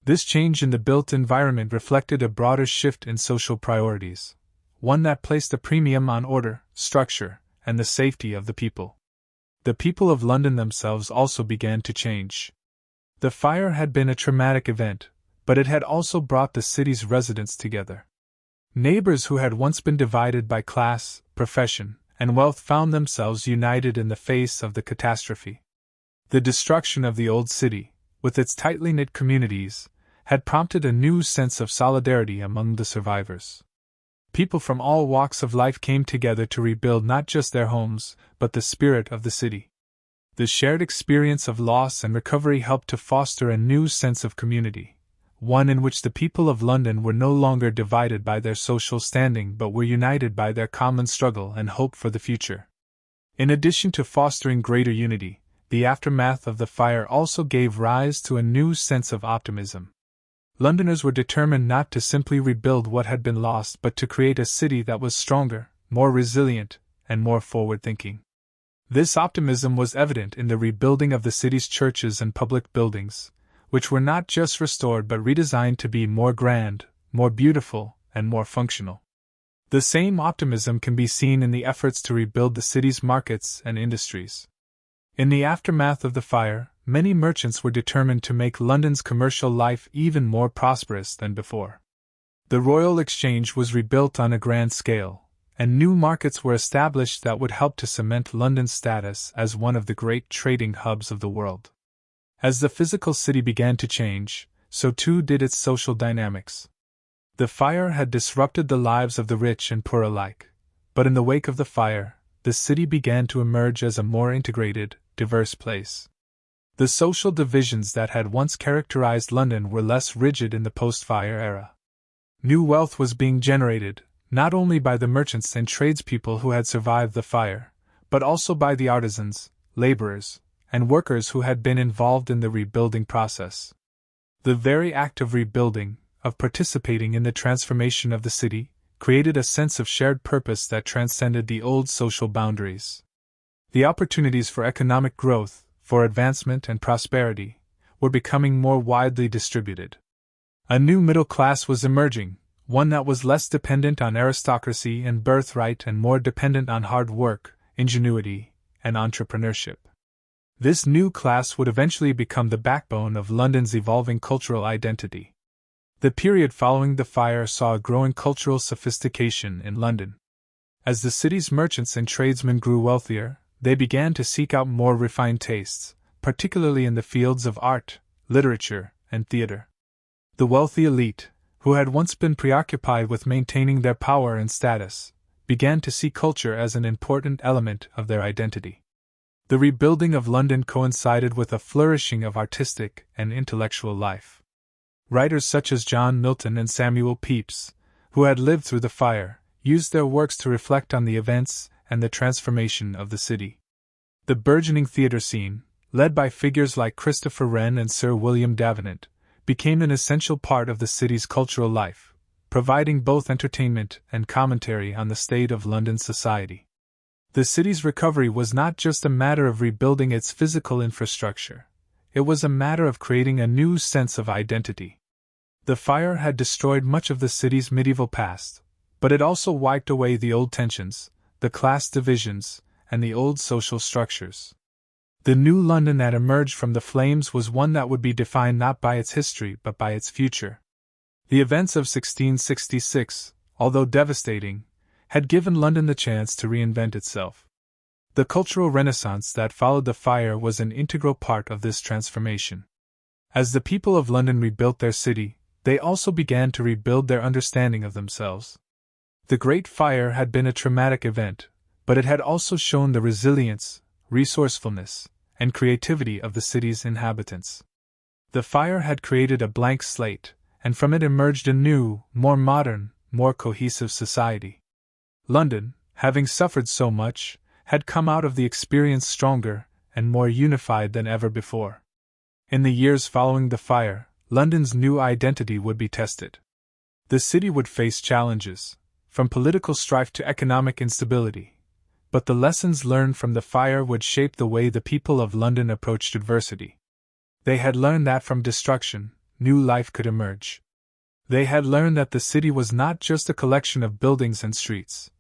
This change in the built environment reflected a broader shift in social priorities, one that placed a premium on order, structure, and the safety of the people. The people of London themselves also began to change. The fire had been a traumatic event, but it had also brought the city's residents together. Neighbors who had once been divided by class, profession, and wealth found themselves united in the face of the catastrophe. The destruction of the old city, with its tightly knit communities, had prompted a new sense of solidarity among the survivors. People from all walks of life came together to rebuild not just their homes, but the spirit of the city. The shared experience of loss and recovery helped to foster a new sense of community, one in which the people of London were no longer divided by their social standing but were united by their common struggle and hope for the future. In addition to fostering greater unity, the aftermath of the fire also gave rise to a new sense of optimism. Londoners were determined not to simply rebuild what had been lost but to create a city that was stronger, more resilient, and more forward-thinking. This optimism was evident in the rebuilding of the city's churches and public buildings, which were not just restored but redesigned to be more grand, more beautiful, and more functional. The same optimism can be seen in the efforts to rebuild the city's markets and industries. In the aftermath of the fire, many merchants were determined to make London's commercial life even more prosperous than before. The Royal Exchange was rebuilt on a grand scale, and new markets were established that would help to cement London's status as one of the great trading hubs of the world. As the physical city began to change, so too did its social dynamics. The fire had disrupted the lives of the rich and poor alike, but in the wake of the fire, the city began to emerge as a more integrated, diverse place. The social divisions that had once characterized London were less rigid in the post-fire era. New wealth was being generated, not only by the merchants and tradespeople who had survived the fire, but also by the artisans, laborers, and workers who had been involved in the rebuilding process. The very act of rebuilding, of participating in the transformation of the city, created a sense of shared purpose that transcended the old social boundaries. The opportunities for economic growth, for advancement and prosperity, were becoming more widely distributed. A new middle class was emerging, one that was less dependent on aristocracy and birthright and more dependent on hard work, ingenuity, and entrepreneurship. This new class would eventually become the backbone of London's evolving cultural identity. The period following the fire saw a growing cultural sophistication in London. As the city's merchants and tradesmen grew wealthier, they began to seek out more refined tastes, particularly in the fields of art, literature, and theater. The wealthy elite, who had once been preoccupied with maintaining their power and status, began to see culture as an important element of their identity. The rebuilding of London coincided with a flourishing of artistic and intellectual life. Writers such as John Milton and Samuel Pepys, who had lived through the fire, used their works to reflect on the events and the transformation of the city. The burgeoning theatre scene, led by figures like Christopher Wren and Sir William Davenant, became an essential part of the city's cultural life, providing both entertainment and commentary on the state of London society. The city's recovery was not just a matter of rebuilding its physical infrastructure, it was a matter of creating a new sense of identity. The fire had destroyed much of the city's medieval past, but it also wiped away the old tensions, the class divisions, and the old social structures. The new London that emerged from the flames was one that would be defined not by its history but by its future. The events of 1666, although devastating, had given London the chance to reinvent itself. The cultural renaissance that followed the fire was an integral part of this transformation. As the people of London rebuilt their city, they also began to rebuild their understanding of themselves. The Great Fire had been a traumatic event, but it had also shown the resilience, resourcefulness, and creativity of the city's inhabitants. The fire had created a blank slate, and from it emerged a new, more modern, more cohesive society. London, having suffered so much, had come out of the experience stronger and more unified than ever before. In the years following the fire, London's new identity would be tested. The city would face challenges, from political strife to economic instability, but the lessons learned from the fire would shape the way the people of London approached adversity. They had learned that from destruction, new life could emerge. They had learned that the city was not just a collection of buildings and streets,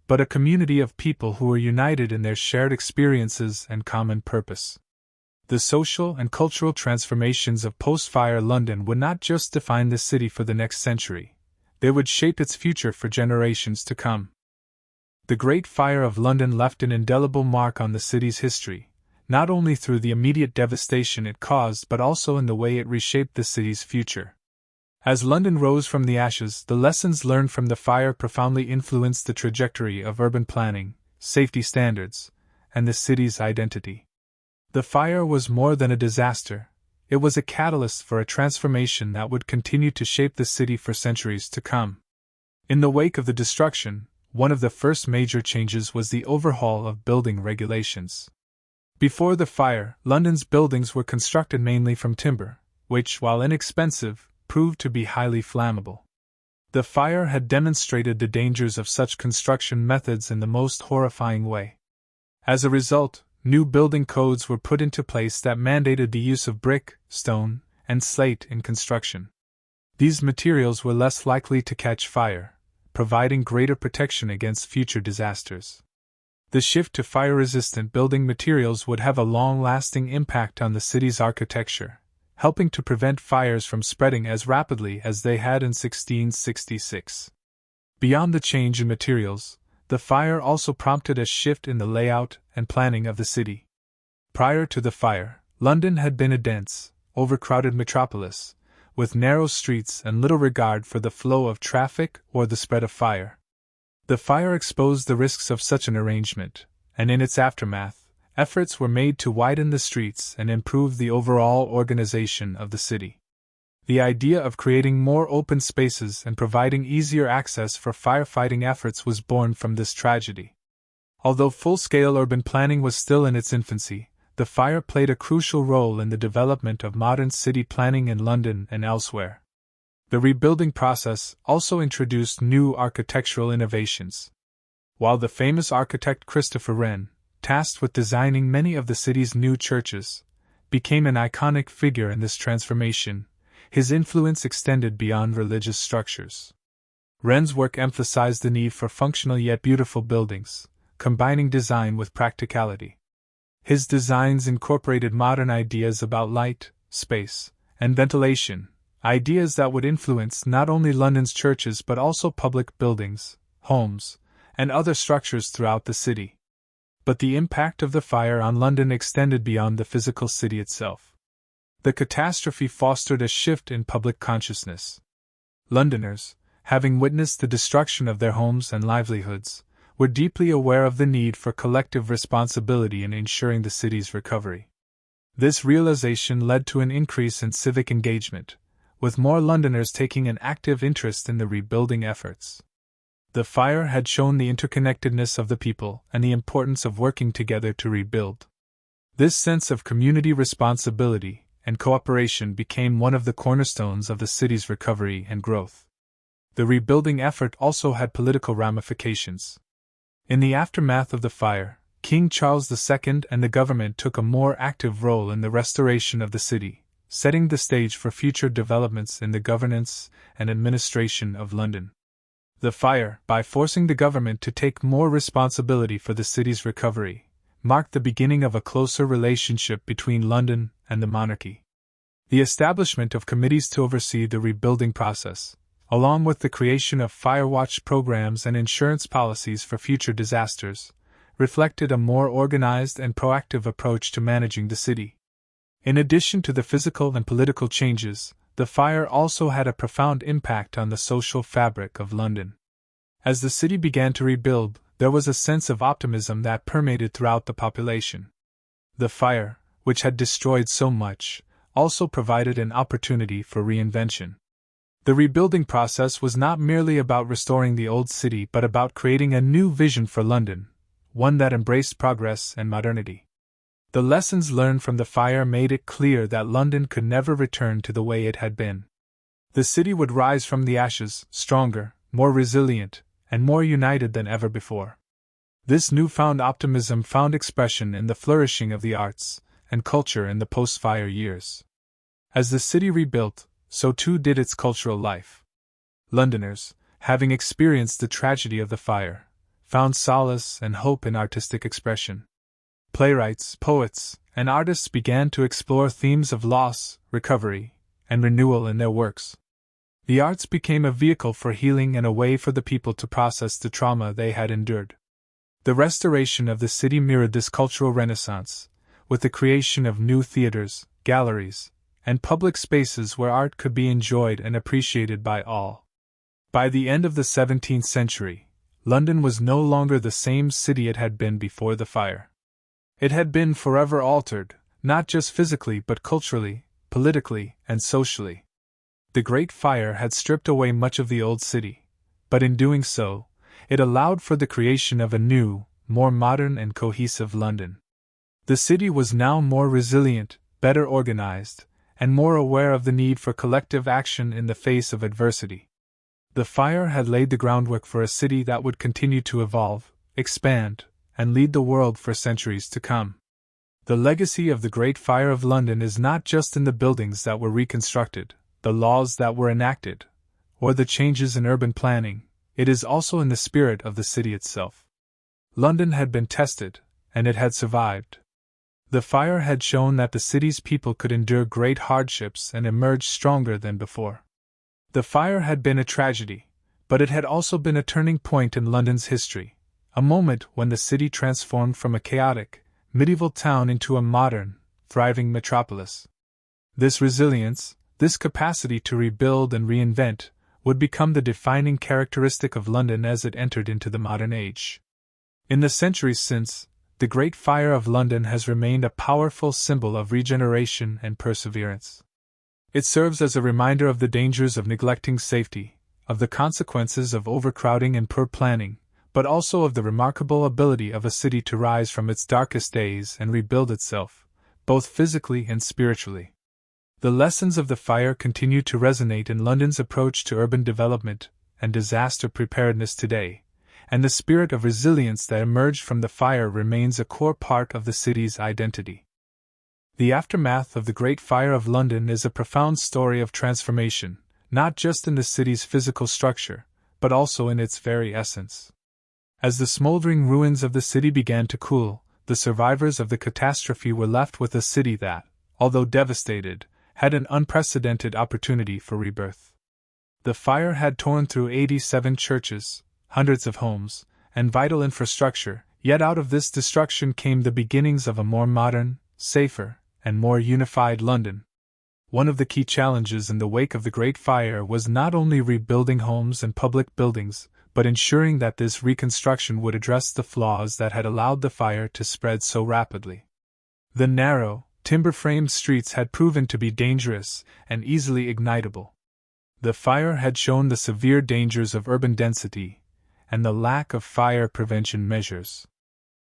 but a community of people who were united in their shared experiences and common purpose. The social and cultural transformations of post-fire London would not just define the city for the next century, they would shape its future for generations to come. The Great Fire of London left an indelible mark on the city's history, not only through the immediate devastation it caused but also in the way it reshaped the city's future. As London rose from the ashes, the lessons learned from the fire profoundly influenced the trajectory of urban planning, safety standards, and the city's identity. The fire was more than a disaster, it was a catalyst for a transformation that would continue to shape the city for centuries to come. In the wake of the destruction, one of the first major changes was the overhaul of building regulations. Before the fire, London's buildings were constructed mainly from timber, which, while inexpensive, proved to be highly flammable. The fire had demonstrated the dangers of such construction methods in the most horrifying way. As a result, new building codes were put into place that mandated the use of brick, stone, and slate in construction. These materials were less likely to catch fire, providing greater protection against future disasters. The shift to fire-resistant building materials would have a long-lasting impact on the city's architecture, helping to prevent fires from spreading as rapidly as they had in 1666. Beyond the change in materials, the fire also prompted a shift in the layout and planning of the city. Prior to the fire, London had been a dense, overcrowded metropolis, with narrow streets and little regard for the flow of traffic or the spread of fire. The fire exposed the risks of such an arrangement, and in its aftermath, efforts were made to widen the streets and improve the overall organization of the city. The idea of creating more open spaces and providing easier access for firefighting efforts was born from this tragedy. Although full-scale urban planning was still in its infancy, the fire played a crucial role in the development of modern city planning in London and elsewhere. The rebuilding process also introduced new architectural innovations. While the famous architect Christopher Wren, tasked with designing many of the city's new churches, became an iconic figure in this transformation, his influence extended beyond religious structures. Wren's work emphasized the need for functional yet beautiful buildings, combining design with practicality. His designs incorporated modern ideas about light, space, and ventilation, ideas that would influence not only London's churches but also public buildings, homes, and other structures throughout the city. But the impact of the fire on London extended beyond the physical city itself. The catastrophe fostered a shift in public consciousness. Londoners, having witnessed the destruction of their homes and livelihoods, were deeply aware of the need for collective responsibility in ensuring the city's recovery. This realization led to an increase in civic engagement, with more Londoners taking an active interest in the rebuilding efforts. The fire had shown the interconnectedness of the people and the importance of working together to rebuild. This sense of community responsibility and cooperation became one of the cornerstones of the city's recovery and growth. The rebuilding effort also had political ramifications. In the aftermath of the fire, King Charles II and the government took a more active role in the restoration of the city, setting the stage for future developments in the governance and administration of London. The fire, by forcing the government to take more responsibility for the city's recovery, marked the beginning of a closer relationship between London and the monarchy. The establishment of committees to oversee the rebuilding process, along with the creation of fire watch programs and insurance policies for future disasters, reflected a more organized and proactive approach to managing the city. In addition to the physical and political changes, the fire also had a profound impact on the social fabric of London. As the city began to rebuild, there was a sense of optimism that permeated throughout the population. The fire, which had destroyed so much, also provided an opportunity for reinvention. The rebuilding process was not merely about restoring the old city but about creating a new vision for London, one that embraced progress and modernity. The lessons learned from the fire made it clear that London could never return to the way it had been. The city would rise from the ashes, stronger, more resilient, and more united than ever before. This newfound optimism found expression in the flourishing of the arts and culture in the post-fire years. As the city rebuilt, so too did its cultural life. Londoners, having experienced the tragedy of the fire, found solace and hope in artistic expression. Playwrights, poets, and artists began to explore themes of loss, recovery, and renewal in their works. The arts became a vehicle for healing and a way for the people to process the trauma they had endured. The restoration of the city mirrored this cultural renaissance, with the creation of new theaters, galleries, and public spaces where art could be enjoyed and appreciated by all. By the end of the 17th century, London was no longer the same city it had been before the fire. It had been forever altered, not just physically but culturally, politically, and socially. The Great Fire had stripped away much of the old city, but in doing so, it allowed for the creation of a new, more modern and cohesive London. The city was now more resilient, better organized, and more aware of the need for collective action in the face of adversity. The fire had laid the groundwork for a city that would continue to evolve, expand, and lead the world for centuries to come. The legacy of the Great Fire of London is not just in the buildings that were reconstructed, the laws that were enacted, or the changes in urban planning, it is also in the spirit of the city itself. London had been tested, and it had survived. The fire had shown that the city's people could endure great hardships and emerge stronger than before. The fire had been a tragedy, but it had also been a turning point in London's history, a moment when the city transformed from a chaotic, medieval town into a modern, thriving metropolis. This resilience, this capacity to rebuild and reinvent, would become the defining characteristic of London as it entered into the modern age. In the centuries since, the Great Fire of London has remained a powerful symbol of regeneration and perseverance. It serves as a reminder of the dangers of neglecting safety, of the consequences of overcrowding and poor planning, but also of the remarkable ability of a city to rise from its darkest days and rebuild itself, both physically and spiritually. The lessons of the fire continue to resonate in London's approach to urban development and disaster preparedness today, and the spirit of resilience that emerged from the fire remains a core part of the city's identity. The aftermath of the Great Fire of London is a profound story of transformation, not just in the city's physical structure, but also in its very essence. As the smoldering ruins of the city began to cool, the survivors of the catastrophe were left with a city that, although devastated, had an unprecedented opportunity for rebirth. The fire had torn through 87 churches, hundreds of homes, and vital infrastructure, yet out of this destruction came the beginnings of a more modern, safer, and more unified London. One of the key challenges in the wake of the Great Fire was not only rebuilding homes and public buildings, but ensuring that this reconstruction would address the flaws that had allowed the fire to spread so rapidly. The narrow, timber-framed streets had proven to be dangerous and easily ignitable. The fire had shown the severe dangers of urban density and the lack of fire prevention measures.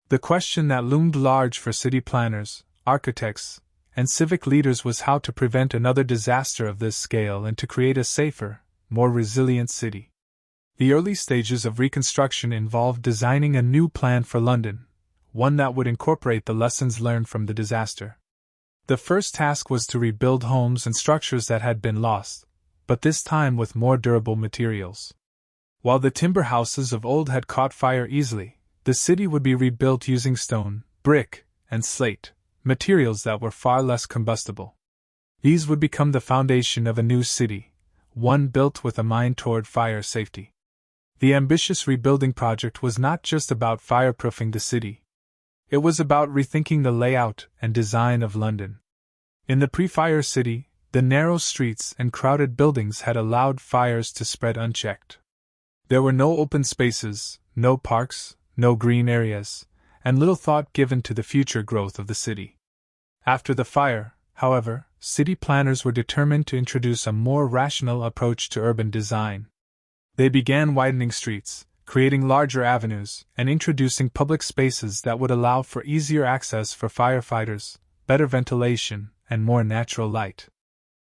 The question that loomed large for city planners, architects, and civic leaders was how to prevent another disaster of this scale and to create a safer, more resilient city. The early stages of reconstruction involved designing a new plan for London, one that would incorporate the lessons learned from the disaster. The first task was to rebuild homes and structures that had been lost, but this time with more durable materials. While the timber houses of old had caught fire easily, the city would be rebuilt using stone, brick, and slate, materials that were far less combustible. These would become the foundation of a new city, one built with a mind toward fire safety. The ambitious rebuilding project was not just about fireproofing the city. It was about rethinking the layout and design of London. In the pre-fire city, the narrow streets and crowded buildings had allowed fires to spread unchecked. There were no open spaces, no parks, no green areas, and little thought given to the future growth of the city. After the fire, however, city planners were determined to introduce a more rational approach to urban design. They began widening streets, creating larger avenues, and introducing public spaces that would allow for easier access for firefighters, better ventilation, and more natural light.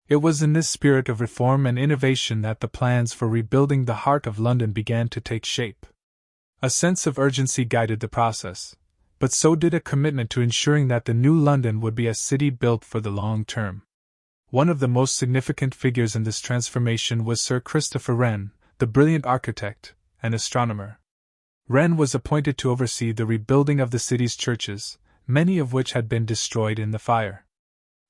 It was in this spirit of reform and innovation that the plans for rebuilding the heart of London began to take shape. A sense of urgency guided the process, but so did a commitment to ensuring that the new London would be a city built for the long term. One of the most significant figures in this transformation was Sir Christopher Wren, the brilliant architect and astronomer. Wren was appointed to oversee the rebuilding of the city's churches, many of which had been destroyed in the fire.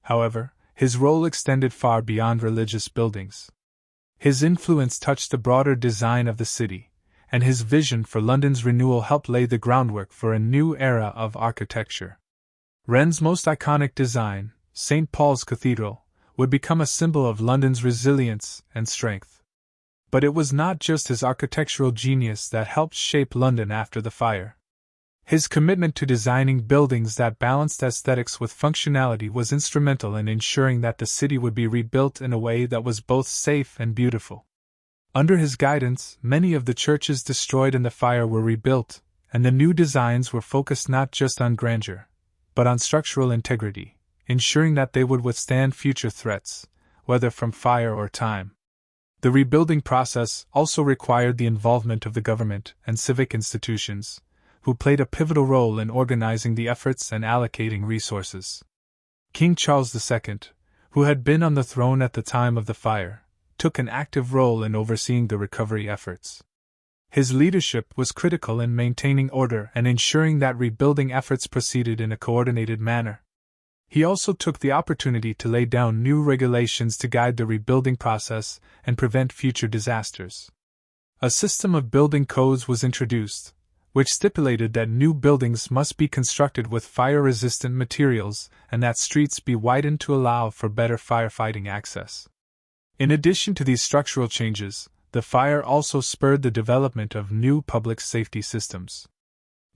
However, his role extended far beyond religious buildings. His influence touched the broader design of the city, and his vision for London's renewal helped lay the groundwork for a new era of architecture. Wren's most iconic design, St. Paul's Cathedral, would become a symbol of London's resilience and strength. But it was not just his architectural genius that helped shape London after the fire. His commitment to designing buildings that balanced aesthetics with functionality was instrumental in ensuring that the city would be rebuilt in a way that was both safe and beautiful. Under his guidance, many of the churches destroyed in the fire were rebuilt, and the new designs were focused not just on grandeur, but on structural integrity, ensuring that they would withstand future threats, whether from fire or time. The rebuilding process also required the involvement of the government and civic institutions, who played a pivotal role in organizing the efforts and allocating resources. King Charles II, who had been on the throne at the time of the fire, took an active role in overseeing the recovery efforts. His leadership was critical in maintaining order and ensuring that rebuilding efforts proceeded in a coordinated manner. He also took the opportunity to lay down new regulations to guide the rebuilding process and prevent future disasters. A system of building codes was introduced, which stipulated that new buildings must be constructed with fire-resistant materials and that streets be widened to allow for better firefighting access. In addition to these structural changes, the fire also spurred the development of new public safety systems.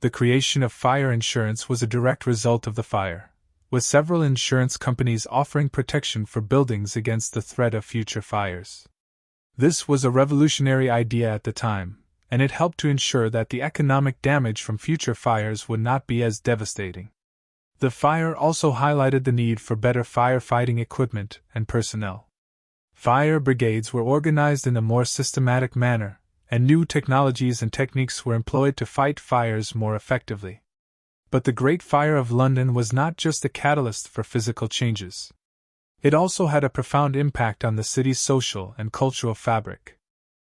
The creation of fire insurance was a direct result of the fire, with several insurance companies offering protection for buildings against the threat of future fires. This was a revolutionary idea at the time, and it helped to ensure that the economic damage from future fires would not be as devastating. The fire also highlighted the need for better firefighting equipment and personnel. Fire brigades were organized in a more systematic manner, and new technologies and techniques were employed to fight fires more effectively. But the Great Fire of London was not just a catalyst for physical changes. It also had a profound impact on the city's social and cultural fabric.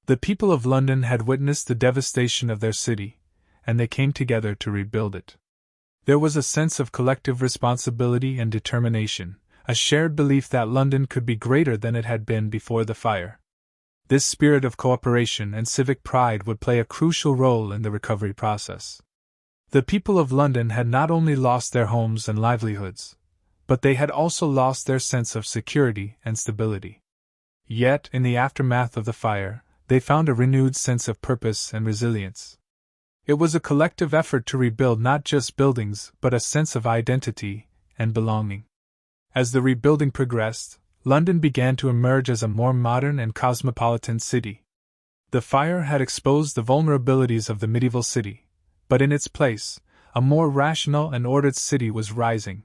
The people of London had witnessed the devastation of their city, and they came together to rebuild it. There was a sense of collective responsibility and determination, a shared belief that London could be greater than it had been before the fire. This spirit of cooperation and civic pride would play a crucial role in the recovery process. The people of London had not only lost their homes and livelihoods, but they had also lost their sense of security and stability. Yet, in the aftermath of the fire, they found a renewed sense of purpose and resilience. It was a collective effort to rebuild not just buildings but a sense of identity and belonging. As the rebuilding progressed, London began to emerge as a more modern and cosmopolitan city. The fire had exposed the vulnerabilities of the medieval city, but in its place, a more rational and ordered city was rising.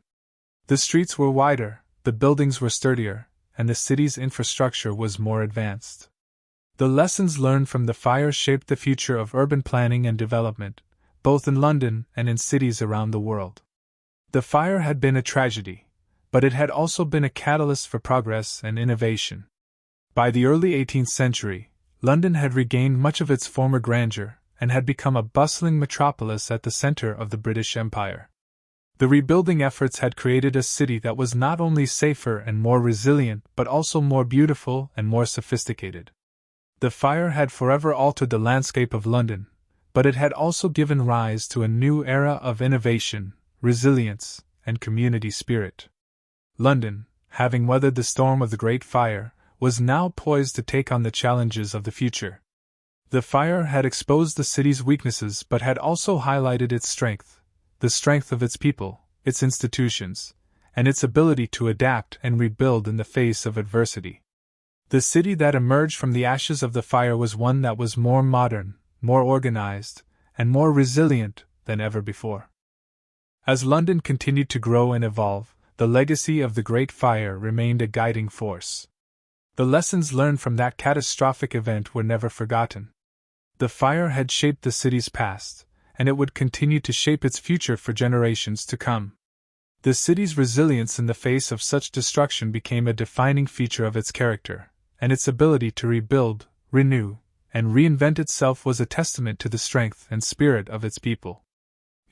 The streets were wider, the buildings were sturdier, and the city's infrastructure was more advanced. The lessons learned from the fire shaped the future of urban planning and development, both in London and in cities around the world. The fire had been a tragedy, but it had also been a catalyst for progress and innovation. By the early 18th century, London had regained much of its former grandeur and had become a bustling metropolis at the center of the British Empire. The rebuilding efforts had created a city that was not only safer and more resilient but also more beautiful and more sophisticated. The fire had forever altered the landscape of London, but it had also given rise to a new era of innovation, resilience, and community spirit. London, having weathered the storm of the Great Fire, was now poised to take on the challenges of the future. The fire had exposed the city's weaknesses but had also highlighted its strength, the strength of its people, its institutions, and its ability to adapt and rebuild in the face of adversity. The city that emerged from the ashes of the fire was one that was more modern, more organized, and more resilient than ever before. As London continued to grow and evolve, the legacy of the Great Fire remained a guiding force. The lessons learned from that catastrophic event were never forgotten. The fire had shaped the city's past, and it would continue to shape its future for generations to come. The city's resilience in the face of such destruction became a defining feature of its character, and its ability to rebuild, renew, and reinvent itself was a testament to the strength and spirit of its people.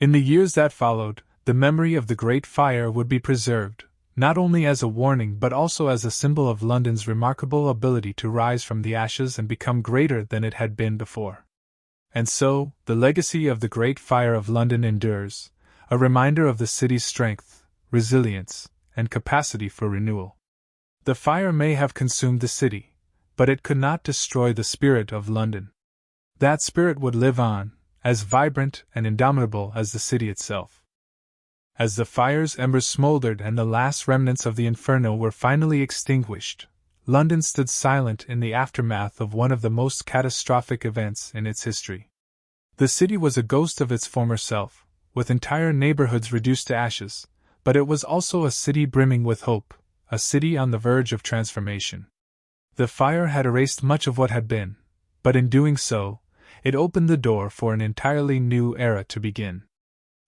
In the years that followed, the memory of the Great Fire would be preserved, not only as a warning but also as a symbol of London's remarkable ability to rise from the ashes and become greater than it had been before. And so, the legacy of the Great Fire of London endures, a reminder of the city's strength, resilience, and capacity for renewal. The fire may have consumed the city, but it could not destroy the spirit of London. That spirit would live on, as vibrant and indomitable as the city itself. As the fire's embers smoldered and the last remnants of the inferno were finally extinguished, London stood silent in the aftermath of one of the most catastrophic events in its history. The city was a ghost of its former self, with entire neighborhoods reduced to ashes, but it was also a city brimming with hope, a city on the verge of transformation. The fire had erased much of what had been, but in doing so, it opened the door for an entirely new era to begin.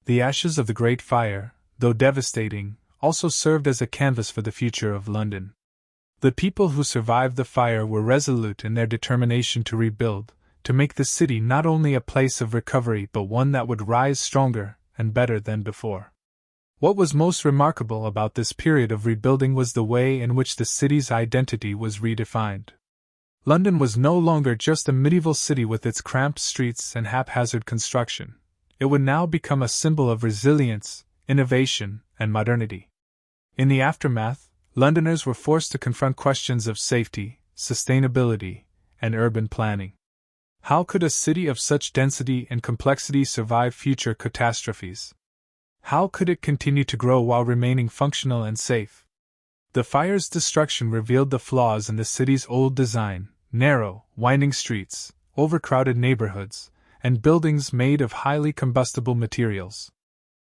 The ashes of the Great Fire, though devastating, also served as a canvas for the future of London. The people who survived the fire were resolute in their determination to rebuild, to make the city not only a place of recovery but one that would rise stronger and better than before. What was most remarkable about this period of rebuilding was the way in which the city's identity was redefined. London was no longer just a medieval city with its cramped streets and haphazard construction. It would now become a symbol of resilience, innovation, and modernity. In the aftermath, Londoners were forced to confront questions of safety, sustainability, and urban planning. How could a city of such density and complexity survive future catastrophes? How could it continue to grow while remaining functional and safe? The fire's destruction revealed the flaws in the city's old design: narrow, winding streets, overcrowded neighborhoods, and buildings made of highly combustible materials.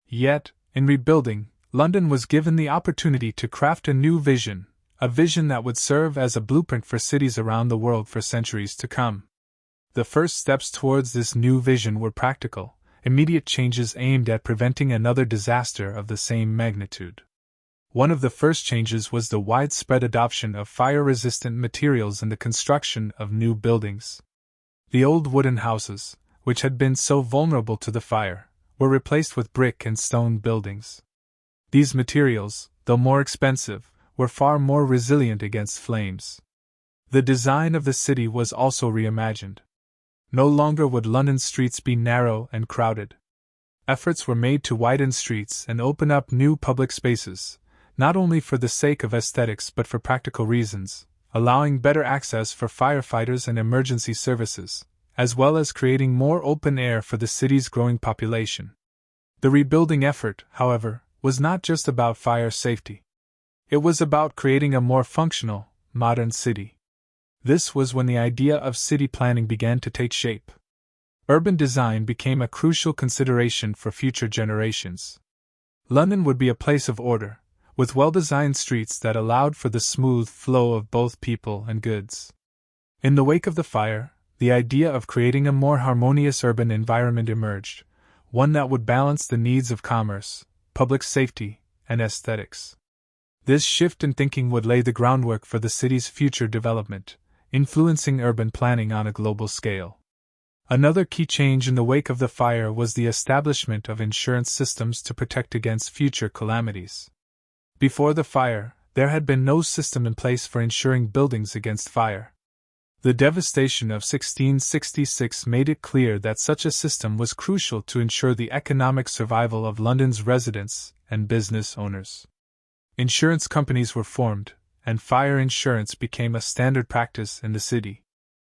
Yet, in rebuilding, London was given the opportunity to craft a new vision, a vision that would serve as a blueprint for cities around the world for centuries to come. The first steps towards this new vision were practical, immediate changes aimed at preventing another disaster of the same magnitude. One of the first changes was the widespread adoption of fire-resistant materials in the construction of new buildings. The old wooden houses, which had been so vulnerable to the fire, were replaced with brick and stone buildings. These materials, though more expensive, were far more resilient against flames. The design of the city was also reimagined. No longer would London's streets be narrow and crowded. Efforts were made to widen streets and open up new public spaces, not only for the sake of aesthetics but for practical reasons, allowing better access for firefighters and emergency services, as well as creating more open air for the city's growing population. The rebuilding effort, however, was not just about fire safety. It was about creating a more functional, modern city. This was when the idea of city planning began to take shape. Urban design became a crucial consideration for future generations. London would be a place of order, with well-designed streets that allowed for the smooth flow of both people and goods. In the wake of the fire, the idea of creating a more harmonious urban environment emerged, one that would balance the needs of commerce, public safety, and aesthetics. This shift in thinking would lay the groundwork for the city's future development, influencing urban planning on a global scale. Another key change in the wake of the fire was the establishment of insurance systems to protect against future calamities. Before the fire, there had been no system in place for insuring buildings against fire. The devastation of 1666 made it clear that such a system was crucial to ensure the economic survival of London's residents and business owners. Insurance companies were formed, and fire insurance became a standard practice in the city.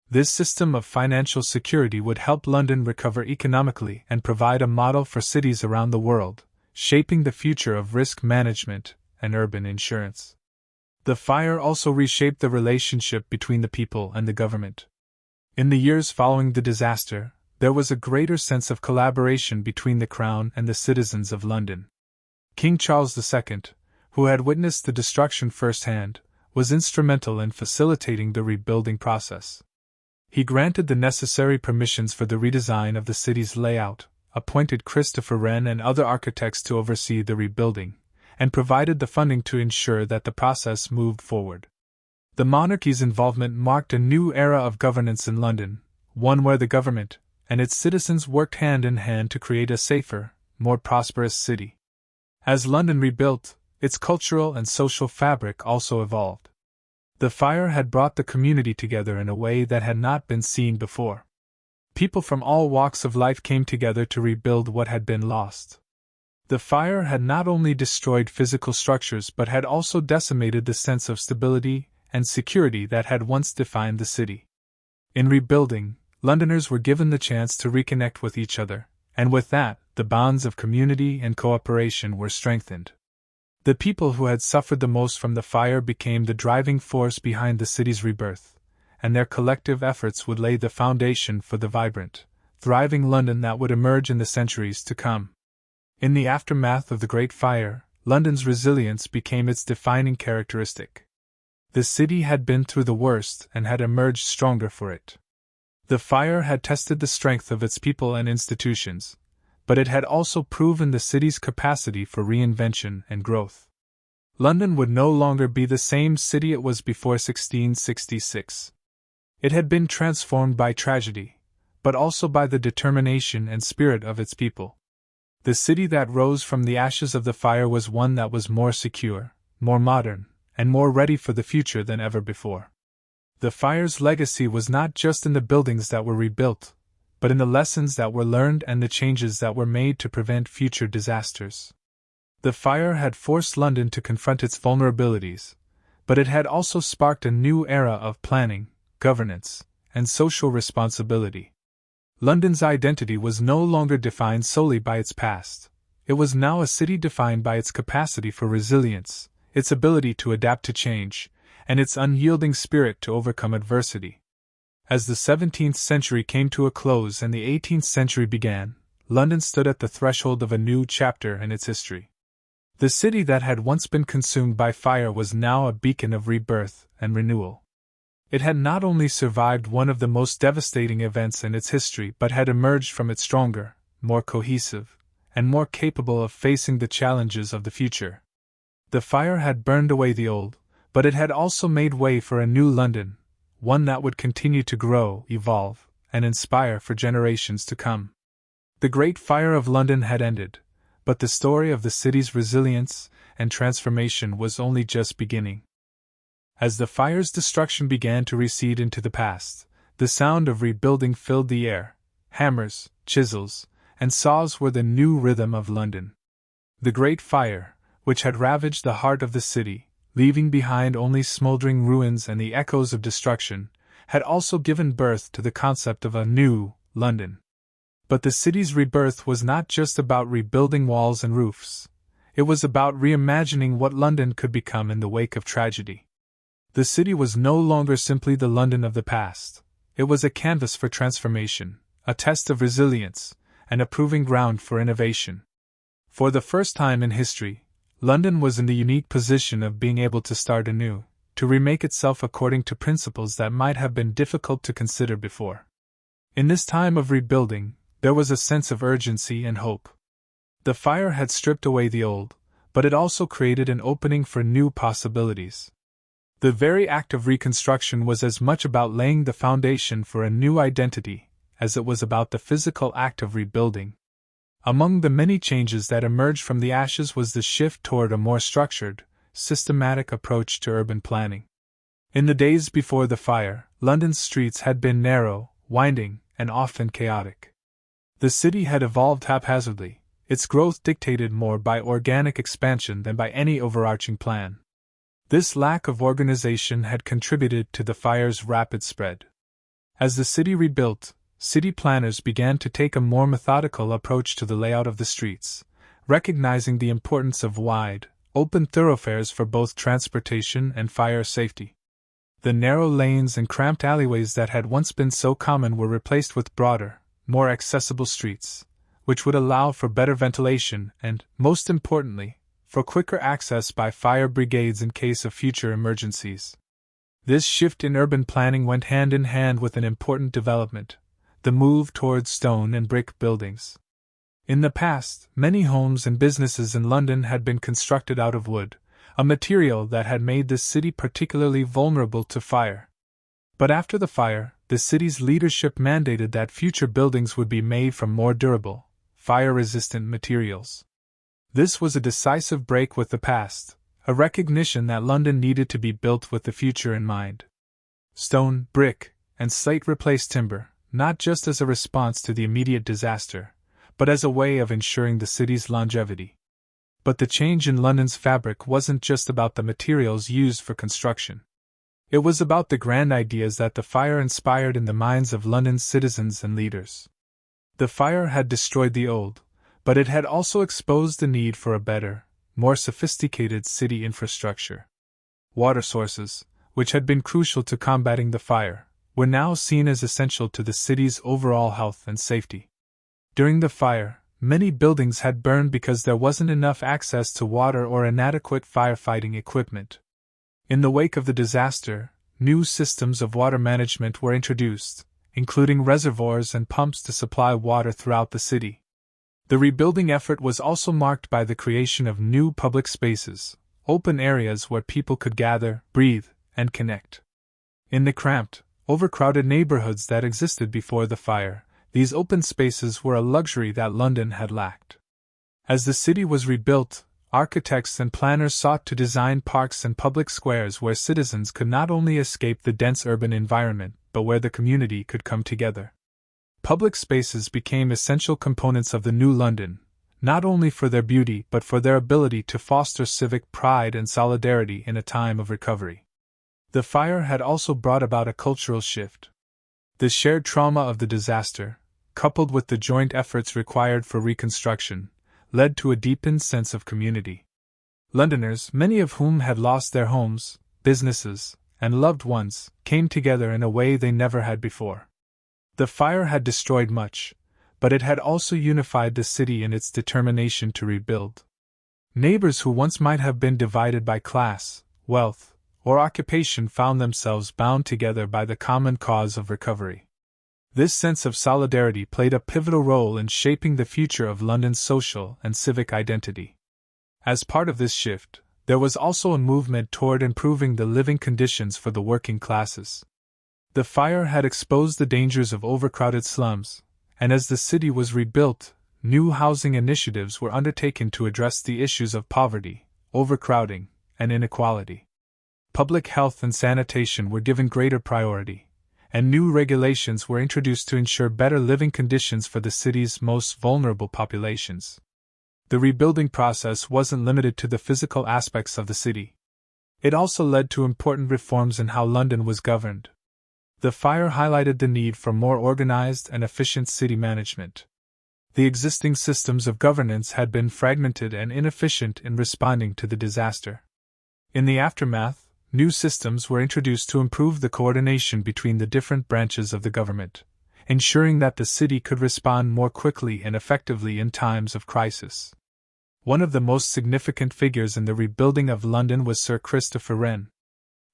This system of financial security would help London recover economically and provide a model for cities around the world, shaping the future of risk management and urban insurance. The fire also reshaped the relationship between the people and the government. In the years following the disaster, there was a greater sense of collaboration between the Crown and the citizens of London. King Charles II, who had witnessed the destruction firsthand, was instrumental in facilitating the rebuilding process. He granted the necessary permissions for the redesign of the city's layout, appointed Christopher Wren and other architects to oversee the rebuilding, and provided the funding to ensure that the process moved forward. The monarchy's involvement marked a new era of governance in London, one where the government and its citizens worked hand in hand to create a safer, more prosperous city. As London rebuilt, its cultural and social fabric also evolved. The fire had brought the community together in a way that had not been seen before. People from all walks of life came together to rebuild what had been lost. The fire had not only destroyed physical structures but had also decimated the sense of stability and security that had once defined the city. In rebuilding, Londoners were given the chance to reconnect with each other, and with that, the bonds of community and cooperation were strengthened. The people who had suffered the most from the fire became the driving force behind the city's rebirth, and their collective efforts would lay the foundation for the vibrant, thriving London that would emerge in the centuries to come. In the aftermath of the Great Fire, London's resilience became its defining characteristic. The city had been through the worst and had emerged stronger for it. The fire had tested the strength of its people and institutions, but it had also proven the city's capacity for reinvention and growth. London would no longer be the same city it was before 1666. It had been transformed by tragedy, but also by the determination and spirit of its people. The city that rose from the ashes of the fire was one that was more secure, more modern, and more ready for the future than ever before. The fire's legacy was not just in the buildings that were rebuilt, but in the lessons that were learned and the changes that were made to prevent future disasters. The fire had forced London to confront its vulnerabilities, but it had also sparked a new era of planning, governance, and social responsibility. London's identity was no longer defined solely by its past. It was now a city defined by its capacity for resilience, its ability to adapt to change, and its unyielding spirit to overcome adversity. As the 17th century came to a close and the 18th century began, London stood at the threshold of a new chapter in its history. The city that had once been consumed by fire was now a beacon of rebirth and renewal. It had not only survived one of the most devastating events in its history but had emerged from it stronger, more cohesive, and more capable of facing the challenges of the future. The fire had burned away the old, but it had also made way for a new London, one that would continue to grow, evolve, and inspire for generations to come. The Great Fire of London had ended, but the story of the city's resilience and transformation was only just beginning. As the fire's destruction began to recede into the past, the sound of rebuilding filled the air. Hammers, chisels, and saws were the new rhythm of London. The Great Fire, which had ravaged the heart of the city, leaving behind only smoldering ruins and the echoes of destruction, had also given birth to the concept of a new London. But the city's rebirth was not just about rebuilding walls and roofs. It was about reimagining what London could become in the wake of tragedy. The city was no longer simply the London of the past. It was a canvas for transformation, a test of resilience, and a proving ground for innovation. For the first time in history, London was in the unique position of being able to start anew, to remake itself according to principles that might have been difficult to consider before. In this time of rebuilding, there was a sense of urgency and hope. The fire had stripped away the old, but it also created an opening for new possibilities. The very act of reconstruction was as much about laying the foundation for a new identity as it was about the physical act of rebuilding. Among the many changes that emerged from the ashes was the shift toward a more structured, systematic approach to urban planning. In the days before the fire, London's streets had been narrow, winding, and often chaotic. The city had evolved haphazardly, its growth dictated more by organic expansion than by any overarching plan. This lack of organization had contributed to the fire's rapid spread. As the city rebuilt, city planners began to take a more methodical approach to the layout of the streets, recognizing the importance of wide, open thoroughfares for both transportation and fire safety. The narrow lanes and cramped alleyways that had once been so common were replaced with broader, more accessible streets, which would allow for better ventilation and, most importantly, for quicker access by fire brigades in case of future emergencies. This shift in urban planning went hand in hand with an important development: the move towards stone and brick buildings. In the past, many homes and businesses in London had been constructed out of wood, a material that had made the city particularly vulnerable to fire. But after the fire, the city's leadership mandated that future buildings would be made from more durable, fire-resistant materials. This was a decisive break with the past, a recognition that London needed to be built with the future in mind. Stone, brick, and slate replaced timber, not just as a response to the immediate disaster, but as a way of ensuring the city's longevity. But the change in London's fabric wasn't just about the materials used for construction. It was about the grand ideas that the fire inspired in the minds of London's citizens and leaders. The fire had destroyed the old, but it had also exposed the need for a better, more sophisticated city infrastructure. Water sources, which had been crucial to combating the fire, were now seen as essential to the city's overall health and safety. During the fire, many buildings had burned because there wasn't enough access to water or inadequate firefighting equipment. In the wake of the disaster, new systems of water management were introduced, including reservoirs and pumps to supply water throughout the city. The rebuilding effort was also marked by the creation of new public spaces, open areas where people could gather, breathe, and connect. In the cramped, overcrowded neighborhoods that existed before the fire, these open spaces were a luxury that London had lacked. As the city was rebuilt, architects and planners sought to design parks and public squares where citizens could not only escape the dense urban environment, but where the community could come together. Public spaces became essential components of the new London, not only for their beauty but for their ability to foster civic pride and solidarity in a time of recovery. The fire had also brought about a cultural shift. The shared trauma of the disaster, coupled with the joint efforts required for reconstruction, led to a deepened sense of community. Londoners, many of whom had lost their homes, businesses, and loved ones, came together in a way they never had before. The fire had destroyed much, but it had also unified the city in its determination to rebuild. Neighbors who once might have been divided by class, wealth, or occupation found themselves bound together by the common cause of recovery. This sense of solidarity played a pivotal role in shaping the future of London's social and civic identity. As part of this shift, there was also a movement toward improving the living conditions for the working classes. The fire had exposed the dangers of overcrowded slums, and as the city was rebuilt, new housing initiatives were undertaken to address the issues of poverty, overcrowding, and inequality. Public health and sanitation were given greater priority, and new regulations were introduced to ensure better living conditions for the city's most vulnerable populations. The rebuilding process wasn't limited to the physical aspects of the city. It also led to important reforms in how London was governed. The fire highlighted the need for more organized and efficient city management. The existing systems of governance had been fragmented and inefficient in responding to the disaster. In the aftermath, new systems were introduced to improve the coordination between the different branches of the government, ensuring that the city could respond more quickly and effectively in times of crisis. One of the most significant figures in the rebuilding of London was Sir Christopher Wren.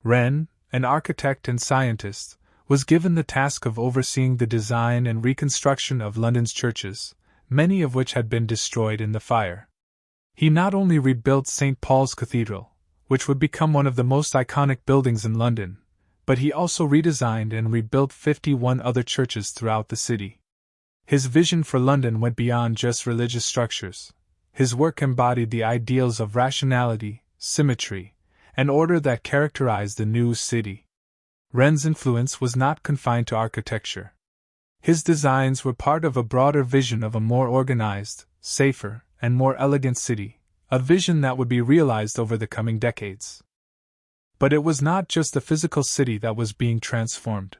Wren, an architect and scientist, was given the task of overseeing the design and reconstruction of London's churches, many of which had been destroyed in the fire. He not only rebuilt St. Paul's Cathedral, which would become one of the most iconic buildings in London, but he also redesigned and rebuilt 51 other churches throughout the city. His vision for London went beyond just religious structures. His work embodied the ideals of rationality, symmetry, and order that characterized the new city. Wren's influence was not confined to architecture. His designs were part of a broader vision of a more organized, safer, and more elegant city, a vision that would be realized over the coming decades. But it was not just the physical city that was being transformed.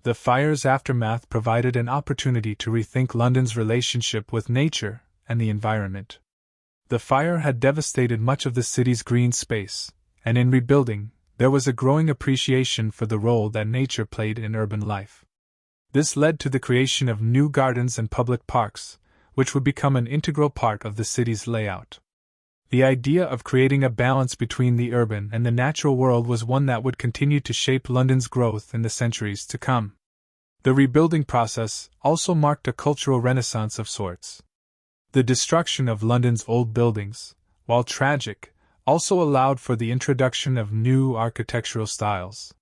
The fire's aftermath provided an opportunity to rethink London's relationship with nature and the environment. The fire had devastated much of the city's green space, and in rebuilding, there was a growing appreciation for the role that nature played in urban life. This led to the creation of new gardens and public parks, which would become an integral part of the city's layout. The idea of creating a balance between the urban and the natural world was one that would continue to shape London's growth in the centuries to come. The rebuilding process also marked a cultural renaissance of sorts. The destruction of London's old buildings, while tragic, also allowed for the introduction of new architectural styles.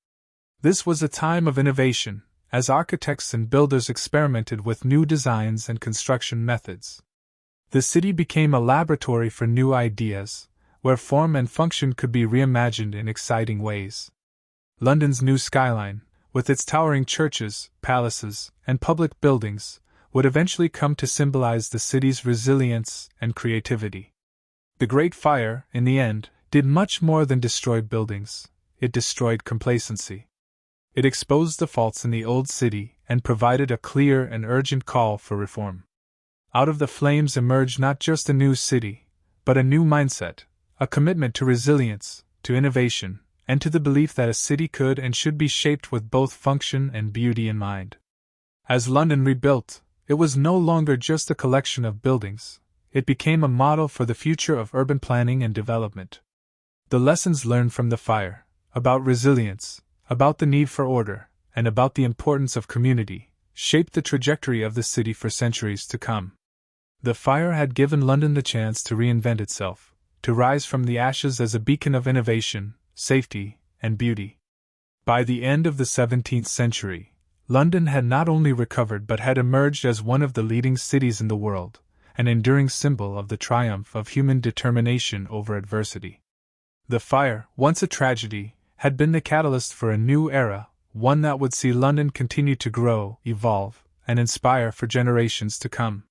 This was a time of innovation, as architects and builders experimented with new designs and construction methods. The city became a laboratory for new ideas, where form and function could be reimagined in exciting ways. London's new skyline, with its towering churches, palaces, and public buildings, would eventually come to symbolize the city's resilience and creativity. The Great Fire, in the end, did much more than destroy buildings. It destroyed complacency. It exposed the faults in the old city and provided a clear and urgent call for reform. Out of the flames emerged not just a new city, but a new mindset, a commitment to resilience, to innovation, and to the belief that a city could and should be shaped with both function and beauty in mind. As London rebuilt, it was no longer just a collection of buildings. It became a model for the future of urban planning and development. The lessons learned from the fire, about resilience, about the need for order, and about the importance of community, shaped the trajectory of the city for centuries to come. The fire had given London the chance to reinvent itself, to rise from the ashes as a beacon of innovation, safety, and beauty. By the end of the 17th century, London had not only recovered but had emerged as one of the leading cities in the world, an enduring symbol of the triumph of human determination over adversity. The fire, once a tragedy, had been the catalyst for a new era, one that would see London continue to grow, evolve, and inspire for generations to come.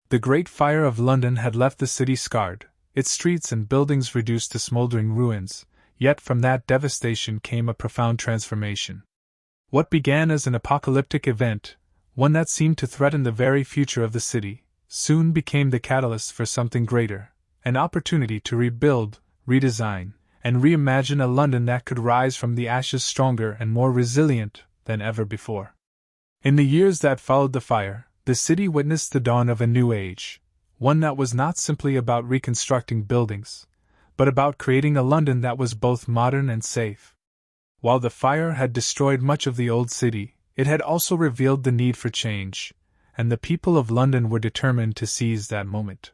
The Great Fire of London had left the city scarred, its streets and buildings reduced to smoldering ruins, yet from that devastation came a profound transformation. What began as an apocalyptic event, one that seemed to threaten the very future of the city, soon became the catalyst for something greater, an opportunity to rebuild, redesign, and reimagine a London that could rise from the ashes stronger and more resilient than ever before. In the years that followed the fire, the city witnessed the dawn of a new age, one that was not simply about reconstructing buildings, but about creating a London that was both modern and safe. While the fire had destroyed much of the old city, it had also revealed the need for change, and the people of London were determined to seize that moment.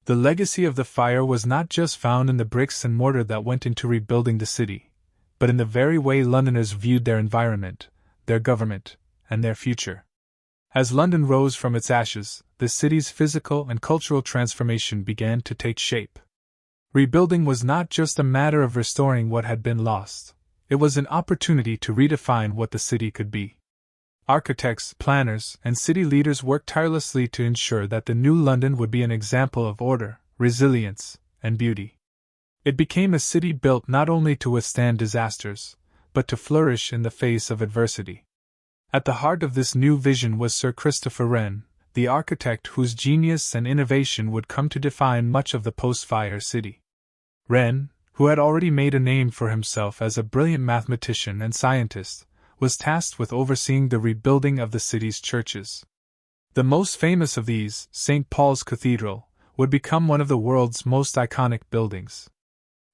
The legacy of the fire was not just found in the bricks and mortar that went into rebuilding the city, but in the very way Londoners viewed their environment, their government, and their future. As London rose from its ashes, the city's physical and cultural transformation began to take shape. Rebuilding was not just a matter of restoring what had been lost, it was an opportunity to redefine what the city could be. Architects, planners, and city leaders worked tirelessly to ensure that the new London would be an example of order, resilience, and beauty. It became a city built not only to withstand disasters, but to flourish in the face of adversity. At the heart of this new vision was Sir Christopher Wren, the architect whose genius and innovation would come to define much of the post-fire city. Wren, who had already made a name for himself as a brilliant mathematician and scientist, was tasked with overseeing the rebuilding of the city's churches. The most famous of these, St. Paul's Cathedral, would become one of the world's most iconic buildings.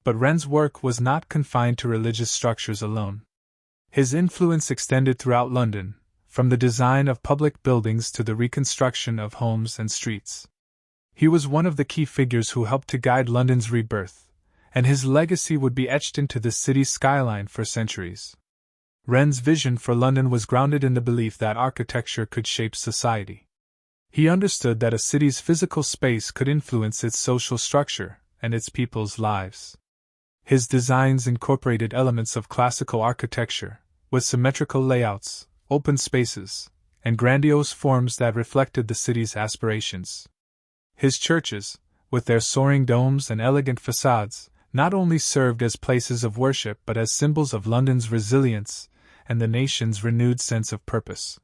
But Wren's work was not confined to religious structures alone. His influence extended throughout London, from the design of public buildings to the reconstruction of homes and streets. He was one of the key figures who helped to guide London's rebirth, and his legacy would be etched into the city's skyline for centuries. Wren's vision for London was grounded in the belief that architecture could shape society. He understood that a city's physical space could influence its social structure and its people's lives. His designs incorporated elements of classical architecture, with symmetrical layouts, open spaces, and grandiose forms that reflected the city's aspirations. His churches, with their soaring domes and elegant facades, not only served as places of worship but as symbols of London's resilience and the nation's renewed sense of purpose.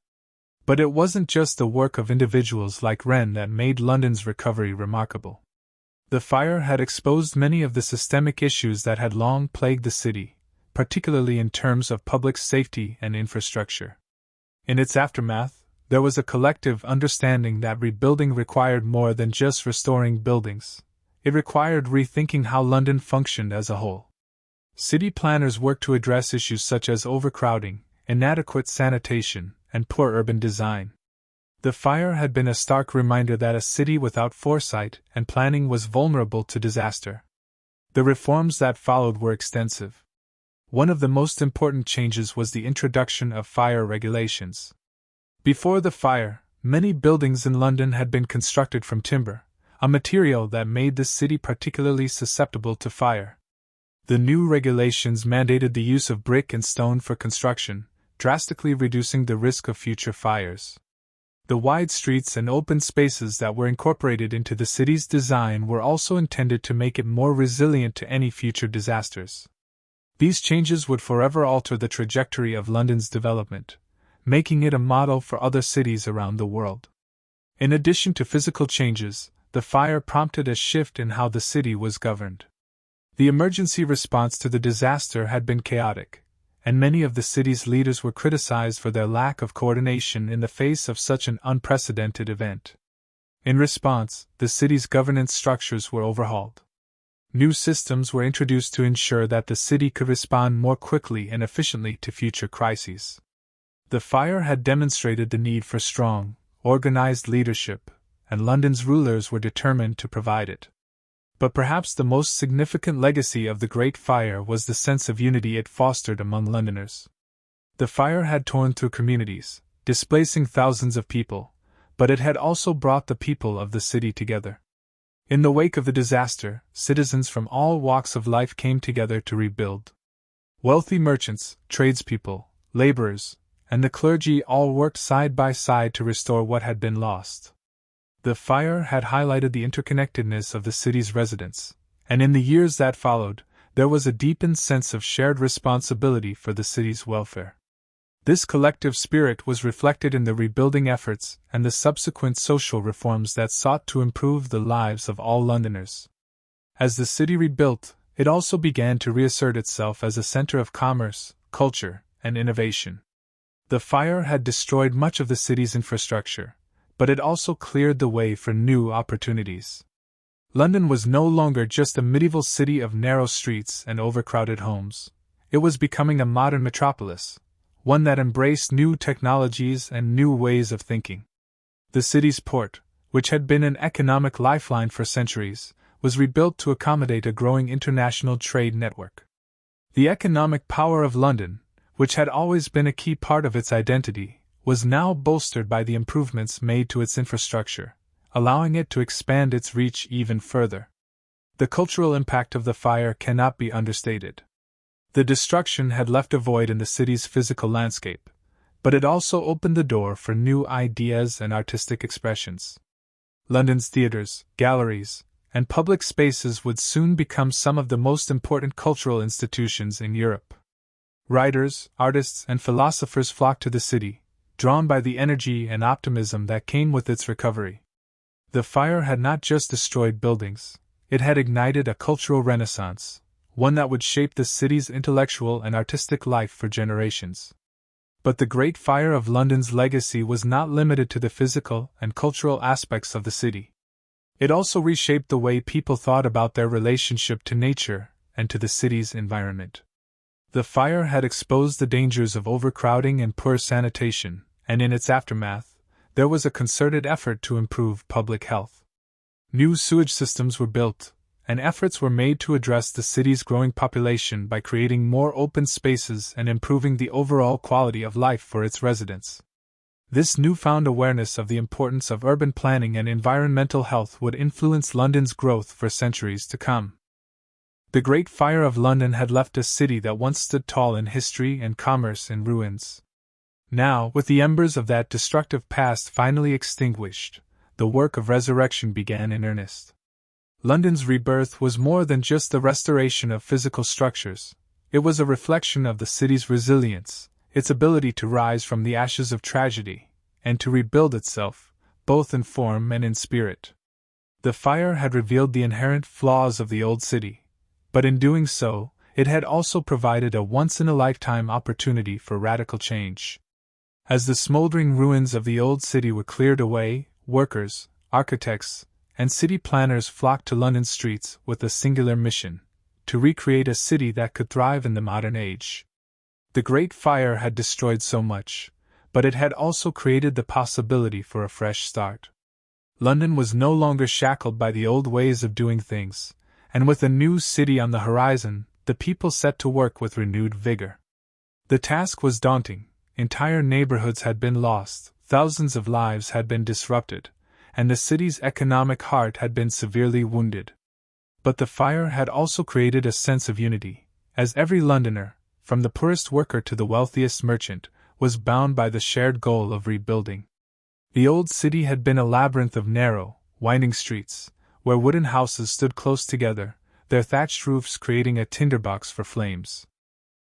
But it wasn't just the work of individuals like Wren that made London's recovery remarkable. The fire had exposed many of the systemic issues that had long plagued the city, particularly in terms of public safety and infrastructure. In its aftermath, there was a collective understanding that rebuilding required more than just restoring buildings. It required rethinking how London functioned as a whole. City planners worked to address issues such as overcrowding, inadequate sanitation, and poor urban design. The fire had been a stark reminder that a city without foresight and planning was vulnerable to disaster. The reforms that followed were extensive. One of the most important changes was the introduction of fire regulations. Before the fire, many buildings in London had been constructed from timber, a material that made the city particularly susceptible to fire. The new regulations mandated the use of brick and stone for construction, drastically reducing the risk of future fires. The wide streets and open spaces that were incorporated into the city's design were also intended to make it more resilient to any future disasters. These changes would forever alter the trajectory of London's development, making it a model for other cities around the world. In addition to physical changes, the fire prompted a shift in how the city was governed. The emergency response to the disaster had been chaotic, and many of the city's leaders were criticized for their lack of coordination in the face of such an unprecedented event. In response, the city's governance structures were overhauled. New systems were introduced to ensure that the city could respond more quickly and efficiently to future crises. The fire had demonstrated the need for strong, organized leadership, and London's rulers were determined to provide it. But perhaps the most significant legacy of the Great Fire was the sense of unity it fostered among Londoners. The fire had torn through communities, displacing thousands of people, but it had also brought the people of the city together. In the wake of the disaster, citizens from all walks of life came together to rebuild. Wealthy merchants, tradespeople, laborers, and the clergy all worked side by side to restore what had been lost. The fire had highlighted the interconnectedness of the city's residents, and in the years that followed, there was a deepened sense of shared responsibility for the city's welfare. This collective spirit was reflected in the rebuilding efforts and the subsequent social reforms that sought to improve the lives of all Londoners. As the city rebuilt, it also began to reassert itself as a center of commerce, culture, and innovation. The fire had destroyed much of the city's infrastructure, but it also cleared the way for new opportunities. London was no longer just a medieval city of narrow streets and overcrowded homes. It was becoming a modern metropolis, one that embraced new technologies and new ways of thinking. The city's port, which had been an economic lifeline for centuries, was rebuilt to accommodate a growing international trade network. The economic power of London, which had always been a key part of its identity, was now bolstered by the improvements made to its infrastructure, allowing it to expand its reach even further. The cultural impact of the fire cannot be understated. The destruction had left a void in the city's physical landscape, but it also opened the door for new ideas and artistic expressions. London's theatres, galleries, and public spaces would soon become some of the most important cultural institutions in Europe. Writers, artists, and philosophers flocked to the city, drawn by the energy and optimism that came with its recovery. The fire had not just destroyed buildings, it had ignited a cultural renaissance, one that would shape the city's intellectual and artistic life for generations. But the Great Fire of London's legacy was not limited to the physical and cultural aspects of the city. It also reshaped the way people thought about their relationship to nature and to the city's environment. The fire had exposed the dangers of overcrowding and poor sanitation, and in its aftermath, there was a concerted effort to improve public health. New sewage systems were built, and efforts were made to address the city's growing population by creating more open spaces and improving the overall quality of life for its residents. This newfound awareness of the importance of urban planning and environmental health would influence London's growth for centuries to come. The Great Fire of London had left a city that once stood tall in history and commerce in ruins. Now, with the embers of that destructive past finally extinguished, the work of resurrection began in earnest. London's rebirth was more than just the restoration of physical structures. It was a reflection of the city's resilience, its ability to rise from the ashes of tragedy, and to rebuild itself, both in form and in spirit. The fire had revealed the inherent flaws of the old city, but in doing so, it had also provided a once-in-a-lifetime opportunity for radical change. As the smoldering ruins of the old city were cleared away, workers, architects, and city planners flocked to London's streets with a singular mission: to recreate a city that could thrive in the modern age. The Great Fire had destroyed so much, but it had also created the possibility for a fresh start. London was no longer shackled by the old ways of doing things, and with a new city on the horizon, the people set to work with renewed vigor. The task was daunting. Entire neighborhoods had been lost, thousands of lives had been disrupted, and the city's economic heart had been severely wounded. But the fire had also created a sense of unity, as every Londoner, from the poorest worker to the wealthiest merchant, was bound by the shared goal of rebuilding. The old city had been a labyrinth of narrow, winding streets, where wooden houses stood close together, their thatched roofs creating a tinderbox for flames.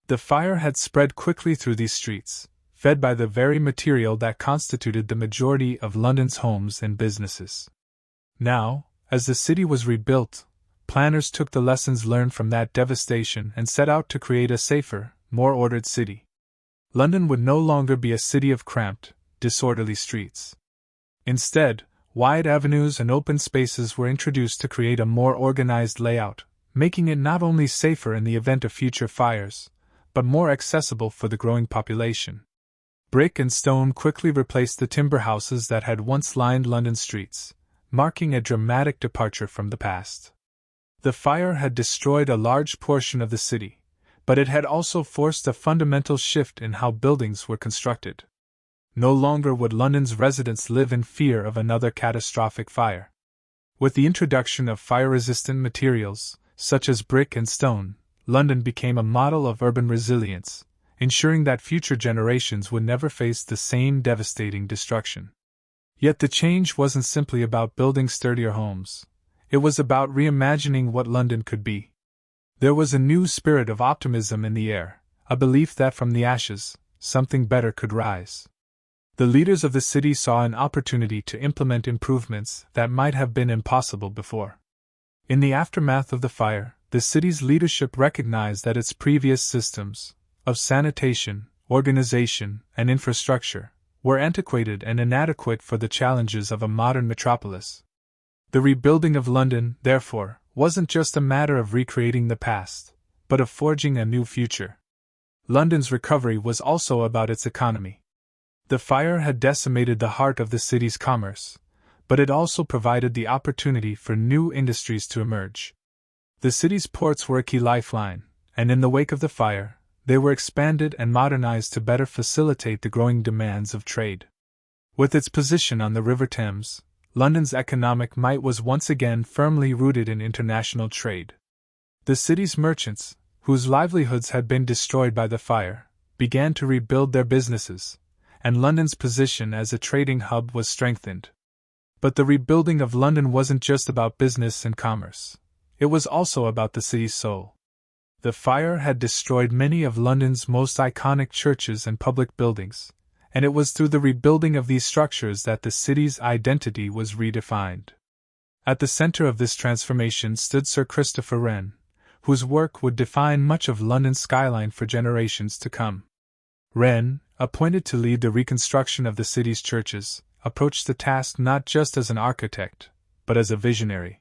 The fire had spread quickly through these streets, fed by the very material that constituted the majority of London's homes and businesses. Now, as the city was rebuilt, planners took the lessons learned from that devastation and set out to create a safer, more ordered city. London would no longer be a city of cramped, disorderly streets. Instead, wide avenues and open spaces were introduced to create a more organized layout, making it not only safer in the event of future fires, but more accessible for the growing population. Brick and stone quickly replaced the timber houses that had once lined London streets, marking a dramatic departure from the past. The fire had destroyed a large portion of the city, but it had also forced a fundamental shift in how buildings were constructed. No longer would London's residents live in fear of another catastrophic fire. With the introduction of fire-resistant materials, such as brick and stone, London became a model of urban resilience, ensuring that future generations would never face the same devastating destruction. Yet the change wasn't simply about building sturdier homes. It was about reimagining what London could be. There was a new spirit of optimism in the air, a belief that from the ashes, something better could rise. The leaders of the city saw an opportunity to implement improvements that might have been impossible before. In the aftermath of the fire, the city's leadership recognized that its previous systems of sanitation, organization, and infrastructure were antiquated and inadequate for the challenges of a modern metropolis. The rebuilding of London, therefore, wasn't just a matter of recreating the past, but of forging a new future. London's recovery was also about its economy. The fire had decimated the heart of the city's commerce, but it also provided the opportunity for new industries to emerge. The city's ports were a key lifeline, and in the wake of the fire, they were expanded and modernized to better facilitate the growing demands of trade. With its position on the River Thames, London's economic might was once again firmly rooted in international trade. The city's merchants, whose livelihoods had been destroyed by the fire, began to rebuild their businesses, and London's position as a trading hub was strengthened. But the rebuilding of London wasn't just about business and commerce. It was also about the city's soul. The fire had destroyed many of London's most iconic churches and public buildings, and it was through the rebuilding of these structures that the city's identity was redefined. At the center of this transformation stood Sir Christopher Wren, whose work would define much of London's skyline for generations to come. Wren, appointed to lead the reconstruction of the city's churches, approached the task not just as an architect, but as a visionary.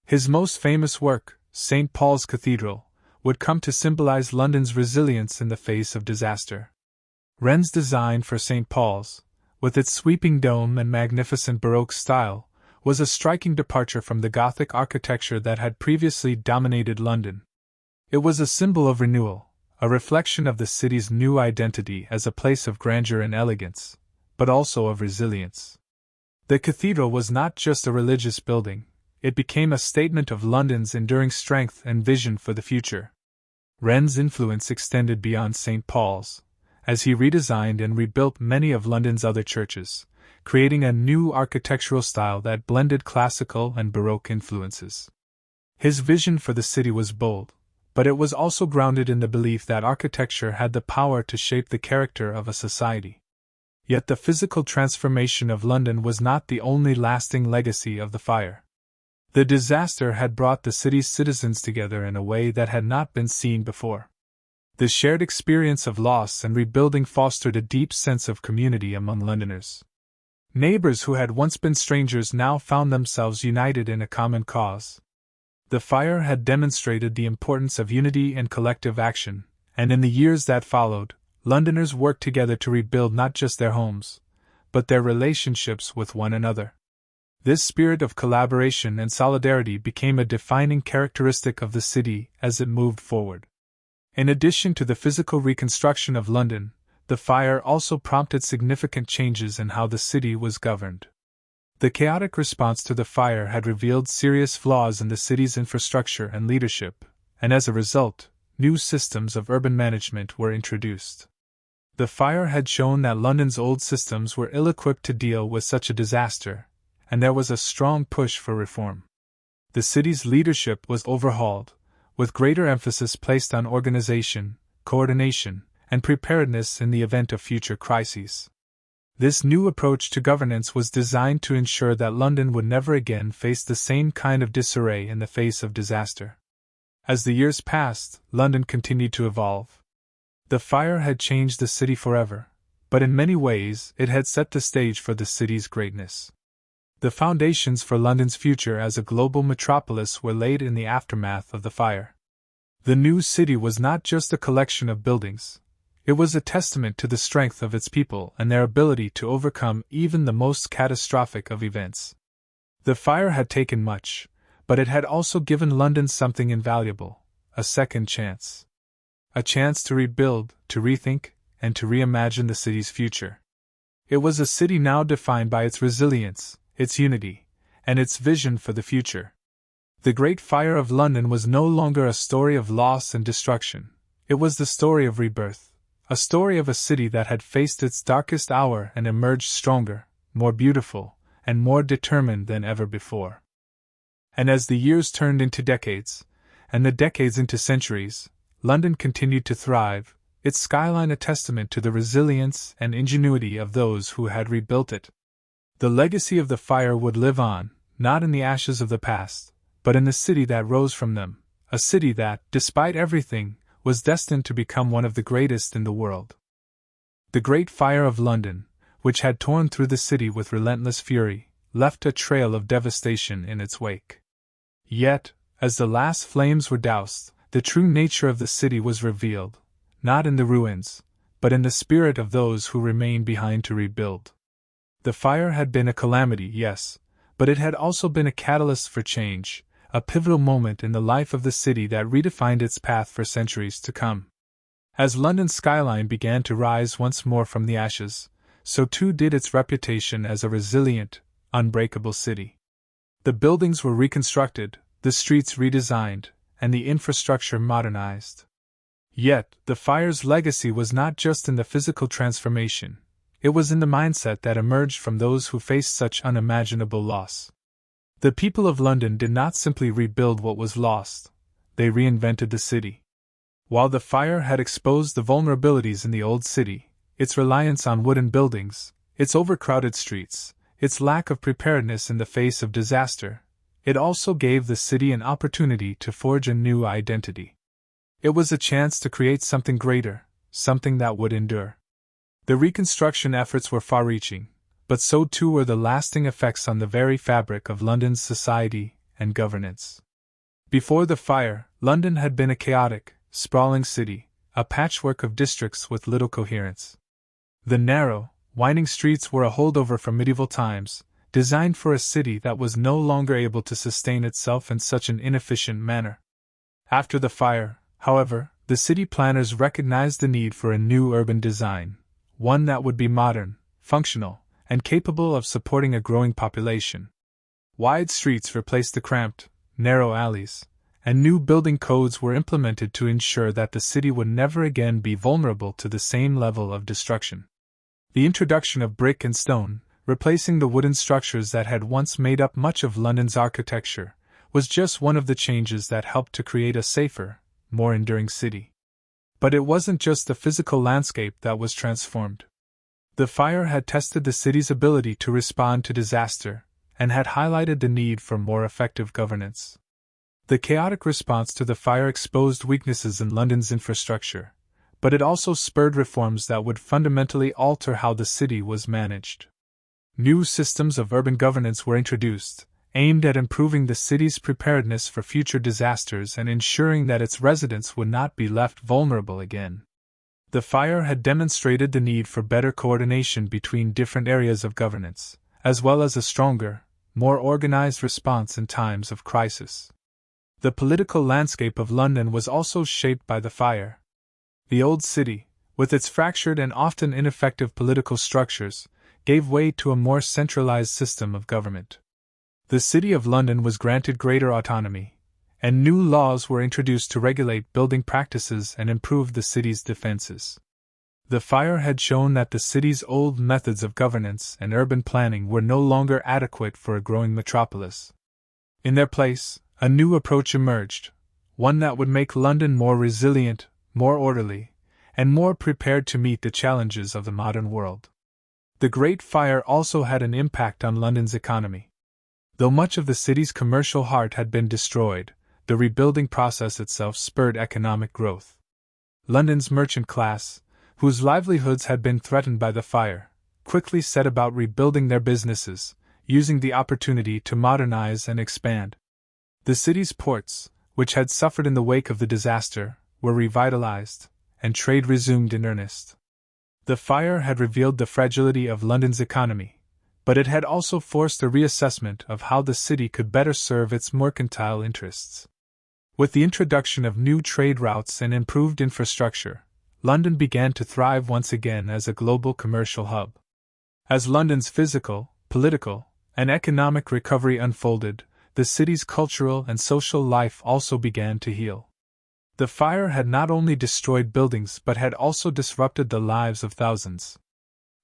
His most famous work, St. Paul's Cathedral, would come to symbolize London's resilience in the face of disaster. Wren's design for St. Paul's, with its sweeping dome and magnificent Baroque style, was a striking departure from the Gothic architecture that had previously dominated London. It was a symbol of renewal, a reflection of the city's new identity as a place of grandeur and elegance, but also of resilience. The cathedral was not just a religious building, it became a statement of London's enduring strength and vision for the future. Wren's influence extended beyond St. Paul's, as he redesigned and rebuilt many of London's other churches, creating a new architectural style that blended classical and Baroque influences. His vision for the city was bold, but it was also grounded in the belief that architecture had the power to shape the character of a society. Yet the physical transformation of London was not the only lasting legacy of the fire. The disaster had brought the city's citizens together in a way that had not been seen before. The shared experience of loss and rebuilding fostered a deep sense of community among Londoners. Neighbors who had once been strangers now found themselves united in a common cause. The fire had demonstrated the importance of unity and collective action, and in the years that followed, Londoners worked together to rebuild not just their homes, but their relationships with one another. This spirit of collaboration and solidarity became a defining characteristic of the city as it moved forward. In addition to the physical reconstruction of London, the fire also prompted significant changes in how the city was governed. The chaotic response to the fire had revealed serious flaws in the city's infrastructure and leadership, and as a result, new systems of urban management were introduced. The fire had shown that London's old systems were ill-equipped to deal with such a disaster, and there was a strong push for reform. The city's leadership was overhauled, with greater emphasis placed on organization, coordination, and preparedness in the event of future crises. This new approach to governance was designed to ensure that London would never again face the same kind of disarray in the face of disaster. As the years passed, London continued to evolve. The fire had changed the city forever, but in many ways it had set the stage for the city's greatness. The foundations for London's future as a global metropolis were laid in the aftermath of the fire. The new city was not just a collection of buildings. It was a testament to the strength of its people and their ability to overcome even the most catastrophic of events. The fire had taken much, but it had also given London something invaluable: a second chance. A chance to rebuild, to rethink, and to reimagine the city's future. It was a city now defined by its resilience, its unity, and its vision for the future. The Great Fire of London was no longer a story of loss and destruction. It was the story of rebirth, a story of a city that had faced its darkest hour and emerged stronger, more beautiful, and more determined than ever before. And as the years turned into decades, and the decades into centuries, London continued to thrive, its skyline a testament to the resilience and ingenuity of those who had rebuilt it. The legacy of the fire would live on, not in the ashes of the past, but in the city that rose from them, a city that, despite everything, was destined to become one of the greatest in the world. The Great Fire of London, which had torn through the city with relentless fury, left a trail of devastation in its wake. Yet, as the last flames were doused, the true nature of the city was revealed, not in the ruins, but in the spirit of those who remained behind to rebuild. The fire had been a calamity, yes, but it had also been a catalyst for change, a pivotal moment in the life of the city that redefined its path for centuries to come. As London's skyline began to rise once more from the ashes, so too did its reputation as a resilient, unbreakable city. The buildings were reconstructed, the streets redesigned, and the infrastructure modernized. Yet, the fire's legacy was not just in the physical transformation, it was in the mindset that emerged from those who faced such unimaginable loss. The people of London did not simply rebuild what was lost, they reinvented the city. While the fire had exposed the vulnerabilities in the old city, its reliance on wooden buildings, its overcrowded streets, its lack of preparedness in the face of disaster, it also gave the city an opportunity to forge a new identity. It was a chance to create something greater, something that would endure. The reconstruction efforts were far-reaching, but so too were the lasting effects on the very fabric of London's society and governance. Before the fire, London had been a chaotic, sprawling city, a patchwork of districts with little coherence. The narrow, winding streets were a holdover from medieval times, designed for a city that was no longer able to sustain itself in such an inefficient manner. After the fire, however, the city planners recognized the need for a new urban design, one that would be modern, functional, and capable of supporting a growing population. Wide streets replaced the cramped, narrow alleys, and new building codes were implemented to ensure that the city would never again be vulnerable to the same level of destruction. The introduction of brick and stone, replacing the wooden structures that had once made up much of London's architecture, was just one of the changes that helped to create a safer, more enduring city. But it wasn't just the physical landscape that was transformed. The fire had tested the city's ability to respond to disaster, and had highlighted the need for more effective governance. The chaotic response to the fire exposed weaknesses in London's infrastructure, but it also spurred reforms that would fundamentally alter how the city was managed. New systems of urban governance were introduced, aimed at improving the city's preparedness for future disasters and ensuring that its residents would not be left vulnerable again. The fire had demonstrated the need for better coordination between different areas of governance, as well as a stronger, more organized response in times of crisis. The political landscape of London was also shaped by the fire. The old city, with its fractured and often ineffective political structures, gave way to a more centralized system of government. The City of London was granted greater autonomy, and new laws were introduced to regulate building practices and improve the city's defenses. The fire had shown that the city's old methods of governance and urban planning were no longer adequate for a growing metropolis. In their place, a new approach emerged, one that would make London more resilient, more orderly, and more prepared to meet the challenges of the modern world. The Great Fire also had an impact on London's economy. Though much of the city's commercial heart had been destroyed, the rebuilding process itself spurred economic growth. London's merchant class, whose livelihoods had been threatened by the fire, quickly set about rebuilding their businesses, using the opportunity to modernize and expand. The city's ports, which had suffered in the wake of the disaster, were revitalized, and trade resumed in earnest. The fire had revealed the fragility of London's economy, but it had also forced a reassessment of how the city could better serve its mercantile interests. With the introduction of new trade routes and improved infrastructure, London began to thrive once again as a global commercial hub. As London's physical, political, and economic recovery unfolded, the city's cultural and social life also began to heal. The fire had not only destroyed buildings but had also disrupted the lives of thousands.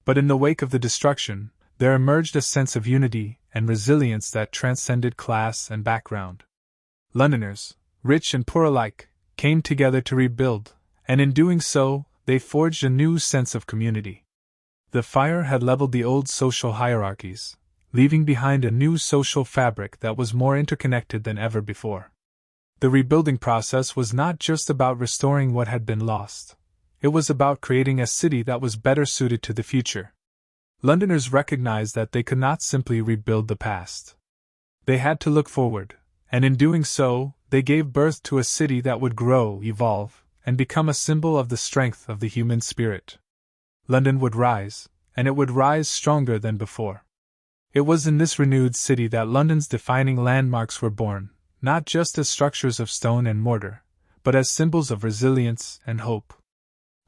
But in the wake of the destruction, there emerged a sense of unity and resilience that transcended class and background. Londoners, rich and poor alike, came together to rebuild, and in doing so, they forged a new sense of community. The fire had leveled the old social hierarchies, leaving behind a new social fabric that was more interconnected than ever before. The rebuilding process was not just about restoring what had been lost. It was about creating a city that was better suited to the future. Londoners recognized that they could not simply rebuild the past. They had to look forward, and in doing so, they gave birth to a city that would grow, evolve, and become a symbol of the strength of the human spirit. London would rise, and it would rise stronger than before. It was in this renewed city that London's defining landmarks were born, not just as structures of stone and mortar, but as symbols of resilience and hope.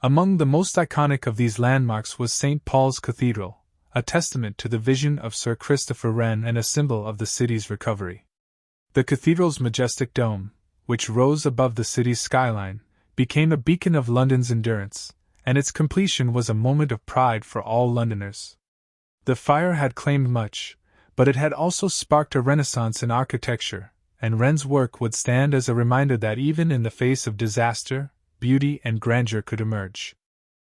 Among the most iconic of these landmarks was St. Paul's Cathedral, a testament to the vision of Sir Christopher Wren and a symbol of the city's recovery. The cathedral's majestic dome, which rose above the city's skyline, became a beacon of London's endurance, and its completion was a moment of pride for all Londoners. The fire had claimed much, but it had also sparked a renaissance in architecture, and Wren's work would stand as a reminder that even in the face of disaster, beauty and grandeur could emerge.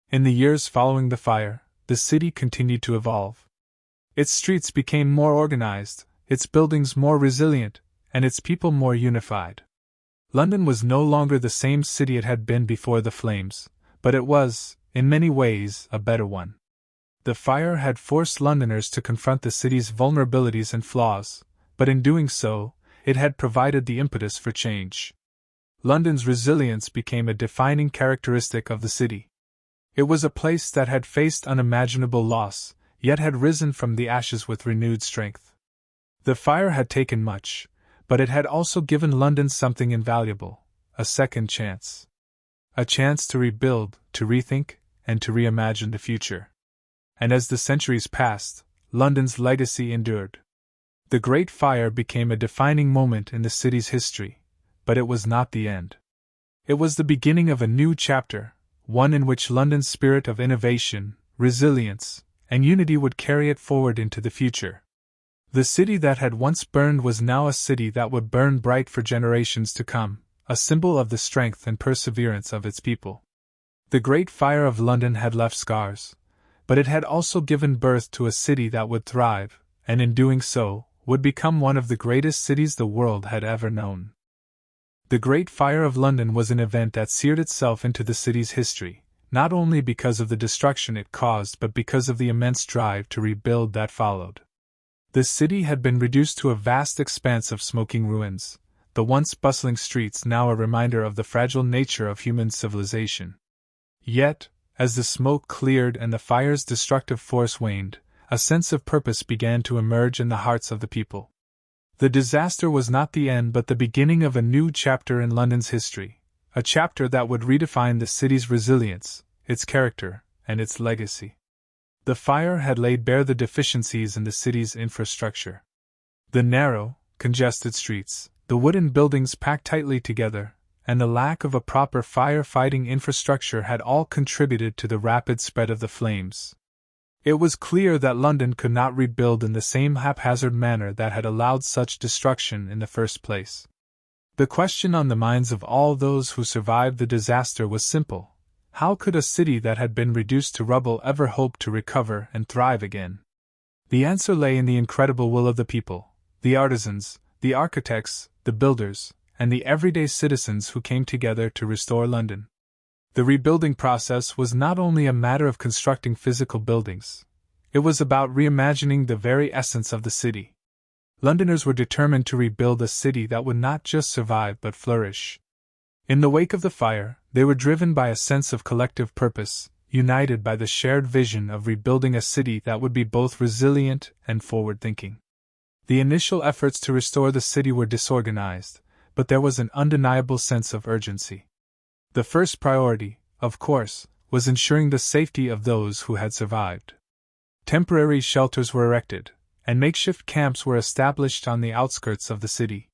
In the years following the fire, the city continued to evolve. Its streets became more organized, its buildings more resilient, and its people more unified. London was no longer the same city it had been before the flames, but it was, in many ways, a better one. The fire had forced Londoners to confront the city's vulnerabilities and flaws, but in doing so, it had provided the impetus for change. London's resilience became a defining characteristic of the city. It was a place that had faced unimaginable loss, yet had risen from the ashes with renewed strength. The fire had taken much, but it had also given London something invaluable: a second chance. A chance to rebuild, to rethink, and to reimagine the future. And as the centuries passed, London's legacy endured. The Great Fire became a defining moment in the city's history, but it was not the end. It was the beginning of a new chapter, one in which London's spirit of innovation, resilience, and unity would carry it forward into the future. The city that had once burned was now a city that would burn bright for generations to come, a symbol of the strength and perseverance of its people. The Great Fire of London had left scars, but it had also given birth to a city that would thrive, and in doing so, would become one of the greatest cities the world had ever known. The Great Fire of London was an event that seared itself into the city's history, not only because of the destruction it caused but because of the immense drive to rebuild that followed. The city had been reduced to a vast expanse of smoking ruins, the once bustling streets now a reminder of the fragile nature of human civilization. Yet, as the smoke cleared and the fire's destructive force waned, a sense of purpose began to emerge in the hearts of the people. The disaster was not the end but the beginning of a new chapter in London's history, a chapter that would redefine the city's resilience, its character, and its legacy. The fire had laid bare the deficiencies in the city's infrastructure. The narrow, congested streets, the wooden buildings packed tightly together, and the lack of a proper fire-fighting infrastructure had all contributed to the rapid spread of the flames. It was clear that London could not rebuild in the same haphazard manner that had allowed such destruction in the first place. The question on the minds of all those who survived the disaster was simple: how could a city that had been reduced to rubble ever hope to recover and thrive again? The answer lay in the incredible will of the people, the artisans, the architects, the builders, and the everyday citizens who came together to restore London. The rebuilding process was not only a matter of constructing physical buildings, it was about reimagining the very essence of the city. Londoners were determined to rebuild a city that would not just survive but flourish. In the wake of the fire, they were driven by a sense of collective purpose, united by the shared vision of rebuilding a city that would be both resilient and forward-thinking. The initial efforts to restore the city were disorganized, but there was an undeniable sense of urgency. The first priority, of course, was ensuring the safety of those who had survived. Temporary shelters were erected, and makeshift camps were established on the outskirts of the city.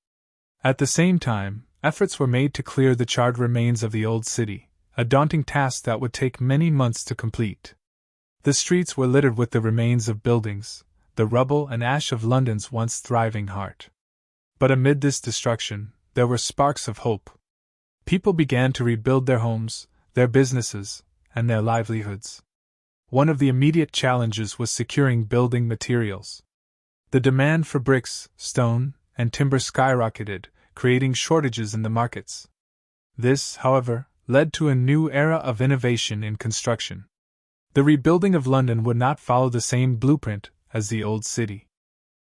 At the same time, efforts were made to clear the charred remains of the old city, a daunting task that would take many months to complete. The streets were littered with the remains of buildings, the rubble and ash of London's once thriving heart. But amid this destruction, there were sparks of hope. People began to rebuild their homes, their businesses, and their livelihoods. One of the immediate challenges was securing building materials. The demand for bricks, stone, and timber skyrocketed, creating shortages in the markets. This, however, led to a new era of innovation in construction. The rebuilding of London would not follow the same blueprint as the old city.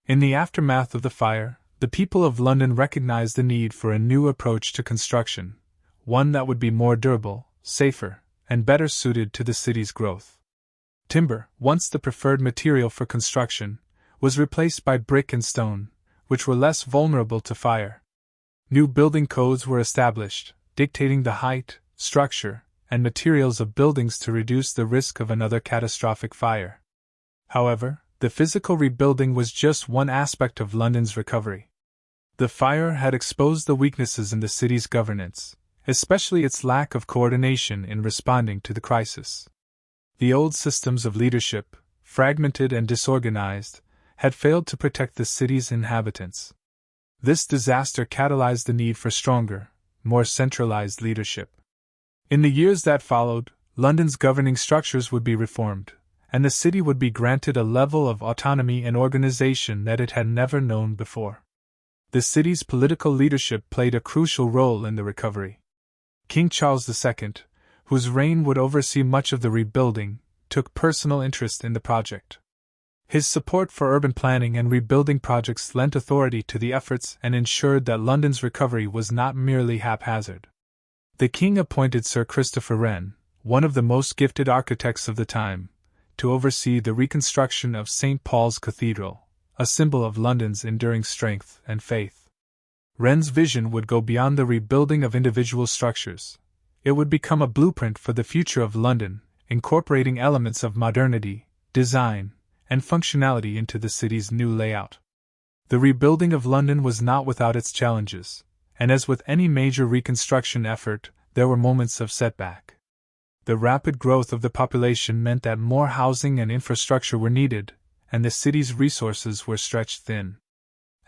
In the aftermath of the fire, the people of London recognized the need for a new approach to construction, one that would be more durable, safer, and better suited to the city's growth. Timber, once the preferred material for construction, was replaced by brick and stone, which were less vulnerable to fire. New building codes were established, dictating the height, structure, and materials of buildings to reduce the risk of another catastrophic fire. However, the physical rebuilding was just one aspect of London's recovery. The fire had exposed the weaknesses in the city's governance, especially its lack of coordination in responding to the crisis. The old systems of leadership, fragmented and disorganized, had failed to protect the city's inhabitants. This disaster catalyzed the need for stronger, more centralized leadership. In the years that followed, London's governing structures would be reformed, and the city would be granted a level of autonomy and organization that it had never known before. The city's political leadership played a crucial role in the recovery. King Charles II, whose reign would oversee much of the rebuilding, took personal interest in the project. His support for urban planning and rebuilding projects lent authority to the efforts and ensured that London's recovery was not merely haphazard. The king appointed Sir Christopher Wren, one of the most gifted architects of the time, to oversee the reconstruction of St. Paul's Cathedral, a symbol of London's enduring strength and faith. Wren's vision would go beyond the rebuilding of individual structures. It would become a blueprint for the future of London, incorporating elements of modernity, design, and functionality into the city's new layout. The rebuilding of London was not without its challenges, and as with any major reconstruction effort, there were moments of setback. The rapid growth of the population meant that more housing and infrastructure were needed, and the city's resources were stretched thin.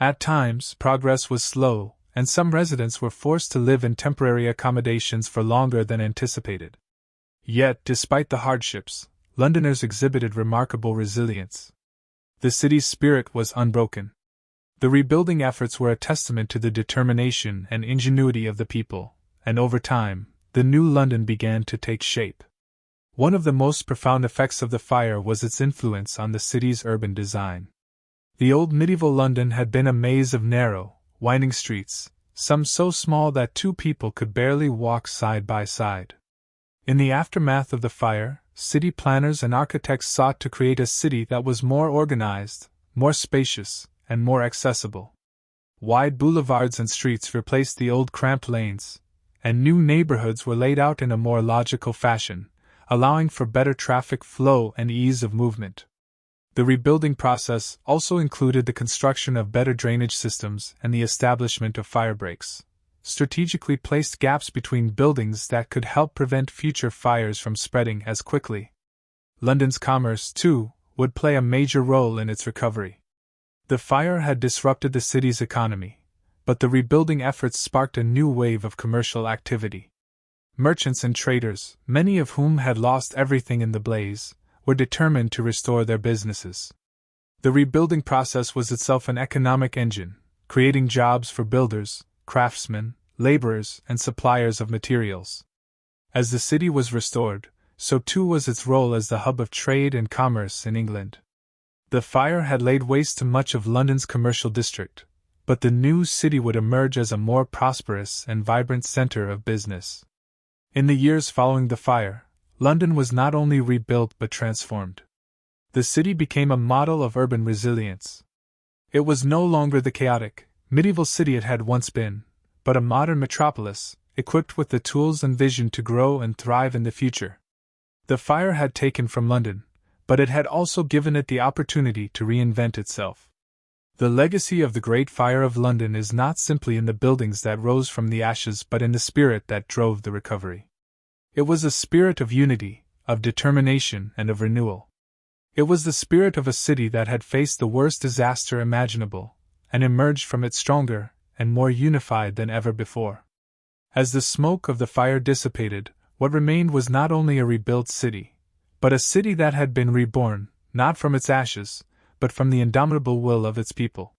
At times, progress was slow, and some residents were forced to live in temporary accommodations for longer than anticipated. Yet, despite the hardships, Londoners exhibited remarkable resilience. The city's spirit was unbroken. The rebuilding efforts were a testament to the determination and ingenuity of the people, and over time, the new London began to take shape. One of the most profound effects of the fire was its influence on the city's urban design. The old medieval London had been a maze of narrow, winding streets, some so small that two people could barely walk side by side. In the aftermath of the fire, city planners and architects sought to create a city that was more organized, more spacious, and more accessible. Wide boulevards and streets replaced the old cramped lanes, and new neighborhoods were laid out in a more logical fashion, allowing for better traffic flow and ease of movement. The rebuilding process also included the construction of better drainage systems and the establishment of fire breaks, strategically placed gaps between buildings that could help prevent future fires from spreading as quickly. London's commerce, too, would play a major role in its recovery. The fire had disrupted the city's economy, but the rebuilding efforts sparked a new wave of commercial activity. Merchants and traders, many of whom had lost everything in the blaze, were determined to restore their businesses. The rebuilding process was itself an economic engine, creating jobs for builders, craftsmen, laborers, and suppliers of materials. As the city was restored, so too was its role as the hub of trade and commerce in England. The fire had laid waste to much of London's commercial district, but the new city would emerge as a more prosperous and vibrant center of business. In the years following the fire, London was not only rebuilt but transformed. The city became a model of urban resilience. It was no longer the chaotic, medieval city it had once been, but a modern metropolis, equipped with the tools and vision to grow and thrive in the future. The fire had taken from London, but it had also given it the opportunity to reinvent itself. The legacy of the Great Fire of London is not simply in the buildings that rose from the ashes but in the spirit that drove the recovery. It was a spirit of unity, of determination, and of renewal. It was the spirit of a city that had faced the worst disaster imaginable, and emerged from it stronger and more unified than ever before. As the smoke of the fire dissipated, what remained was not only a rebuilt city, but a city that had been reborn, not from its ashes, but from the indomitable will of its people.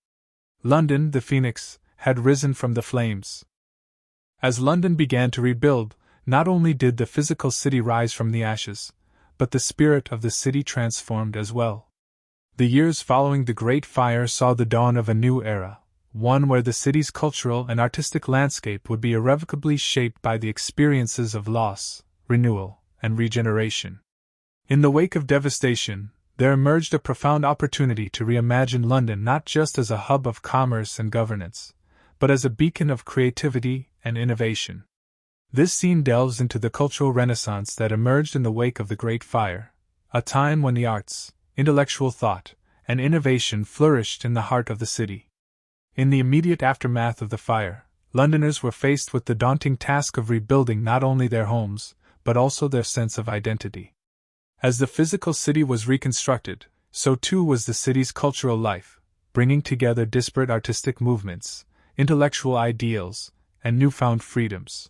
London, the phoenix, had risen from the flames. As London began to rebuild, not only did the physical city rise from the ashes, but the spirit of the city transformed as well. The years following the Great Fire saw the dawn of a new era, one where the city's cultural and artistic landscape would be irrevocably shaped by the experiences of loss, renewal, and regeneration. In the wake of devastation, there emerged a profound opportunity to reimagine London not just as a hub of commerce and governance, but as a beacon of creativity and innovation. This scene delves into the cultural renaissance that emerged in the wake of the Great Fire, a time when the arts, intellectual thought, and innovation flourished in the heart of the city. In the immediate aftermath of the fire, Londoners were faced with the daunting task of rebuilding not only their homes, but also their sense of identity. As the physical city was reconstructed, so too was the city's cultural life, bringing together disparate artistic movements, intellectual ideals, and newfound freedoms.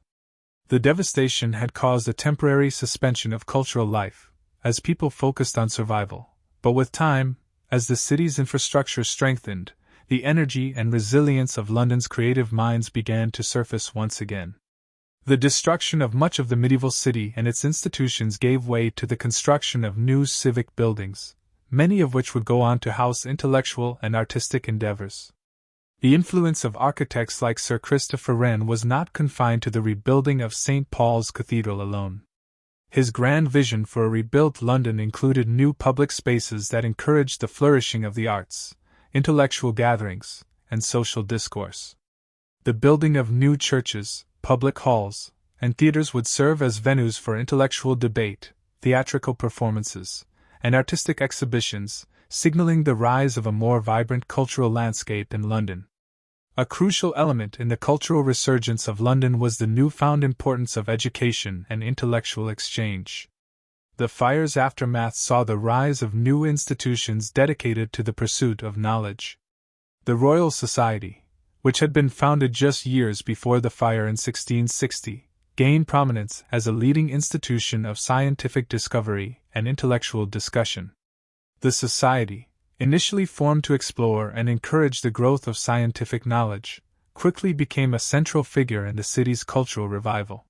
The devastation had caused a temporary suspension of cultural life, as people focused on survival, but with time, as the city's infrastructure strengthened, the energy and resilience of London's creative minds began to surface once again. The destruction of much of the medieval city and its institutions gave way to the construction of new civic buildings, many of which would go on to house intellectual and artistic endeavors. The influence of architects like Sir Christopher Wren was not confined to the rebuilding of St. Paul's Cathedral alone. His grand vision for a rebuilt London included new public spaces that encouraged the flourishing of the arts, intellectual gatherings, and social discourse. The building of new churches, public halls, and theaters would serve as venues for intellectual debate, theatrical performances, and artistic exhibitions, signaling the rise of a more vibrant cultural landscape in London. A crucial element in the cultural resurgence of London was the newfound importance of education and intellectual exchange. The fire's aftermath saw the rise of new institutions dedicated to the pursuit of knowledge. The Royal Society, which had been founded just years before the fire in 1660, gained prominence as a leading institution of scientific discovery and intellectual discussion. The Society, initially formed to explore and encourage the growth of scientific knowledge, quickly became a central figure in the city's cultural revival.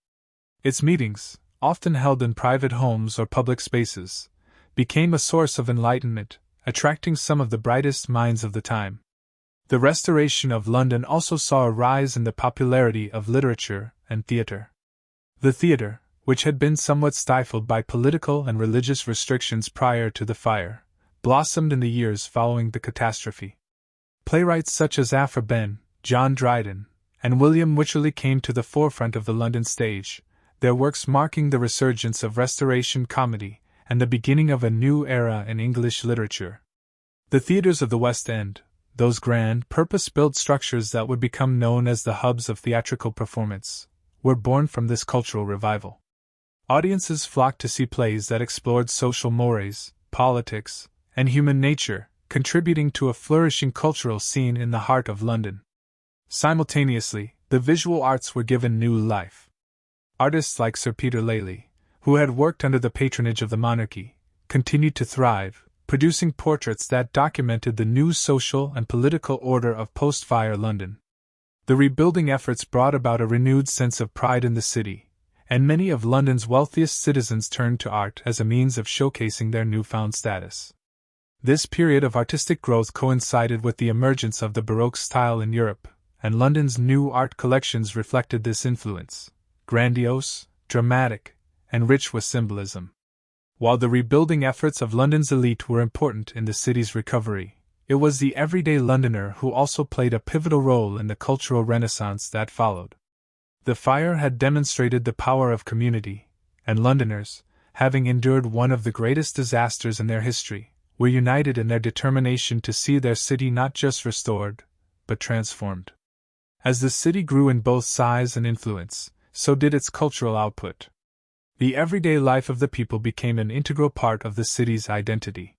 Its meetings, often held in private homes or public spaces, became a source of enlightenment, attracting some of the brightest minds of the time. The restoration of London also saw a rise in the popularity of literature and theatre. The theatre, which had been somewhat stifled by political and religious restrictions prior to the fire, blossomed in the years following the catastrophe. Playwrights such as Aphra Behn, John Dryden, and William Wycherley came to the forefront of the London stage, their works marking the resurgence of Restoration comedy and the beginning of a new era in English literature. The theatres of the West End, those grand, purpose-built structures that would become known as the hubs of theatrical performance, were born from this cultural revival. Audiences flocked to see plays that explored social mores, politics, and human nature, contributing to a flourishing cultural scene in the heart of London. Simultaneously, the visual arts were given new life. Artists like Sir Peter Lely, who had worked under the patronage of the monarchy, continued to thrive, producing portraits that documented the new social and political order of post-fire London. The rebuilding efforts brought about a renewed sense of pride in the city, and many of London's wealthiest citizens turned to art as a means of showcasing their newfound status. This period of artistic growth coincided with the emergence of the Baroque style in Europe, and London's new art collections reflected this influence, grandiose, dramatic, and rich with symbolism. While the rebuilding efforts of London's elite were important in the city's recovery, it was the everyday Londoner who also played a pivotal role in the cultural renaissance that followed. The fire had demonstrated the power of community, and Londoners, having endured one of the greatest disasters in their history, were united in their determination to see their city not just restored, but transformed. As the city grew in both size and influence, so did its cultural output. The everyday life of the people became an integral part of the city's identity.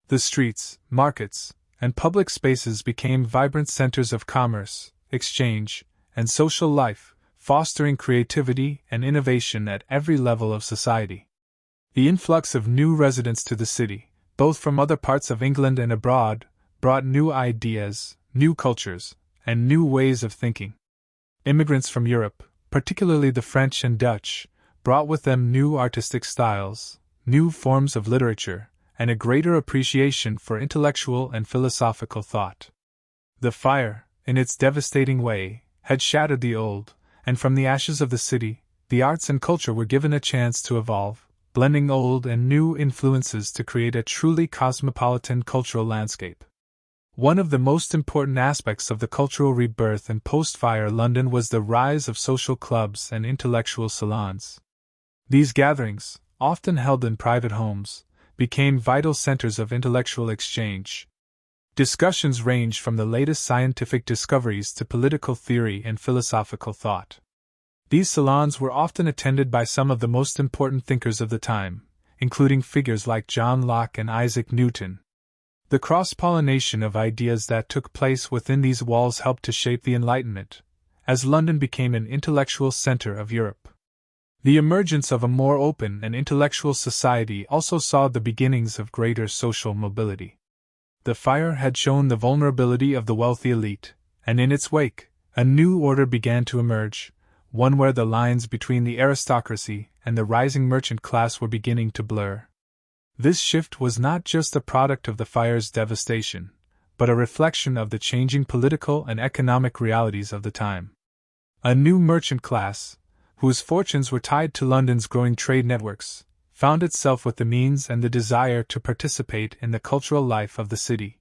The streets, markets, and public spaces became vibrant centers of commerce, exchange, and social life, fostering creativity and innovation at every level of society. The influx of new residents to the city, both from other parts of England and abroad, brought new ideas, new cultures, and new ways of thinking. Immigrants from Europe, particularly the French and Dutch, brought with them new artistic styles, new forms of literature, and a greater appreciation for intellectual and philosophical thought. The fire, in its devastating way, had shattered the old, and from the ashes of the city, the arts and culture were given a chance to evolve, blending old and new influences to create a truly cosmopolitan cultural landscape. One of the most important aspects of the cultural rebirth in post-fire London was the rise of social clubs and intellectual salons. These gatherings, often held in private homes, became vital centers of intellectual exchange. Discussions ranged from the latest scientific discoveries to political theory and philosophical thought. These salons were often attended by some of the most important thinkers of the time, including figures like John Locke and Isaac Newton. The cross-pollination of ideas that took place within these walls helped to shape the Enlightenment, as London became an intellectual center of Europe. The emergence of a more open and intellectual society also saw the beginnings of greater social mobility. The fire had shown the vulnerability of the wealthy elite, and in its wake, a new order began to emerge, one where the lines between the aristocracy and the rising merchant class were beginning to blur. This shift was not just a product of the fire's devastation, but a reflection of the changing political and economic realities of the time. A new merchant class, whose fortunes were tied to London's growing trade networks, found itself with the means and the desire to participate in the cultural life of the city.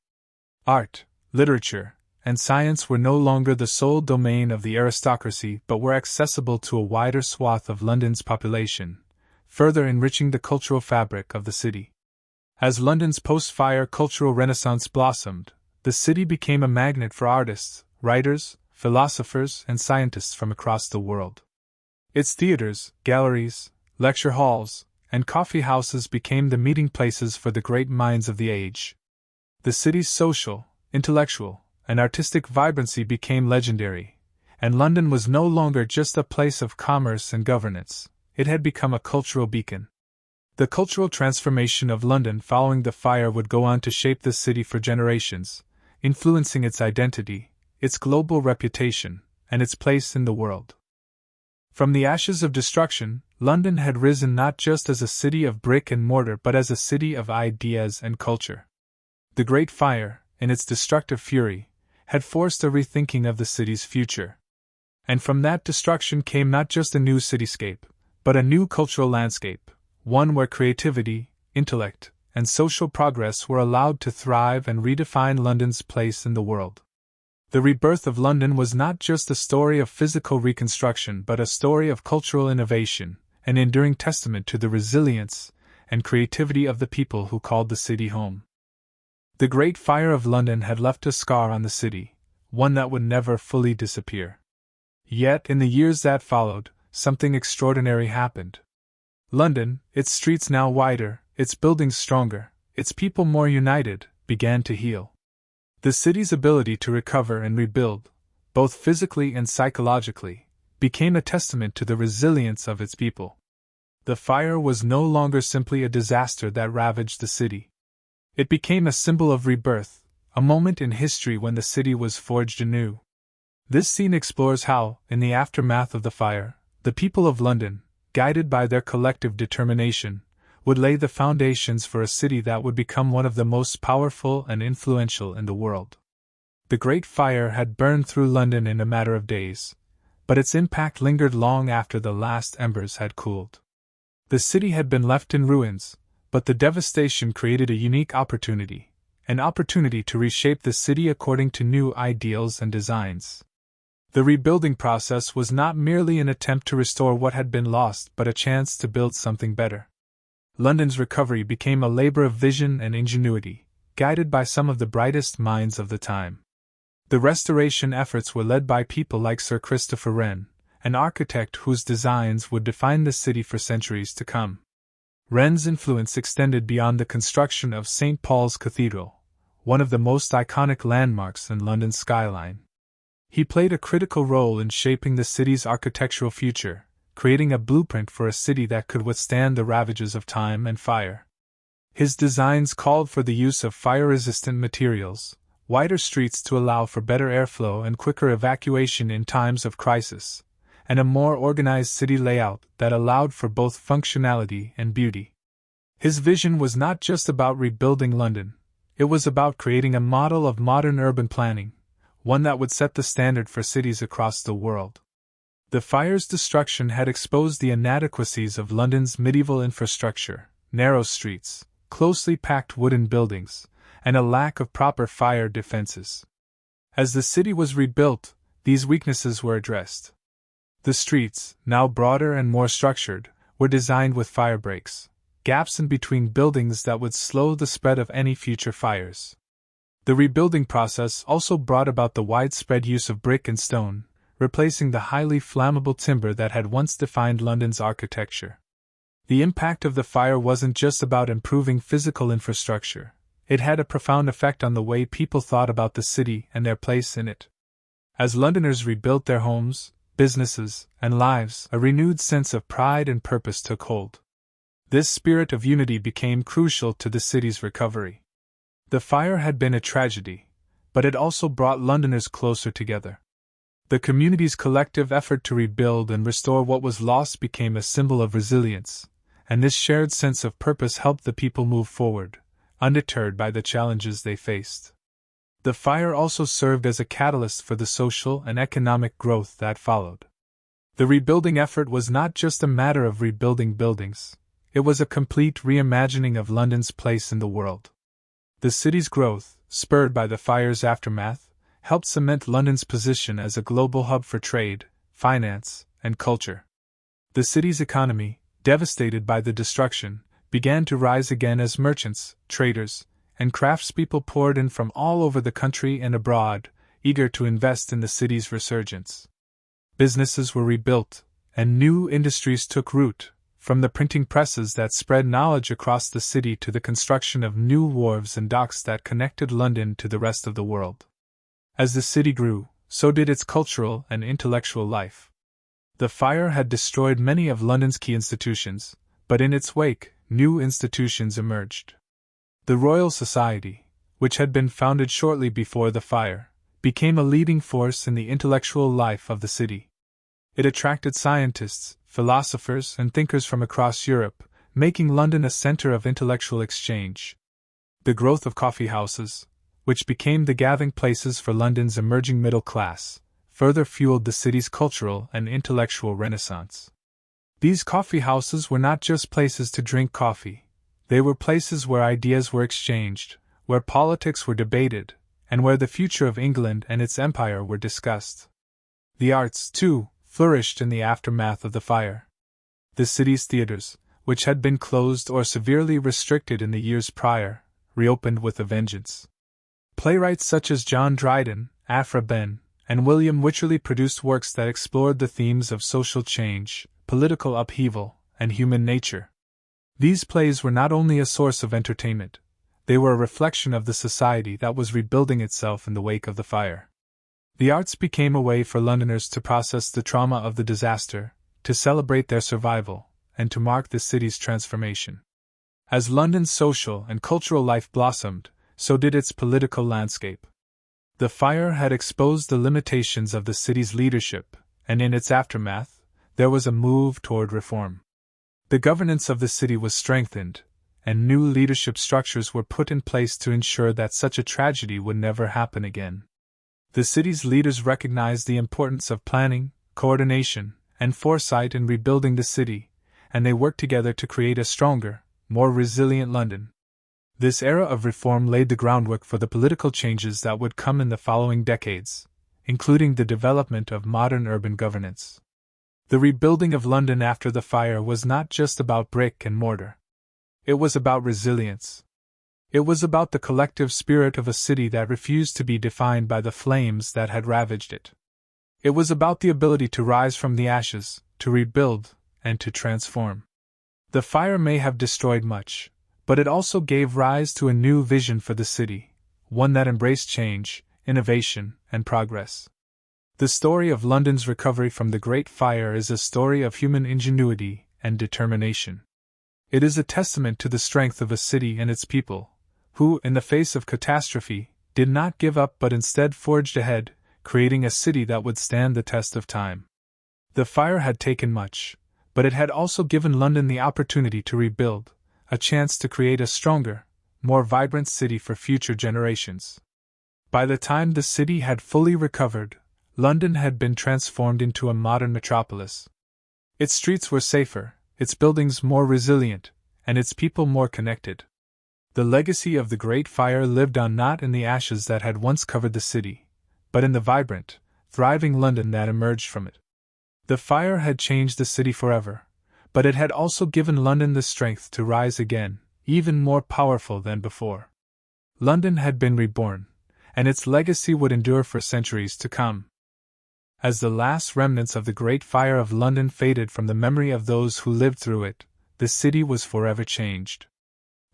Art, literature, and science were no longer the sole domain of the aristocracy but were accessible to a wider swath of London's population, further enriching the cultural fabric of the city. As London's post-fire cultural renaissance blossomed, the city became a magnet for artists, writers, philosophers, and scientists from across the world. Its theaters, galleries, lecture halls, and coffee houses became the meeting places for the great minds of the age. The city's social, intellectual, and artistic vibrancy became legendary, and London was no longer just a place of commerce and governance. It had become a cultural beacon. The cultural transformation of London following the fire would go on to shape the city for generations, influencing its identity, its global reputation, and its place in the world. From the ashes of destruction, London had risen not just as a city of brick and mortar but as a city of ideas and culture. The Great Fire, in its destructive fury, had forced a rethinking of the city's future. And from that destruction came not just a new cityscape, but a new cultural landscape, one where creativity, intellect, and social progress were allowed to thrive and redefine London's place in the world. The rebirth of London was not just a story of physical reconstruction but a story of cultural innovation, an enduring testament to the resilience and creativity of the people who called the city home. The Great Fire of London had left a scar on the city, one that would never fully disappear. Yet, in the years that followed, something extraordinary happened. London, its streets now wider, its buildings stronger, its people more united, began to heal. The city's ability to recover and rebuild, both physically and psychologically, became a testament to the resilience of its people. The fire was no longer simply a disaster that ravaged the city. It became a symbol of rebirth, a moment in history when the city was forged anew. This scene explores how, in the aftermath of the fire, the people of London, guided by their collective determination, would lay the foundations for a city that would become one of the most powerful and influential in the world. The Great Fire had burned through London in a matter of days, but its impact lingered long after the last embers had cooled. The city had been left in ruins, but the devastation created a unique opportunity, an opportunity to reshape the city according to new ideals and designs. The rebuilding process was not merely an attempt to restore what had been lost but a chance to build something better. London's recovery became a labor of vision and ingenuity, guided by some of the brightest minds of the time. The restoration efforts were led by people like Sir Christopher Wren, an architect whose designs would define the city for centuries to come. Wren's influence extended beyond the construction of St. Paul's Cathedral, one of the most iconic landmarks in London's skyline. He played a critical role in shaping the city's architectural future, creating a blueprint for a city that could withstand the ravages of time and fire. His designs called for the use of fire-resistant materials, wider streets to allow for better airflow and quicker evacuation in times of crisis, and a more organized city layout that allowed for both functionality and beauty. His vision was not just about rebuilding London, it was about creating a model of modern urban planning, one that would set the standard for cities across the world. The fire's destruction had exposed the inadequacies of London's medieval infrastructure, narrow streets, closely packed wooden buildings, and a lack of proper fire defenses. As the city was rebuilt, these weaknesses were addressed. The streets, now broader and more structured, were designed with fire breaks, gaps in between buildings that would slow the spread of any future fires. The rebuilding process also brought about the widespread use of brick and stone, replacing the highly flammable timber that had once defined London's architecture. The impact of the fire wasn't just about improving physical infrastructure, it had a profound effect on the way people thought about the city and their place in it. As Londoners rebuilt their homes, businesses, and lives, a renewed sense of pride and purpose took hold. This spirit of unity became crucial to the city's recovery. The fire had been a tragedy, but it also brought Londoners closer together. The community's collective effort to rebuild and restore what was lost became a symbol of resilience, and this shared sense of purpose helped the people move forward, undeterred by the challenges they faced. The fire also served as a catalyst for the social and economic growth that followed. The rebuilding effort was not just a matter of rebuilding buildings, it was a complete reimagining of London's place in the world. The city's growth, spurred by the fire's aftermath, helped cement London's position as a global hub for trade, finance, and culture. The city's economy, devastated by the destruction, began to rise again as merchants, traders, and craftspeople poured in from all over the country and abroad, eager to invest in the city's resurgence. Businesses were rebuilt, and new industries took root, from the printing presses that spread knowledge across the city to the construction of new wharves and docks that connected London to the rest of the world. As the city grew, so did its cultural and intellectual life. The fire had destroyed many of London's key institutions, but in its wake, new institutions emerged. The Royal Society, which had been founded shortly before the fire, became a leading force in the intellectual life of the city. It attracted scientists, philosophers, and thinkers from across Europe, making London a center of intellectual exchange. The growth of coffee houses, which became the gathering places for London's emerging middle class, further fueled the city's cultural and intellectual renaissance. These coffee houses were not just places to drink coffee, they were places where ideas were exchanged, where politics were debated, and where the future of England and its empire were discussed. The arts, too, flourished in the aftermath of the fire. The city's theaters, which had been closed or severely restricted in the years prior, reopened with a vengeance. Playwrights such as John Dryden, Aphra Behn, and William Wycherley produced works that explored the themes of social change, political upheaval, and human nature. These plays were not only a source of entertainment, they were a reflection of the society that was rebuilding itself in the wake of the fire. The arts became a way for Londoners to process the trauma of the disaster, to celebrate their survival, and to mark the city's transformation. As London's social and cultural life blossomed, so did its political landscape. The fire had exposed the limitations of the city's leadership, and in its aftermath, there was a move toward reform. The governance of the city was strengthened, and new leadership structures were put in place to ensure that such a tragedy would never happen again. The city's leaders recognized the importance of planning, coordination, and foresight in rebuilding the city, and they worked together to create a stronger, more resilient London. This era of reform laid the groundwork for the political changes that would come in the following decades, including the development of modern urban governance. The rebuilding of London after the fire was not just about brick and mortar. It was about resilience. It was about the collective spirit of a city that refused to be defined by the flames that had ravaged it. It was about the ability to rise from the ashes, to rebuild, and to transform. The fire may have destroyed much, but it also gave rise to a new vision for the city, one that embraced change, innovation, and progress. The story of London's recovery from the Great Fire is a story of human ingenuity and determination. It is a testament to the strength of a city and its people, who, in the face of catastrophe, did not give up but instead forged ahead, creating a city that would stand the test of time. The fire had taken much, but it had also given London the opportunity to rebuild, a chance to create a stronger, more vibrant city for future generations. By the time the city had fully recovered, London had been transformed into a modern metropolis. Its streets were safer, its buildings more resilient, and its people more connected. The legacy of the Great Fire lived on not in the ashes that had once covered the city, but in the vibrant, thriving London that emerged from it. The fire had changed the city forever, but it had also given London the strength to rise again, even more powerful than before. London had been reborn, and its legacy would endure for centuries to come. As the last remnants of the Great Fire of London faded from the memory of those who lived through it, the city was forever changed.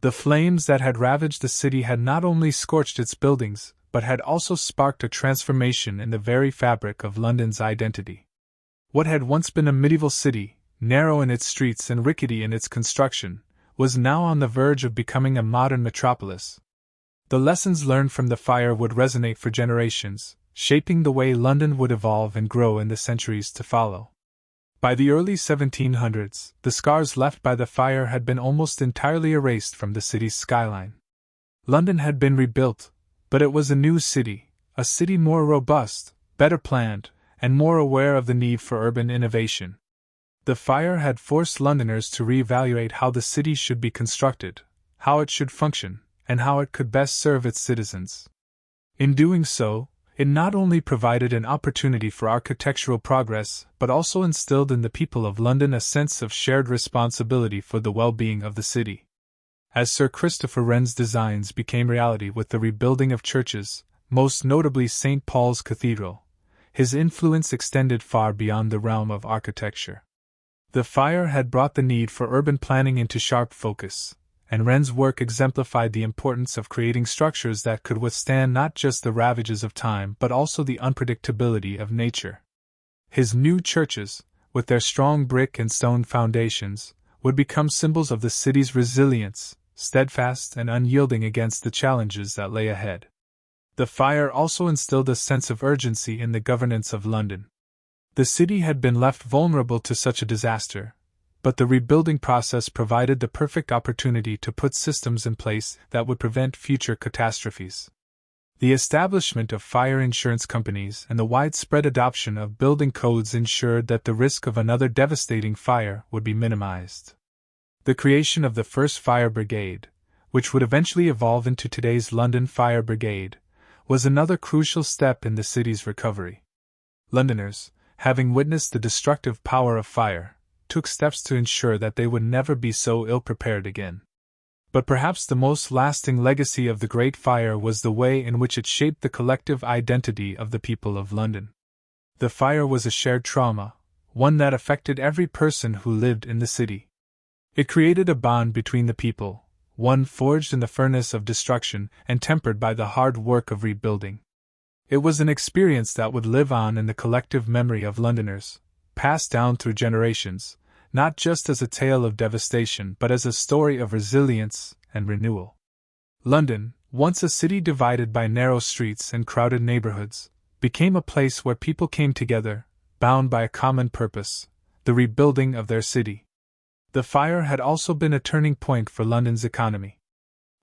The flames that had ravaged the city had not only scorched its buildings, but had also sparked a transformation in the very fabric of London's identity. What had once been a medieval city, narrow in its streets and rickety in its construction, was now on the verge of becoming a modern metropolis. The lessons learned from the fire would resonate for generations, shaping the way London would evolve and grow in the centuries to follow. By the early 1700s, the scars left by the fire had been almost entirely erased from the city's skyline. London had been rebuilt, but it was a new city, a city more robust, better planned, and more aware of the need for urban innovation. The fire had forced Londoners to reevaluate how the city should be constructed, how it should function, and how it could best serve its citizens. In doing so, it not only provided an opportunity for architectural progress, but also instilled in the people of London a sense of shared responsibility for the well-being of the city. As Sir Christopher Wren's designs became reality with the rebuilding of churches, most notably St. Paul's Cathedral, his influence extended far beyond the realm of architecture. The fire had brought the need for urban planning into sharp focus, and Wren's work exemplified the importance of creating structures that could withstand not just the ravages of time but also the unpredictability of nature. His new churches, with their strong brick and stone foundations, would become symbols of the city's resilience, steadfast and unyielding against the challenges that lay ahead. The fire also instilled a sense of urgency in the governance of London. The city had been left vulnerable to such a disaster, but the rebuilding process provided the perfect opportunity to put systems in place that would prevent future catastrophes. The establishment of fire insurance companies and the widespread adoption of building codes ensured that the risk of another devastating fire would be minimized. The creation of the first fire brigade, which would eventually evolve into today's London Fire Brigade, was another crucial step in the city's recovery. Londoners, having witnessed the destructive power of fire, took steps to ensure that they would never be so ill-prepared again. But perhaps the most lasting legacy of the Great Fire was the way in which it shaped the collective identity of the people of London. The fire was a shared trauma, one that affected every person who lived in the city. It created a bond between the people, one forged in the furnace of destruction and tempered by the hard work of rebuilding. It was an experience that would live on in the collective memory of Londoners, passed down through generations, not just as a tale of devastation but as a story of resilience and renewal. London, once a city divided by narrow streets and crowded neighborhoods, became a place where people came together, bound by a common purpose, the rebuilding of their city. The fire had also been a turning point for London's economy.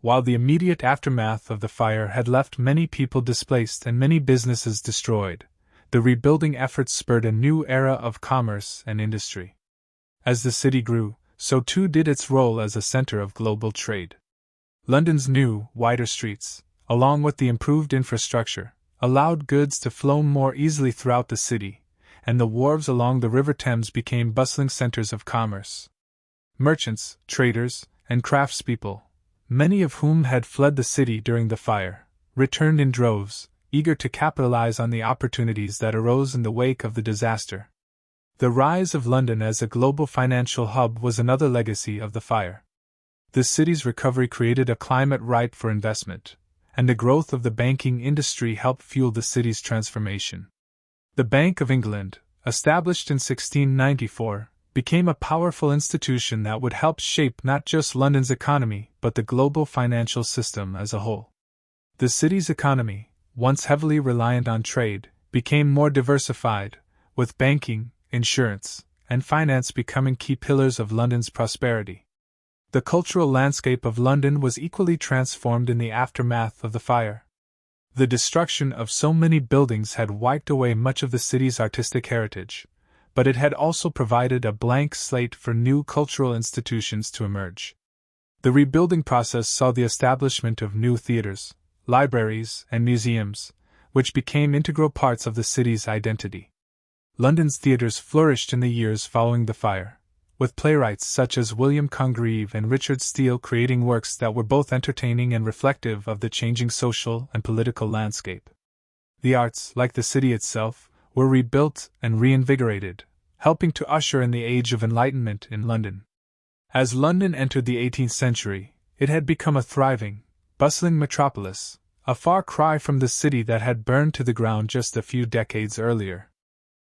While the immediate aftermath of the fire had left many people displaced and many businesses destroyed, the rebuilding efforts spurred a new era of commerce and industry. As the city grew, so too did its role as a center of global trade. London's new, wider streets, along with the improved infrastructure, allowed goods to flow more easily throughout the city, and the wharves along the River Thames became bustling centers of commerce. Merchants, traders, and craftspeople, many of whom had fled the city during the fire, returned in droves, eager to capitalize on the opportunities that arose in the wake of the disaster. The rise of London as a global financial hub was another legacy of the fire. The city's recovery created a climate ripe for investment, and the growth of the banking industry helped fuel the city's transformation. The Bank of England, established in 1694, became a powerful institution that would help shape not just London's economy but the global financial system as a whole. The city's economy, once heavily reliant on trade, became more diversified, with banking, insurance, and finance becoming key pillars of London's prosperity. The cultural landscape of London was equally transformed in the aftermath of the fire. The destruction of so many buildings had wiped away much of the city's artistic heritage, but it had also provided a blank slate for new cultural institutions to emerge. The rebuilding process saw the establishment of new theaters, libraries, and museums, which became integral parts of the city's identity. London's theaters flourished in the years following the fire, with playwrights such as William Congreve and Richard Steele creating works that were both entertaining and reflective of the changing social and political landscape. The arts, like the city itself, were rebuilt and reinvigorated, helping to usher in the Age of Enlightenment in London. As London entered the 18th century, it had become a thriving, bustling metropolis, a far cry from the city that had burned to the ground just a few decades earlier.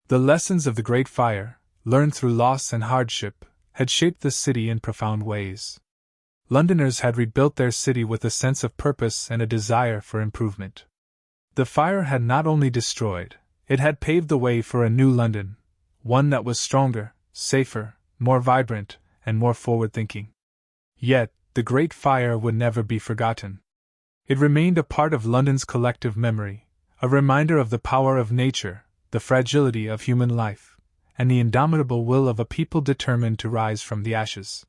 The lessons of the Great Fire, learned through loss and hardship, had shaped the city in profound ways. Londoners had rebuilt their city with a sense of purpose and a desire for improvement. The fire had not only destroyed, it had paved the way for a new London, one that was stronger, safer, more vibrant, and more forward-thinking. Yet, the Great Fire would never be forgotten. It remained a part of London's collective memory, a reminder of the power of nature, the fragility of human life, and the indomitable will of a people determined to rise from the ashes.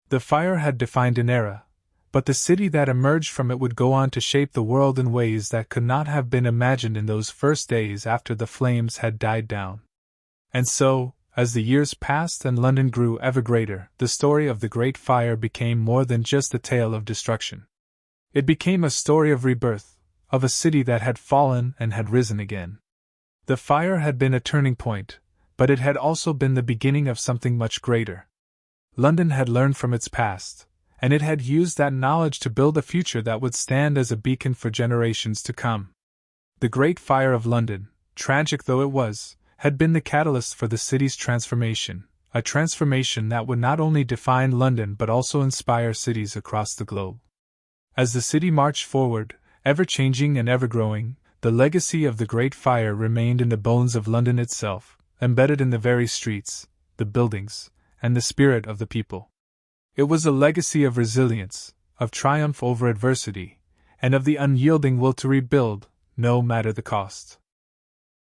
The fire had defined an era, but the city that emerged from it would go on to shape the world in ways that could not have been imagined in those first days after the flames had died down. And so, as the years passed and London grew ever greater, the story of the Great Fire became more than just a tale of destruction. It became a story of rebirth, of a city that had fallen and had risen again. The fire had been a turning point, but it had also been the beginning of something much greater. London had learned from its past, and it had used that knowledge to build a future that would stand as a beacon for generations to come. The Great Fire of London, tragic though it was, had been the catalyst for the city's transformation, a transformation that would not only define London but also inspire cities across the globe. As the city marched forward, ever-changing and ever-growing, the legacy of the Great Fire remained in the bones of London itself, embedded in the very streets, the buildings, and the spirit of the people. It was a legacy of resilience, of triumph over adversity, and of the unyielding will to rebuild, no matter the cost.